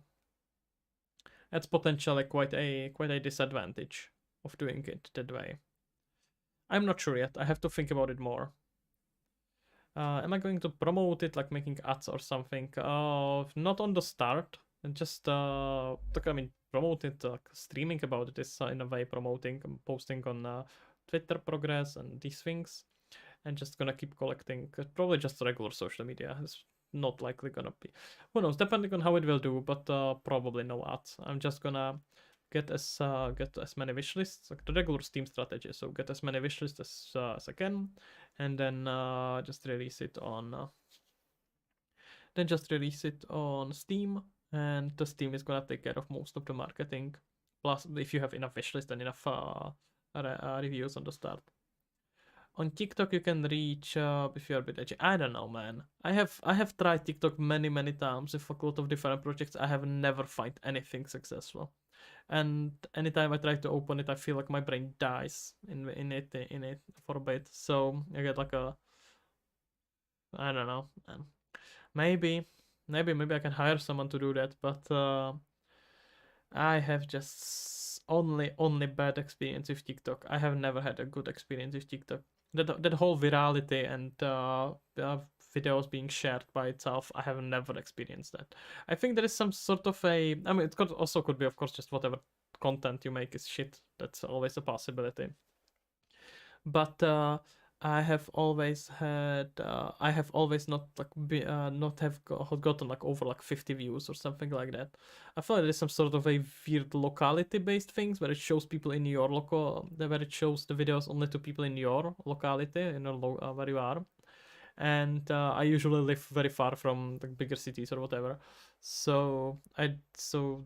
that's potentially quite a disadvantage of doing it that way. I'm not sure yet. I have to think about it more. Am I going to promote it, like making ads or something? Not on the start. And just promote it, like streaming about it is in a way promoting, posting on Twitter progress and these things, and just gonna keep collecting. Probably just regular social media. It's not likely gonna be. Who knows? Depending on how it will do, but probably no ads. I'm just gonna get as many wish lists, like the regular Steam strategy. So get as many wish lists as I can, and then just release it on Steam, and the Steam is gonna take care of most of the marketing. Plus, if you have enough wishlist and enough reviews on the start. On TikTok, you can reach if you're a bit edgy. I don't know, man. I have tried TikTok many times with a lot of different projects. I have never find anything successful, and anytime I try to open it, I feel like my brain dies in it for a bit. So I get like a I don't know, man. Maybe I can hire someone to do that, but I have just only bad experience with TikTok. I have never had a good experience with TikTok. That whole virality and videos being shared by itself, I have never experienced that. I think there is some sort of I mean, could be, of course, just whatever content you make is shit. That's always a possibility. But I have always not not have gotten like over like 50 views or something like that. I feel like there's some sort of a weird locality based things where it shows people in your where it shows the videos only to people in your locality, where you are. And I usually live very far from the bigger cities or whatever, so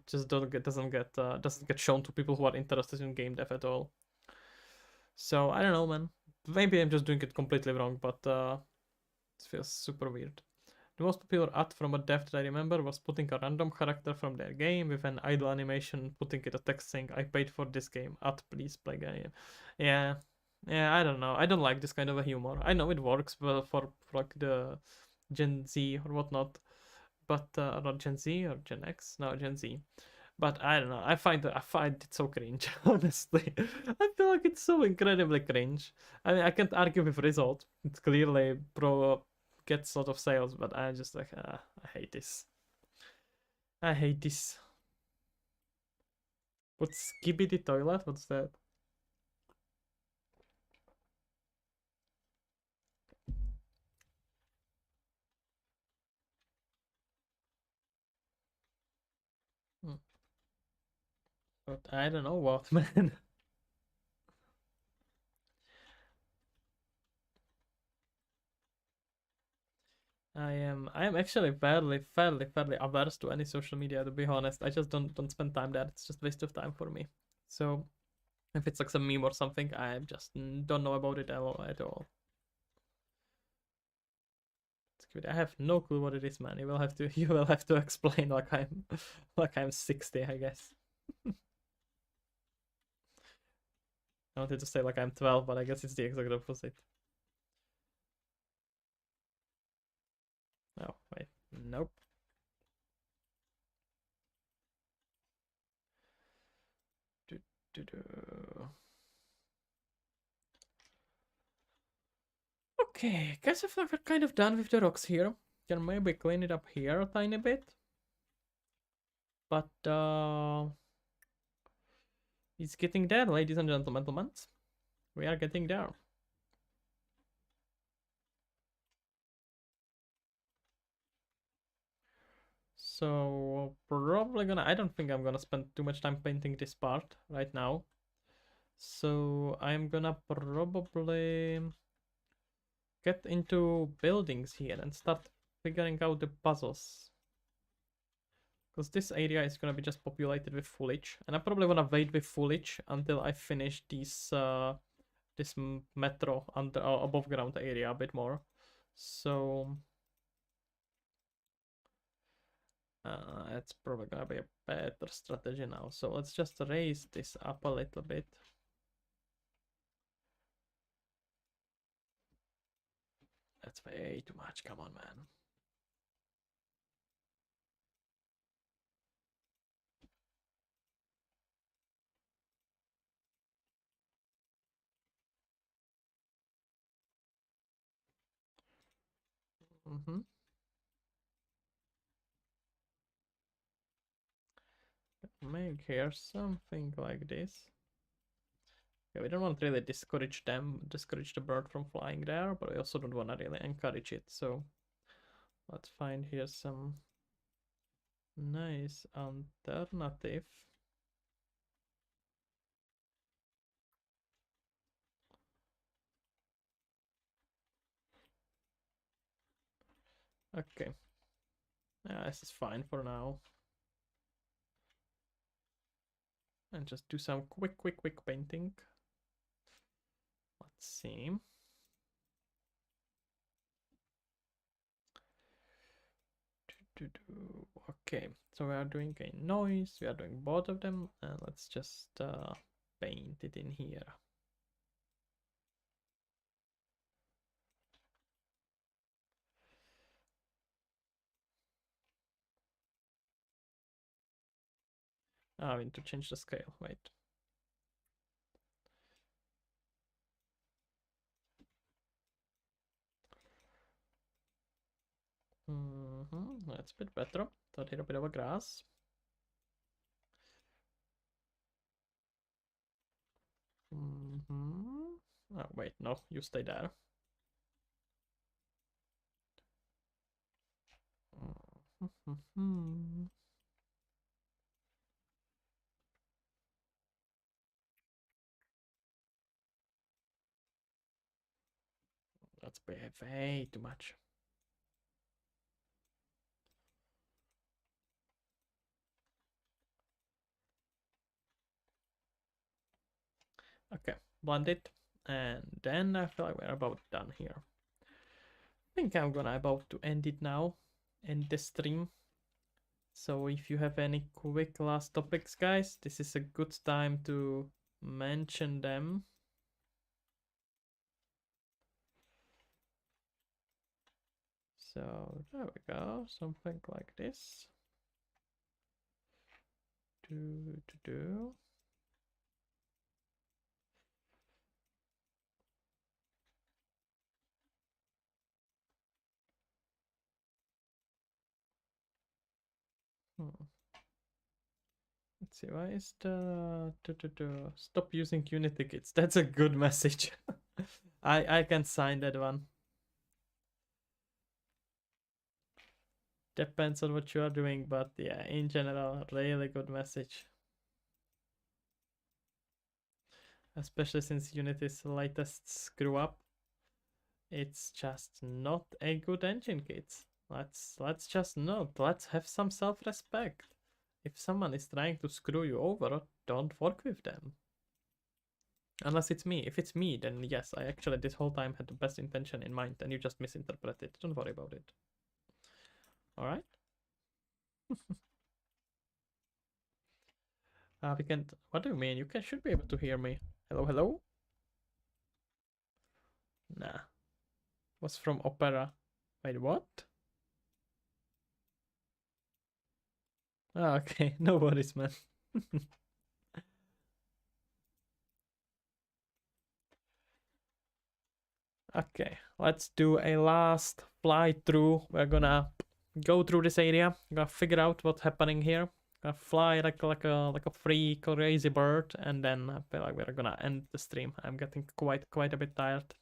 just doesn't get shown to people who are interested in game dev at all. So I don't know, man. Maybe I'm just doing it completely wrong, but it feels super weird. The most popular ad from a dev that I remember was putting a random character from their game with an idle animation, putting it a text saying, "I paid for this game. Ad, please play game." Yeah, yeah. I don't know. I don't like this kind of a humor. I know it works well for like the Gen Z or whatnot, but not Gen Z or Gen X. No, Gen Z. But I don't know. I find it so cringe. Honestly, I feel like it's so incredibly cringe. I mean, I can't argue with result. It's clearly pro gets a lot of sales, but I just like I hate this. I hate this. What's Skibidi Toilet? What's that? But I don't know what, man. I am actually fairly averse to any social media, to be honest. I just don't spend time there. It's just waste of time for me. So if it's like a meme or something, I just don't know about it at all. It's good. I have no clue what it is, man. You will have to explain like I'm like I'm 60, I guess. I wanted to say like I'm 12, but I guess it's the exact opposite. Oh, wait. Nope. Do, do, do. Okay, guess if we're kind of done with the rocks here. Can maybe clean it up here a tiny bit. But it's getting there, ladies and gentlemen. We are getting there. So probably gonna, I don't think I'm gonna spend too much time painting this part right now. So I'm gonna probably get into buildings here and start figuring out the puzzles. Because this area is gonna be just populated with foliage, and I probably wanna wait with foliage until I finish this metro under above ground area a bit more. So it's probably gonna be a better strategy now. So let's just raise this up a little bit. That's way too much. Come on, man. Make here something like this. Yeah, we don't want to really discourage the bird from flying there, but we also don't want to really encourage it. So let's find here some nice alternative. Okay. Yeah, this is fine for now. And just do some quick painting. Let's see. Okay, so we are doing a noise, we are doing both of them, and let's just paint it in here. I need to change the scale, wait. That's a bit better. Thought here a bit of a grass. Oh, wait, no, you stay there. That's way too much. Okay, blend it, and then I feel like we're about done here. I think I'm gonna about to end it now, end the stream. So if you have any quick last topics, guys, this is a good time to mention them. So there we go, something like this. Do. Let's see, why is the stop using Unity kits? That's a good message. I can sign that one. Depends on what you are doing, but yeah, in general, really good message. Especially since Unity's latest screw up. It's just not a good engine, kids. Let's just not. Let's have some self-respect. If someone is trying to screw you over, don't work with them. Unless it's me. If it's me, then yes, I actually this whole time had the best intention in mind and you just misinterpreted. Don't worry about it. Alright? We can. What do you mean? Should be able to hear me. Hello, hello? Nah. Was from Opera. Wait, what? Ah, okay. No worries, man. Okay, let's do a last fly through. We're gonna go through this area. Gonna figure out what's happening here. Gonna fly like a free crazy bird, and then I feel like we're gonna end the stream. I'm getting quite a bit tired.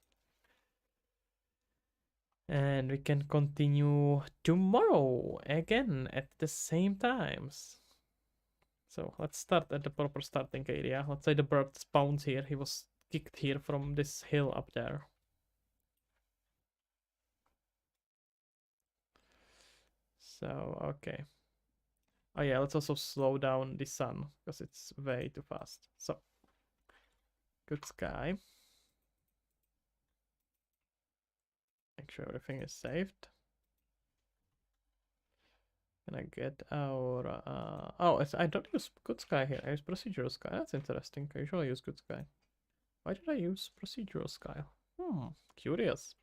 And we can continue tomorrow again at the same times. So let's start at the proper starting area. Let's say the bird spawns here. He was kicked here from this hill up there. So, okay. Oh yeah, let's also slow down the sun because it's way too fast. So, good sky. Make sure everything is saved. Can I get our... I don't use good sky here. I use procedural sky. That's interesting. I usually use good sky. Why did I use procedural sky? Curious.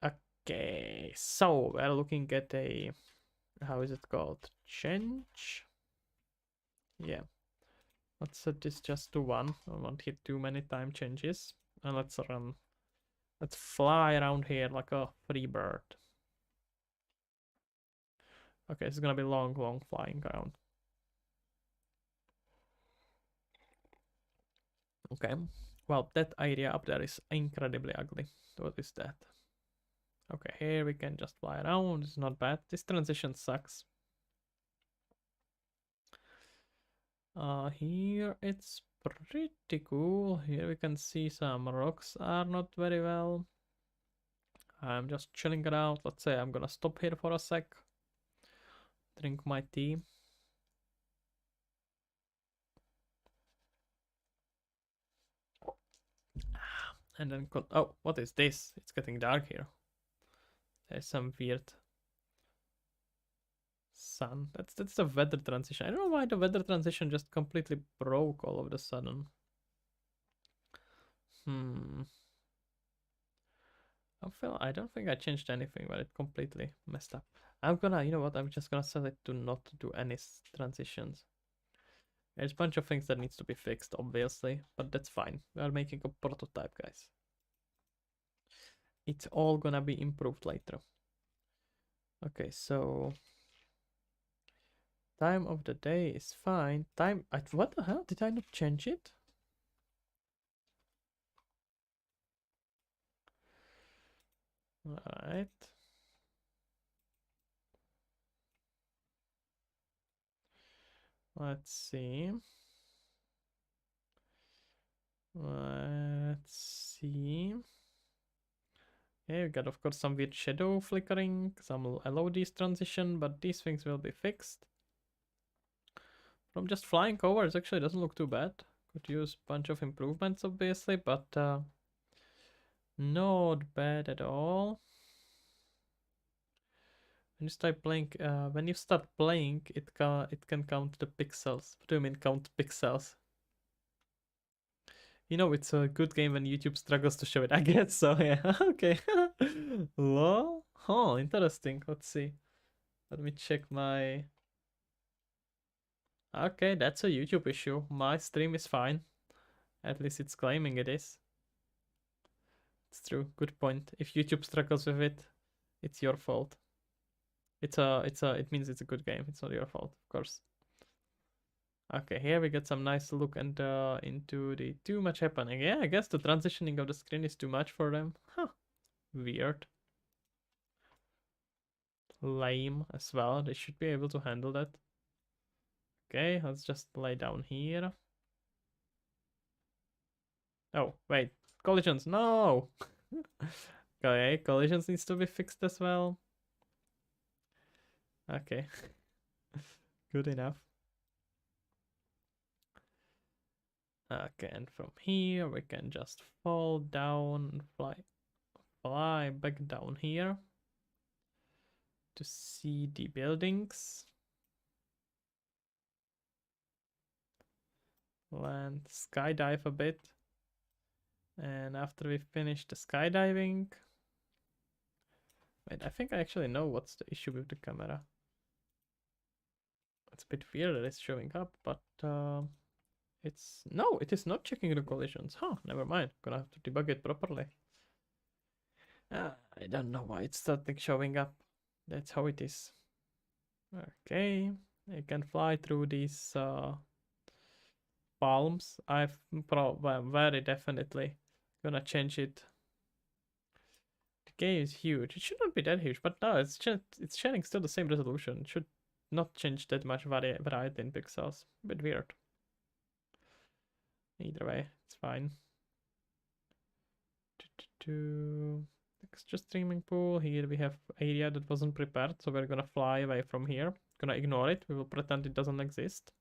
Okay, so we're looking at a... How is it called? Change? Yeah. Let's set this just to 1. I won't hit too many time changes. And let's run. Let's fly around here like a free bird. Okay, it's gonna be long flying around. Okay. Well, that area up there is incredibly ugly. What is that? Okay, here we can just fly around. It's not bad. This transition sucks. Here it's pretty cool. Here we can see some rocks are not very well. I'm just chilling around. Let's say I'm gonna stop here for a sec. Drink my tea. And then, oh, what is this? It's getting dark here. There's some weird sun. That's the weather transition. I don't know why the weather transition just completely broke all of a sudden. I don't think I changed anything, but it completely messed up. You know what? I'm just gonna set it to not do any transitions. There's a bunch of things that needs to be fixed, obviously, but that's fine. We are making a prototype, guys. It's all gonna be improved later. Okay, so time of the day is fine. What the hell? Did I not change it? Alright. Let's see. Let's see. Okay, we got of course some weird shadow flickering, some LODs transition, but these things will be fixed. From just flying over, it actually doesn't look too bad. Could use a bunch of improvements obviously, but not bad at all. When you start playing, it can count the pixels. What do you mean count pixels? You know, it's a good game when YouTube struggles to show it. I guess so, yeah. Okay. Lol. Oh, interesting. Let's see. Let me check my... Okay, that's a YouTube issue. My stream is fine. At least it's claiming it is. It's true. Good point. If YouTube struggles with it, it's your fault. It means it's a good game. It's not your fault, of course. Okay, here we get some nice look and into the too much happening. Yeah, I guess the transitioning of the screen is too much for them. Huh. Weird. Lame as well. They should be able to handle that. Okay, let's just lay down here. Oh, wait. Collisions, no! Okay, collisions needs to be fixed as well. Okay. Good enough. Okay, and from here we can just fall down and fly back down here to see the buildings. Land, skydive a bit. And after we finish the skydiving... Wait, I think I actually know what's the issue with the camera. It's a bit weird that it's showing up, but it's... No, it is not checking the collisions. Huh, never mind. Gonna have to debug it properly. I don't know why it's starting showing up. That's how it is. Okay, I can fly through these palms. I'm very definitely gonna change it. The game is huge. It should not be that huge, but no, it's sharing still the same resolution. It should not change that much variety in pixels. A bit weird. Either way, it's fine. Extra streaming pool. Here we have area that wasn't prepared, so we're gonna fly away from here. Gonna ignore it. We will pretend it doesn't exist.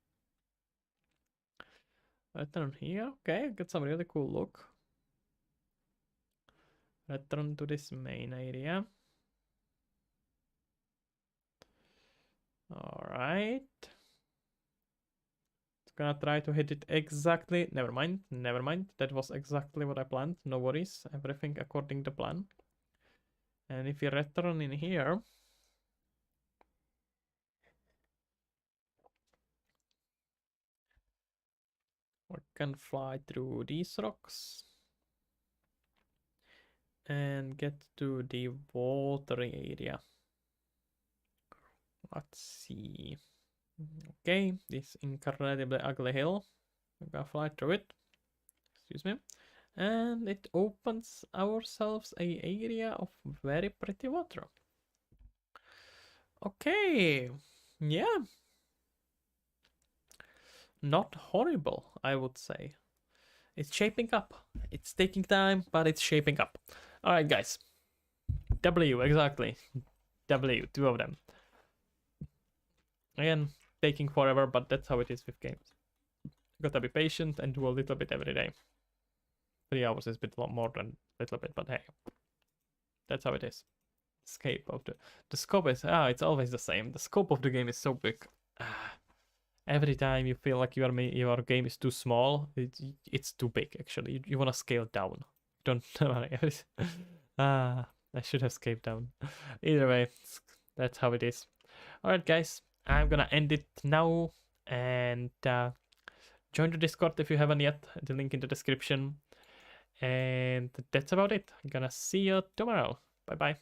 Return here. Okay, get some really cool look. Return to this main area. Alright. It's gonna try to hit it exactly. Never mind. Never mind. That was exactly what I planned. No worries. Everything according to plan. And if you return in here, we can fly through these rocks and get to the water area. Let's see. Okay, this incredibly ugly hill. We're gonna fly through it. Excuse me. And it opens ourselves a area of very pretty water. Okay, yeah. Not horrible, I would say. It's shaping up. It's taking time, but it's shaping up. Alright, guys. W, exactly. W, two of them. Again, taking forever, but that's how it is with games. Gotta be patient and do a little bit every day. 3 hours is a bit more than a little bit, but hey. That's how it is. Scope of the scope is it's always the same. The scope of the game is so big. Every time you feel like your game is too small, it's too big actually. You want to scale down. Don't I should have scaled down. Either way, that's how it is. Alright guys, I'm gonna end it now, and join the Discord if you haven't yet. The link in the description. And that's about it. I'm gonna see you tomorrow. Bye bye.